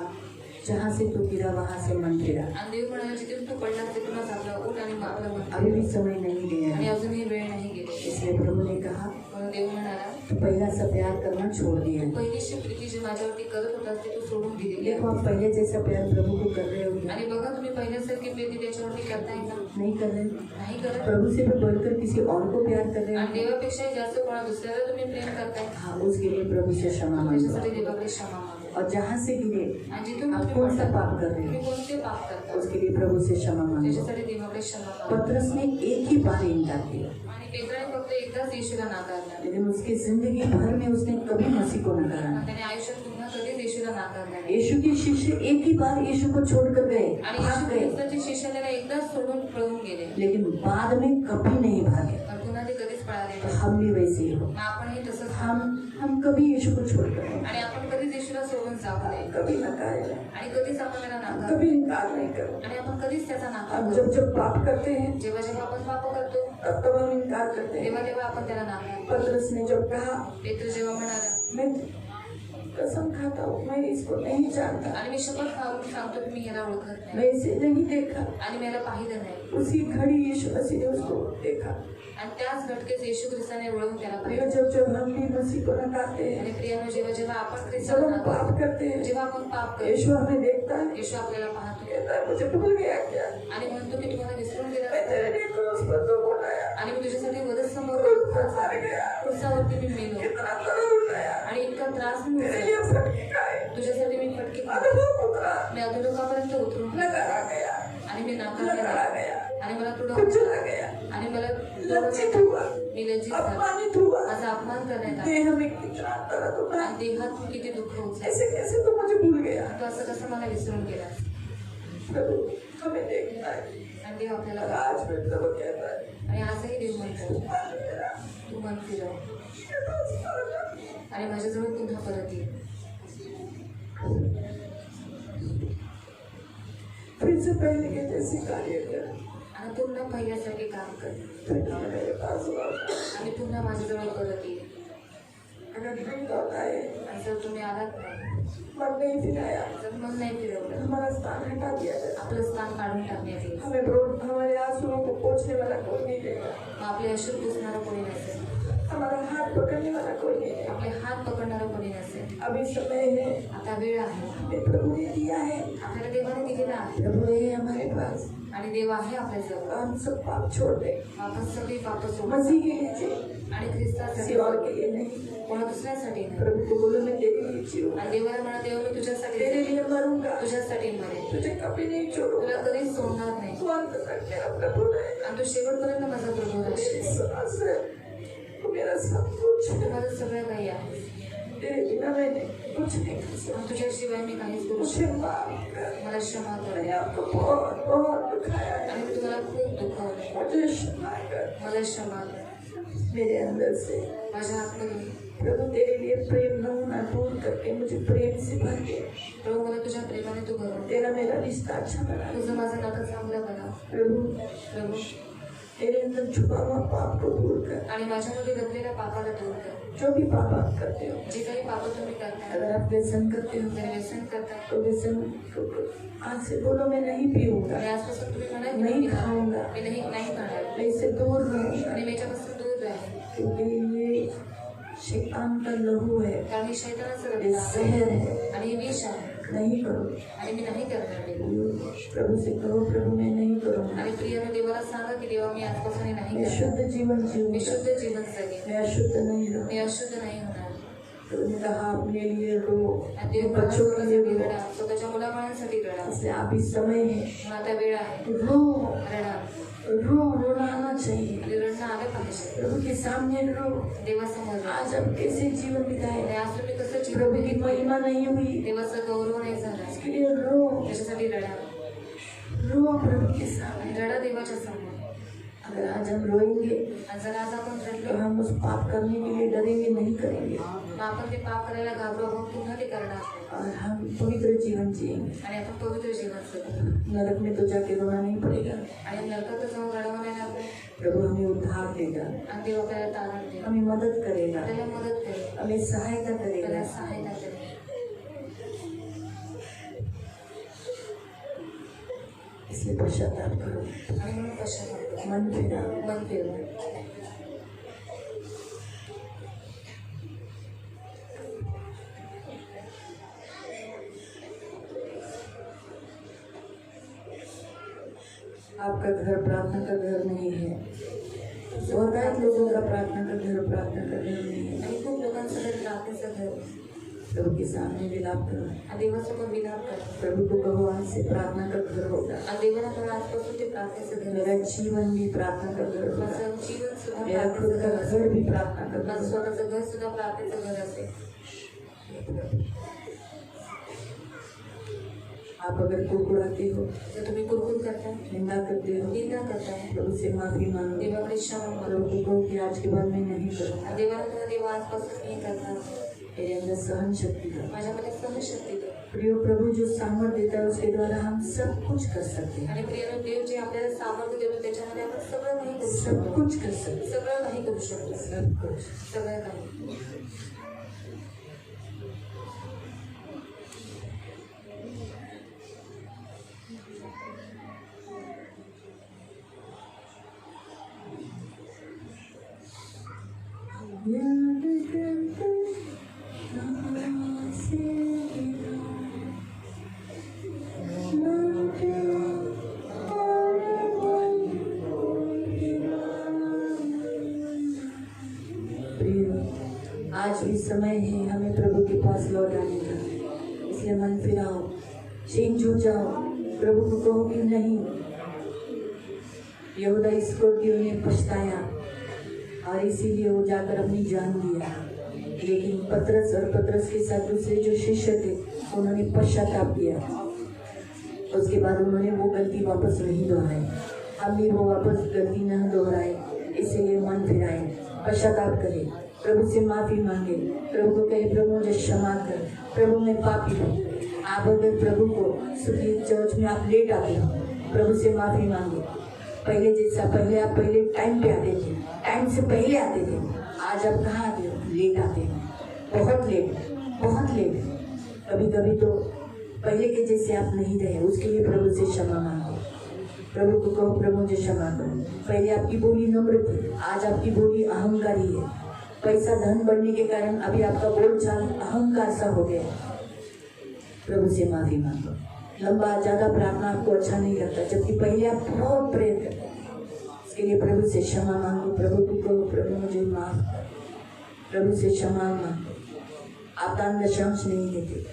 जहाँ से तू गिरा वहाँ से मन फिरा। आणि देव म्हणाला जिथे तू पडला तिथूनच आपलं उठ आणि आपलं मन अभी भी समय नहीं गया आणि है, अजूनही वेळ नाही गेली. इसलिए प्रभु ने कहा म्हणून देव म्हणाला तू पहला सा प्यार करना छोड़ दिया है। पहिलीची प्रीती जी माझ्यावरती करत होतास ती तू सोडून दिलेली देखो आहे. आप पहले जैसा प्यार प्रभु को कर रहे हो क्या? आणि बघा तुम्ही पहिल्यासारखी प्रीती त्याच्यावरती करताय का? नहीं कर रहे। नाही करत. प्रभु से भी बढ़कर किसी और को प्यार कर रहे आणि हो? देवापेक्षाही जास्त कोणा दुसऱ्याला तुम्ही प्रेम करताय. हाँ, उसके लिए प्रभु से क्षमा मांगो। त्याच्यासाठी देवाकडे क्षमा मागू. और जहाँ से गिरे आणि जिथून आप तुम्ही कौन सा पडता, पाप कर रहे तुम्ही हो कोणते पाप करता उसके लिए प्रभु से क्षमा मांगो। त्याच्यासाठी देवाकडे क्षमा मागू. पतरस ने एक ही बार इनकार किया, आणि पेत्राने फक्त एकदाच येशूला नाकारला. लेकिन उसकी जिंदगी भर में उसने कभी मसीह को नकारा नहीं। त्याने आयुष्यात पुन्हा कधीच येशूला नाकारला नाही. यीशु के शिष्य एक ही बार यीशु को छोड़कर गए, आणि भाग येशू गए, ख्रिस्ताचे शिष्य त्याला एकदाच सोडून पळून गेले. लेकिन बाद में कभी नहीं भागे। पण पुन्हा ते कधीच पळाले तो नाही. हम भी वैसे ही हो। मग आपणही तसंच हम कभी यीशु को छोड़कर नहीं, आणि आपण कधीच येशूला सोडून जाऊ नये. कभी नकारे नहीं, आणि कधीच आपण त्याला नाकार कभी इनकार नहीं करो। आणि आपण कधीच त्याचा नाकार अब करू. जब पाप करते हैं जेव्हा जेव्हा आपण पाप करतो तब हम इनकार करते हैं। तेव्हा तेव्हा आपण त्याला नाकार. पतरस ने जब कहा पेत्र जेव्हा म्हणाला मैं कसम खाता हूँ मैं इसको नहीं जानता, आणि मी शपथ खाऊन सांगतो की मी ह्याला ओळखत नाही मैं इसे नहीं देखा, आणि मला पाहिलं नाही. उसी घड़ी यीशु मसीह ने उसको देखा। आणि त्याच घटकेच येशू ख्रिस्ताने वळवून त्याला प्रिय, पाहिलं. जब हम भी मसीह को नकारते हैं, आणि प्रियानो जेव्हा जेव्हा आपण जब ख्रिस्ताला हम नाकारतो, पाप करते हैं, जेव्हा आपण पाप करतो यीशु हमें देखता है, येशू आपल्याला पाहतो कहता है मुझे भूल गया क्या? आणि म्हणतो की तुम्हाला विसरून गेला मैं तेरे लिए क्रूस पर तो बोलाया, आणि मी तुझ्यासाठी वधस्तंभावर क्रूस पर मर गया, क्रूसावरती मी मेलो कितना दर्द उठाया, आणि इतका त्रास मी तेरे उचलला. लिए फटके खाए, तुझ्यासाठी मी फटके खाल्ले. अधोलोक उतरा, मी अधोलोकापर्यंत उतरून गेलो. नकारा गया, आणि मी नाकारला नकारा गया, आणि मला तुडवलं कुचला गया, आणि मला लज्जित हुआ, मी लज्जित झालो. अपमानित हुआ, माझा अपमान करण्यात आला देह में कितना दर्द उठा, आणि देहात मी किती दुःख उचललं. ऐसे कैसे तो मुझे भूल गया। तू असं कसं मला विसरून गेला. प्रभु हमें देखना है, आणि देव आपल्याला और आज में प्रभु कहता है आणि आजही देव म्हणतो "मान मेरा, तू मन फिरव मेरे पास आ जा." आणि माझ्याजवळ पुन्हा परत ये. फिर से पहले के जैसे कार्य कर, आणि पुन्हा पहिल्यासारखे काम कर फिर मेरे पास लौट। आणि पुन्हा माझ्याजवळ परत ये. अगर नहीं लौट आए, आणि जर तुम्ही आलात नाही, मन नहीं फिराया, जर मन नाही फिरवलं, हमारा स्थान हटा दिया जाए, आपलं स्थान काढून टाकण्यात येईल. हमारे आंसुओं को पोंछने वाला कोई नहीं रहेगा, मग आपले अश्रू पुसणारं कोणी नसेल, हमारा हाथ पकड़ने वाला कोई नहीं रहेगा। आपले हात पकडणारं कोणी नसेल. अभी समय है, आता वेळ आहे, हमें प्रभु ने दिया है, आपल्याला देवाने दिलेला आहे प्रभु है हमारे पास, आणि देव आहे आपल्याजवळ. हम सब पाप छोड़ दे, आपण सगळी पाप सोडून मसीह के लिए जी, आणि ख्रिस्तासाठी किसी और के लिए नहीं। कोणा दुसऱ्यासाठी नाही. प्रभु को बोलो मैं तेरे लिए जीऊंगा, आणि देवाला म्हणा देव मी तुझ्यासाठी तेरे लिए मरूंगा, तुझ्यासाठी मरेन, तुझे कभी नहीं छोड़ूंगा, तुला कधीच सोडणार नाही. तू अंत तक मेरा प्रभु रहेगा। आणि तू शेवटपर्यंत माझा प्रभू राहशील. मेरी सांस है, तू मेरा सब कुछ है, तू माझं सगळं काही आहे. तेरे बिना बिना मैं कुछ नहीं कर सकती। तुझ्याशिवाय मी काहीच करू मुझे शकत माफ नाही. कर। मला क्षमा कर. मैंने आपको बहुत बहुत दुखाया है। आणि मी तुम्हाला खूप दुखावले. मुझे क्षमा कर। मला क्षमा कर. मेरे अंदर से माझ्या आतमध्ये प्रभु तेरे लिए प्रेम नमूना दूर करके मुझे प्रेम से भर दे। प्रभू मला तुझ्या प्रेमाने तू भरून दे. तेरा मेरा रिश्ता अच्छा बना। तुझं माझं नातं चांगलं बनव प्रभु प्रभू. तेरे अंदर छुपा हुआ पाप को दूर कर। आणि माझ्यामध्ये लपलेल्या पापाला दूर कर. जो भी पाप आप करते हो, जे काही पाप तुम्ही करताय, अगर आप व्यसन करते हो जर व्यसन करताय, तो व्यसन आज से बोलो मैं नहीं पीऊंगा, आणि आजपासून तुम्ही म्हणा की नहीं मी खाऊंगा, नाही खाणार, मैं इससे दूर रहूंगा, आणि मी याच्यापासून दूर राहील. क्योंकि ये शैतान का लहू है, कारण ही शैतानाचं ये रक्त आहे जहर है। आणि हे विष आहे नहीं करो। आणि मी नाही करणार ते. प्रभु से कहो प्रभु मैं नहीं करूंगा। आणि प्रियाने देवाला सांगा की देवा मी आजपासून हे नाही मैं करणार. शुद्ध जीवन मी जीऊंगा, शुद्ध जीवन जगेन. मैं अशुद्ध नहीं रहूंगा। मी अशुद्ध नाही होणार. प्रभु ने कहा अपने लिए रो, आणि देव बच्चों के लिए स्वतःसाठी रो। रडा, स्वतःच्या मुलाबाळांसाठी रडा. इसलिए आप इस समय है, म्हणून आता वेळ आहे. रो रडा. रो, रोना आना चाहिए। आणि रडणं आलं पाहिजे. प्रभु के सामने रो। देवासमोर रडा. आज आप कैसे जीवन आणि बिताए, आज तुम्ही कसं जीवन प्रभु की बिताय? महिमा नहीं हुई, देवाचा गौरव नाही झाला. इसके लिए रो, त्याच्यासाठी रडा. रो प्रभु के सामने। आणि रडा देवाच्या समोर. अगर आज हम रोएंगे आणि जर आज आपण तो रडलो हम उस पाप करने के लिए डरेंगे नहीं करेंगे, मग आपण ते पाप करायला घाबरू, आपण पुन्हा ते करणार और हम पवित्र जीवन जिएंगे। आणि आपण पवित्र जीवन जगू. नरक में तो जाके रोना नहीं पड़ेगा। आणि नरकात जाऊन रडावं नाही लागलं. प्रभु हमें उद्धार देगा, आणि देव आपल्याला तारण देईल. हमें मदद करेगा, आपल्याला मदत करेल. हमें सहायता आपल्याला करेगा। सहायता करेल. इसलिए पश्चाताप करो, आणि म्हणून पश्चाताप करा. मन फिरा। मन फिरवा. आपका घर प्रार्थना का घर नहीं है। बहुत है लोगों का प्रार्थना का घर नहीं है। आणि खूप लोकांचं घर प्रार्थनेचं घर आहे. प्रभु के सामने विलाप करो, आणि देवासमोर विलाप करा. प्रभु को कहो आज से प्रार्थना का घर होगा। आणि देवाला करा आजपासून ते प्रार्थनेचं घर मेरा आहे. जीवन भी प्रार्थना का घर होगा, माझं जीवन सुद्धा मेरा खुद प्रार्थनेचं का घर असेल. घर भी प्रार्थना का घर माझं होगा। स्वतःचं घर सुद्धा प्रार्थनेचं घर असेल. आप अगर कुड़कुड़ाते हो, जर तुम्ही कुरकुर करताय, निंदा करते हो, निंदा करताय, प्रभु से माफी मांगो। देवाकडे क्षमा मागा. प्रभु को कहो कि आज के बाद मैं नहीं करूँगा। आणि देवाला करा देवा आजपासून मी करणार. मेरे अंदर सहन शक्ति दो। माझ्यामध्ये सहनशक्ती दे. प्रिय प्रभु जो सामर्थ्य देता है उसके द्वारा हम सब कुछ कर सकते हैं, आणि प्रिय देव जे आपल्याला सामर्थ्य देतो त्याच्यामध्ये आपण सगळं काही करू सब शकतो. कुछ कर सकते हैं, सगळं काही करू शकतो. सब कुछ। सगळं काही. याद करते कहाँ से गिरा, लौटे और मन गिरा। प्रिय, आज भी समय है हमें प्रभु के पास लौट आने का, इसलिए मन फिराओ, चेंज हो जाओ। प्रभु को कहो कि नहीं। यहूदा इस्करियोती ने पछताया और इसीलिए वो जाकर अपनी जान दिया, लेकिन पतरस और पतरस के साथ दूसरे जो शिष्य थे उन्होंने पश्चाताप किया। उसके बाद उन्होंने वो गलती वापस नहीं दोहराई। हम भी वो वापस गलती न दोहराए, इसीलिए मन फिराए, पश्चाताप करें, प्रभु से माफी मांगे, प्रभु को कहे प्रभु मुझे क्षमा कर, प्रभु मैं पापी हूँ। आप अगर प्रभु को सुखी चर्च में आप लेट आते हो, प्रभु से माफी मांगे। पहले जैसा पहले आप पहले टाइम पे आते थे, टाइम से पहले आते थे, आज आप कहाँ आते हो? लेट आते हो, बहुत लेट, बहुत लेट। कभी कभी तो पहले के जैसे आप नहीं रहे, उसके लिए प्रभु से क्षमा मांगो। प्रभु को कहो प्रभु मुझे क्षमा करो। पहले आपकी बोली नम्र थी, आज आपकी बोली अहंकारी है। पैसा धन बढ़ने के कारण अभी आपका बोलचाल अहंकार सा हो गया। प्रभु से माफी मांगो। लंबा ज़्यादा प्रार्थना आपको अच्छा नहीं लगता, जबकि पहले आप बहुत प्रेयर करते हैं। इसके लिए प्रभु से क्षमा मांगो। प्रभु को कहो प्रभु मुझे माफ कर, प्रभु से क्षमा मांगो। आप दान दशांश नहीं देते,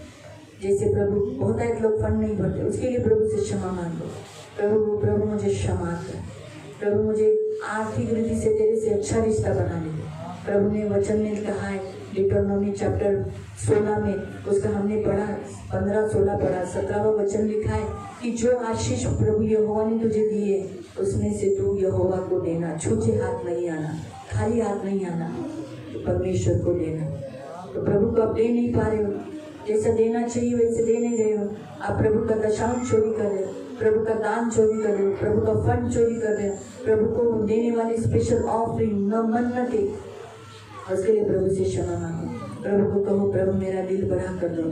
जैसे प्रभु बहुत सारे लोग फंड नहीं भरते, उसके लिए प्रभु से क्षमा मांगो। प्रभु मुझे क्षमा कर, प्रभु मुझे आर्थिक रीति से तेरे से अच्छा रिश्ता बना ले। प्रभु ने वचन में कहा है डिटरनोमी चैप्टर 16 में उसका हमने पढ़ा, 15-16 पढ़ा। 17वां वचन लिखा है कि जो आशीष प्रभु यहोवा ने तुझे दी है उसमें से तू यहोवा को देना, छूछे हाथ नहीं आना, खाली हाथ नहीं आना, तो परमेश्वर को देना। तो प्रभु को आप दे नहीं पा रहे हो, जैसा देना चाहिए वैसे दे नहीं रहे हो। आप प्रभु का दशांश चोरी कर रहे हो, प्रभु का दान चोरी कर रहे हो, प्रभु का फंड चोरी कर रहे हो, प्रभु को देने वाली स्पेशल ऑफरिंग न मन न दे। उसके लिए प्रभु से क्षमा मांगो। प्रभु को कहो, प्रभु मेरा दिल बड़ा कर दो,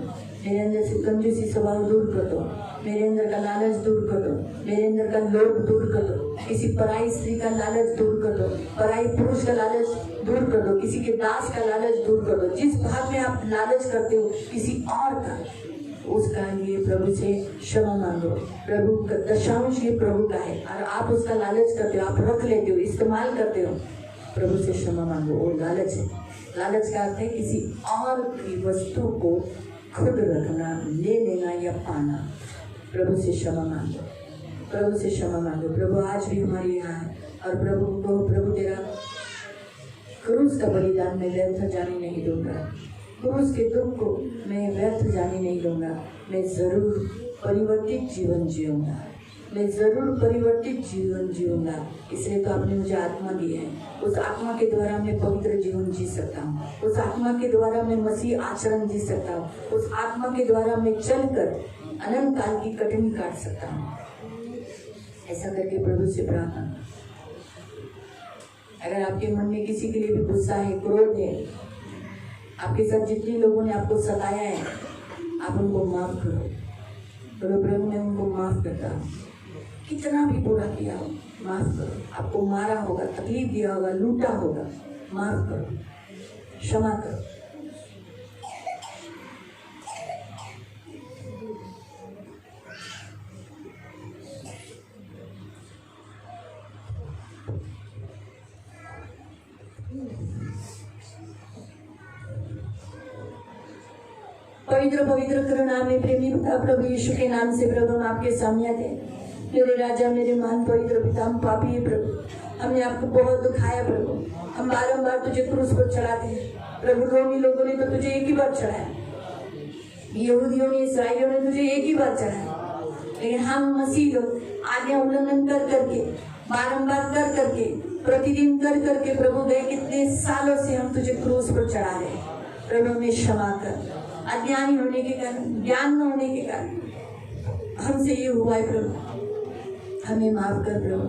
मेरे अंदर से कंजूसी स्वभाव दूर कर दो, मेरे अंदर का लालच दूर कर दो, मेरे अंदर का लोभ दूर कर दो, किसी पराई स्त्री का लालच दूर कर दो, पराई पुरुष का लालच दूर कर दो, किसी के दास का लालच दूर कर दो। जिस भाग में आप लालच करते हो किसी और का, उसका लिए प्रभु से क्षमा मांगो। प्रभु का दशांश ये प्रभु का है और आप उसका लालच करते हो, आप रख लेते हो, इस्तेमाल करते हो। प्रभु से क्षमा मांगो। वो लालच है। लालच का अर्थ है किसी और की वस्तु को खुद रखना, ले लेना या पाना। प्रभु से क्षमा मांगो, प्रभु से क्षमा मांगो। प्रभु आज भी हमारे यहाँ है और प्रभु को, प्रभु तेरा क्रूस का बलिदान मैं व्यर्थ जाने नहीं दूंगा, क्रूस के दुख को मैं व्यर्थ जाने नहीं दूंगा। मैं जरूर परिवर्तित जीवन जीऊंगा, मैं जरूर परिवर्तित जीवन जीऊंगा। इसलिए तो आपने मुझे आत्मा दी है, उस आत्मा के द्वारा मैं पवित्र जीवन जी सकता हूँ, उस आत्मा के द्वारा मैं मसीह आचरण जी सकता हूँ, उस आत्मा के द्वारा मैं चलकर अनंत काल की कटनी काट सकता हूँ। ऐसा करके प्रभु से प्रार्थना। अगर आपके मन में किसी के लिए भी गुस्सा है, क्रोध है, आपके साथ जितने लोगों ने आपको सताया है, आप उनको माफ करो। प्रभु मैं उनको माफ करता हूँ, कितना भी बुरा किया हो माफ करो। आपको मारा होगा, तकलीफ दिया होगा, लूटा होगा, माफ करो, क्षमा करो। पवित्र पवित्र करुणा में प्रेमी पिता प्रभु यीशु के नाम से प्रभु हम आपके सामने आते हैं। मेरे राजा, मेरे मान पवित्र पिता, हम पापी है प्रभु, हमने आपको बहुत दुखाया प्रभु, हम बारंबार तुझे क्रूस पर चढ़ाते हैं प्रभु। रोमी लोगों ने तो तुझे एक ही बार चढ़ाया, यहूदियों ने, इस्राएलियों ने तुझे एक ही बार चढ़ाया, लेकिन हम मसीह लोग आज्ञा उल्लंघन कर करके, बारंबार कर करके, प्रतिदिन कर करके प्रभु गए कितने सालों से हम तुझे क्रूस पर चढ़ा रहे हैं। प्रभु में क्षमा कर, अज्ञानी होने के कारण, ज्ञान न होने के कारण हमसे ये हुआ है प्रभु, हमें माफ कर प्रभु,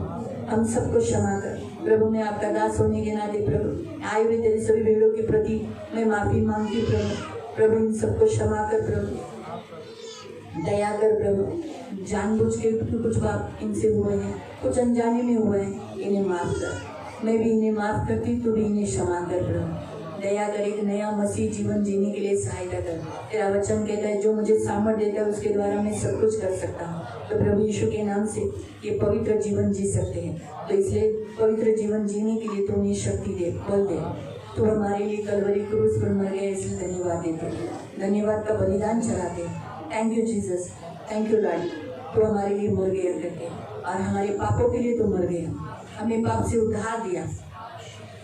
हम सबको क्षमा कर प्रभु। मैं आपका दास होने के नाते प्रभु आए हुए तेरे सभी भेड़ों के प्रति मैं माफी मांगती हूँ प्रभु। प्रभु इन सबको क्षमा कर प्रभु, दया कर प्रभु। जानबूझ के कुछ बात इनसे हुए हैं, कुछ अनजाने में हुए हैं, इन्हें माफ कर। मैं भी इन्हें माफ करती, तू भी इन्हें क्षमा कर प्रभु। दया कर, एक नया मसीह जीवन जीने के लिए सहायता कर। तेरा वचन कहता है जो मुझे सामर्थ्य देता है उसके द्वारा मैं सब कुछ कर सकता हूँ। तो प्रभु यीशु के नाम से ये पवित्र जीवन जी सकते हैं। तो इसलिए पवित्र जीवन जीने के लिए तो उन्हें शक्ति दे, बल दे। तो हमारे लिए कलवरी क्रूस पर मर गया, इसलिए धन्यवाद देते, धन्यवाद का बलिदान चढ़ाते। Thank you Jesus, thank you Lord. तो हमारे लिए मर गया करके, और हमारे पापों के लिए तो मर गया, हमें पाप से उद्धार दिया,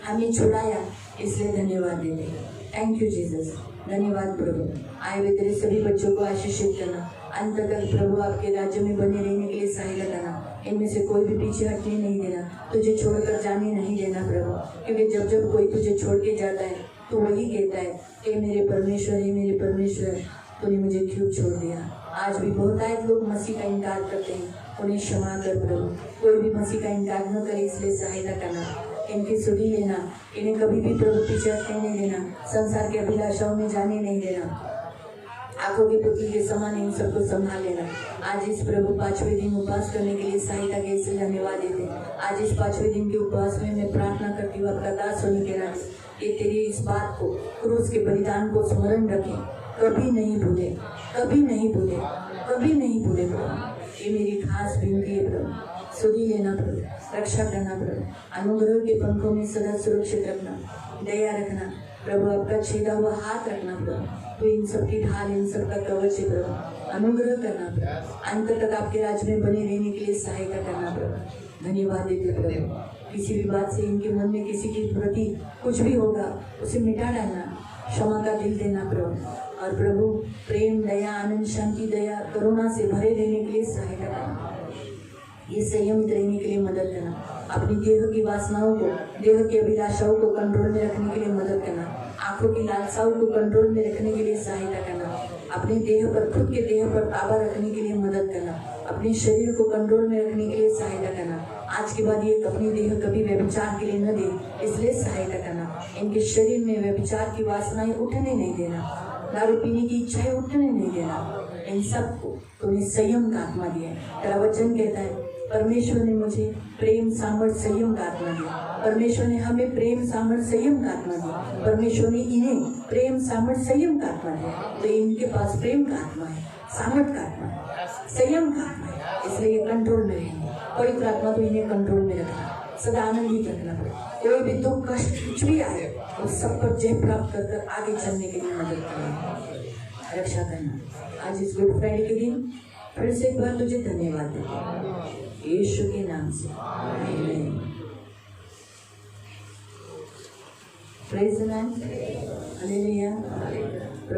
हमें छुड़ाया, इसलिए धन्यवाद देते। थैंक यू जीसस, धन्यवाद प्रभु। आए हुए तेरे सभी बच्चों को आशीषित करना, अंत तक प्रभु आपके राज्य में बने रहने के लिए सहायता करना। इनमें से कोई भी पीछे हटने नहीं देना, तुझे छोड़कर जाने नहीं देना प्रभु, क्योंकि जब जब कोई तुझे छोड़ के जाता है तो वही कहता है कि मेरे परमेश्वर है, मेरे परमेश्वर तूने मुझे क्यों छोड़ दिया। आज भी बहुतायत लोग मसीह का इनकार करते हैं, उन्हें क्षमा कर प्रभु। कोई भी मसीह का इनकार न करे, इसलिए सहायता करना, इनकी सुधी लेना, इन्हें कभी भी प्रभु पीछे हटने नहीं देना, संसार के अभिलाषाओं में जाने नहीं देना, आंखों के पुतली के समान इन सबको संभाल लेना। आज इस प्रभु 5वें दिन उपवास करने के लिए सहायता के इससे धन्यवाद देते। आज इस 5वें दिन के उपवास में मैं प्रार्थना करती हूँ आपका दास होने के नाते, ये तेरी इस बात को, क्रूस के बलिदान को स्मरण रखें, कभी नहीं भूले, कभी नहीं भूले, कभी नहीं भूले प्रभु। ये मेरी खास विनती है प्रभु, सुधी लेना प्रभु, रक्षा करना प्रभु, अनुग्रह के पंखों में सदा सुरक्षित रखना, दया रखना प्रभु, आपका छेदा हुआ हाथ रखना प्रभु। तो इन सबकी ढाल, इन सबका कवच है प्रभु, अनुग्रह करना प्रभु, अंत तक आपके राज्य में बने रहने के लिए सहायता करना प्रभु। धन्यवाद देते प्रभु। किसी भी बात से इनके मन में किसी के प्रति कुछ भी होगा उसे मिटा डालना, क्षमा का दिल देना प्रभु, और प्रभु प्रेम, दया, आनंद, शांति, दया, करुणा से भरे रहने के लिए सहायता करना। ये संयमित रहने के लिए मदद करना। अपनी देह की वासनाओं को, देह की अभिलाषाओं को कंट्रोल में रखने के लिए मदद करना। आंखों की लालसाओं को कंट्रोल में रखने के लिए सहायता करना। अपने देह पर, खुद के देह पर ताबा रखने के लिए मदद करना। अपने शरीर को कंट्रोल में रखने के लिए सहायता करना। आज के बाद ये अपनी देह कभी व्यभिचार के लिए न दे, इसलिए सहायता करना। इनके शरीर में व्यभिचार की वासनाएं उठने नहीं देना, दारू पीने की इच्छाएं उठने नहीं देना। इन सबको तूने संयम का आत्मा दिया है। तेरा वचन कहता है परमेश्वर ने मुझे प्रेम, सामर्थ्य, संयम का आत्मा दिया। परमेश्वर ने हमें प्रेम, सामर्थ्य, संयम का आत्मा दिया। परमेश्वर ने इन्हें प्रेम, सामर्थ्य, संयम का आत्मा दिया। तो इनके पास प्रेम का आत्मा है, सामर्थ्य का आत्मा है, संयम का आत्मा है, इसलिए ये कंट्रोल में रहेंगे। पवित्र आत्मा तो इन्हें कंट्रोल में रखना, सदा आनंदित रखना पड़े। कोई भी दुख, कष्ट कुछ भी आए तो सब पर जय प्राप्त कर कर आगे चलने के लिए मदद करना, रक्षा करना। आज इस गुड फ्राइडे के दिन फिर से एक बार तुझे धन्यवाद देते हैं यीशु के नाम से, आमीन। Praise the Lord, hallelujah. Prabhu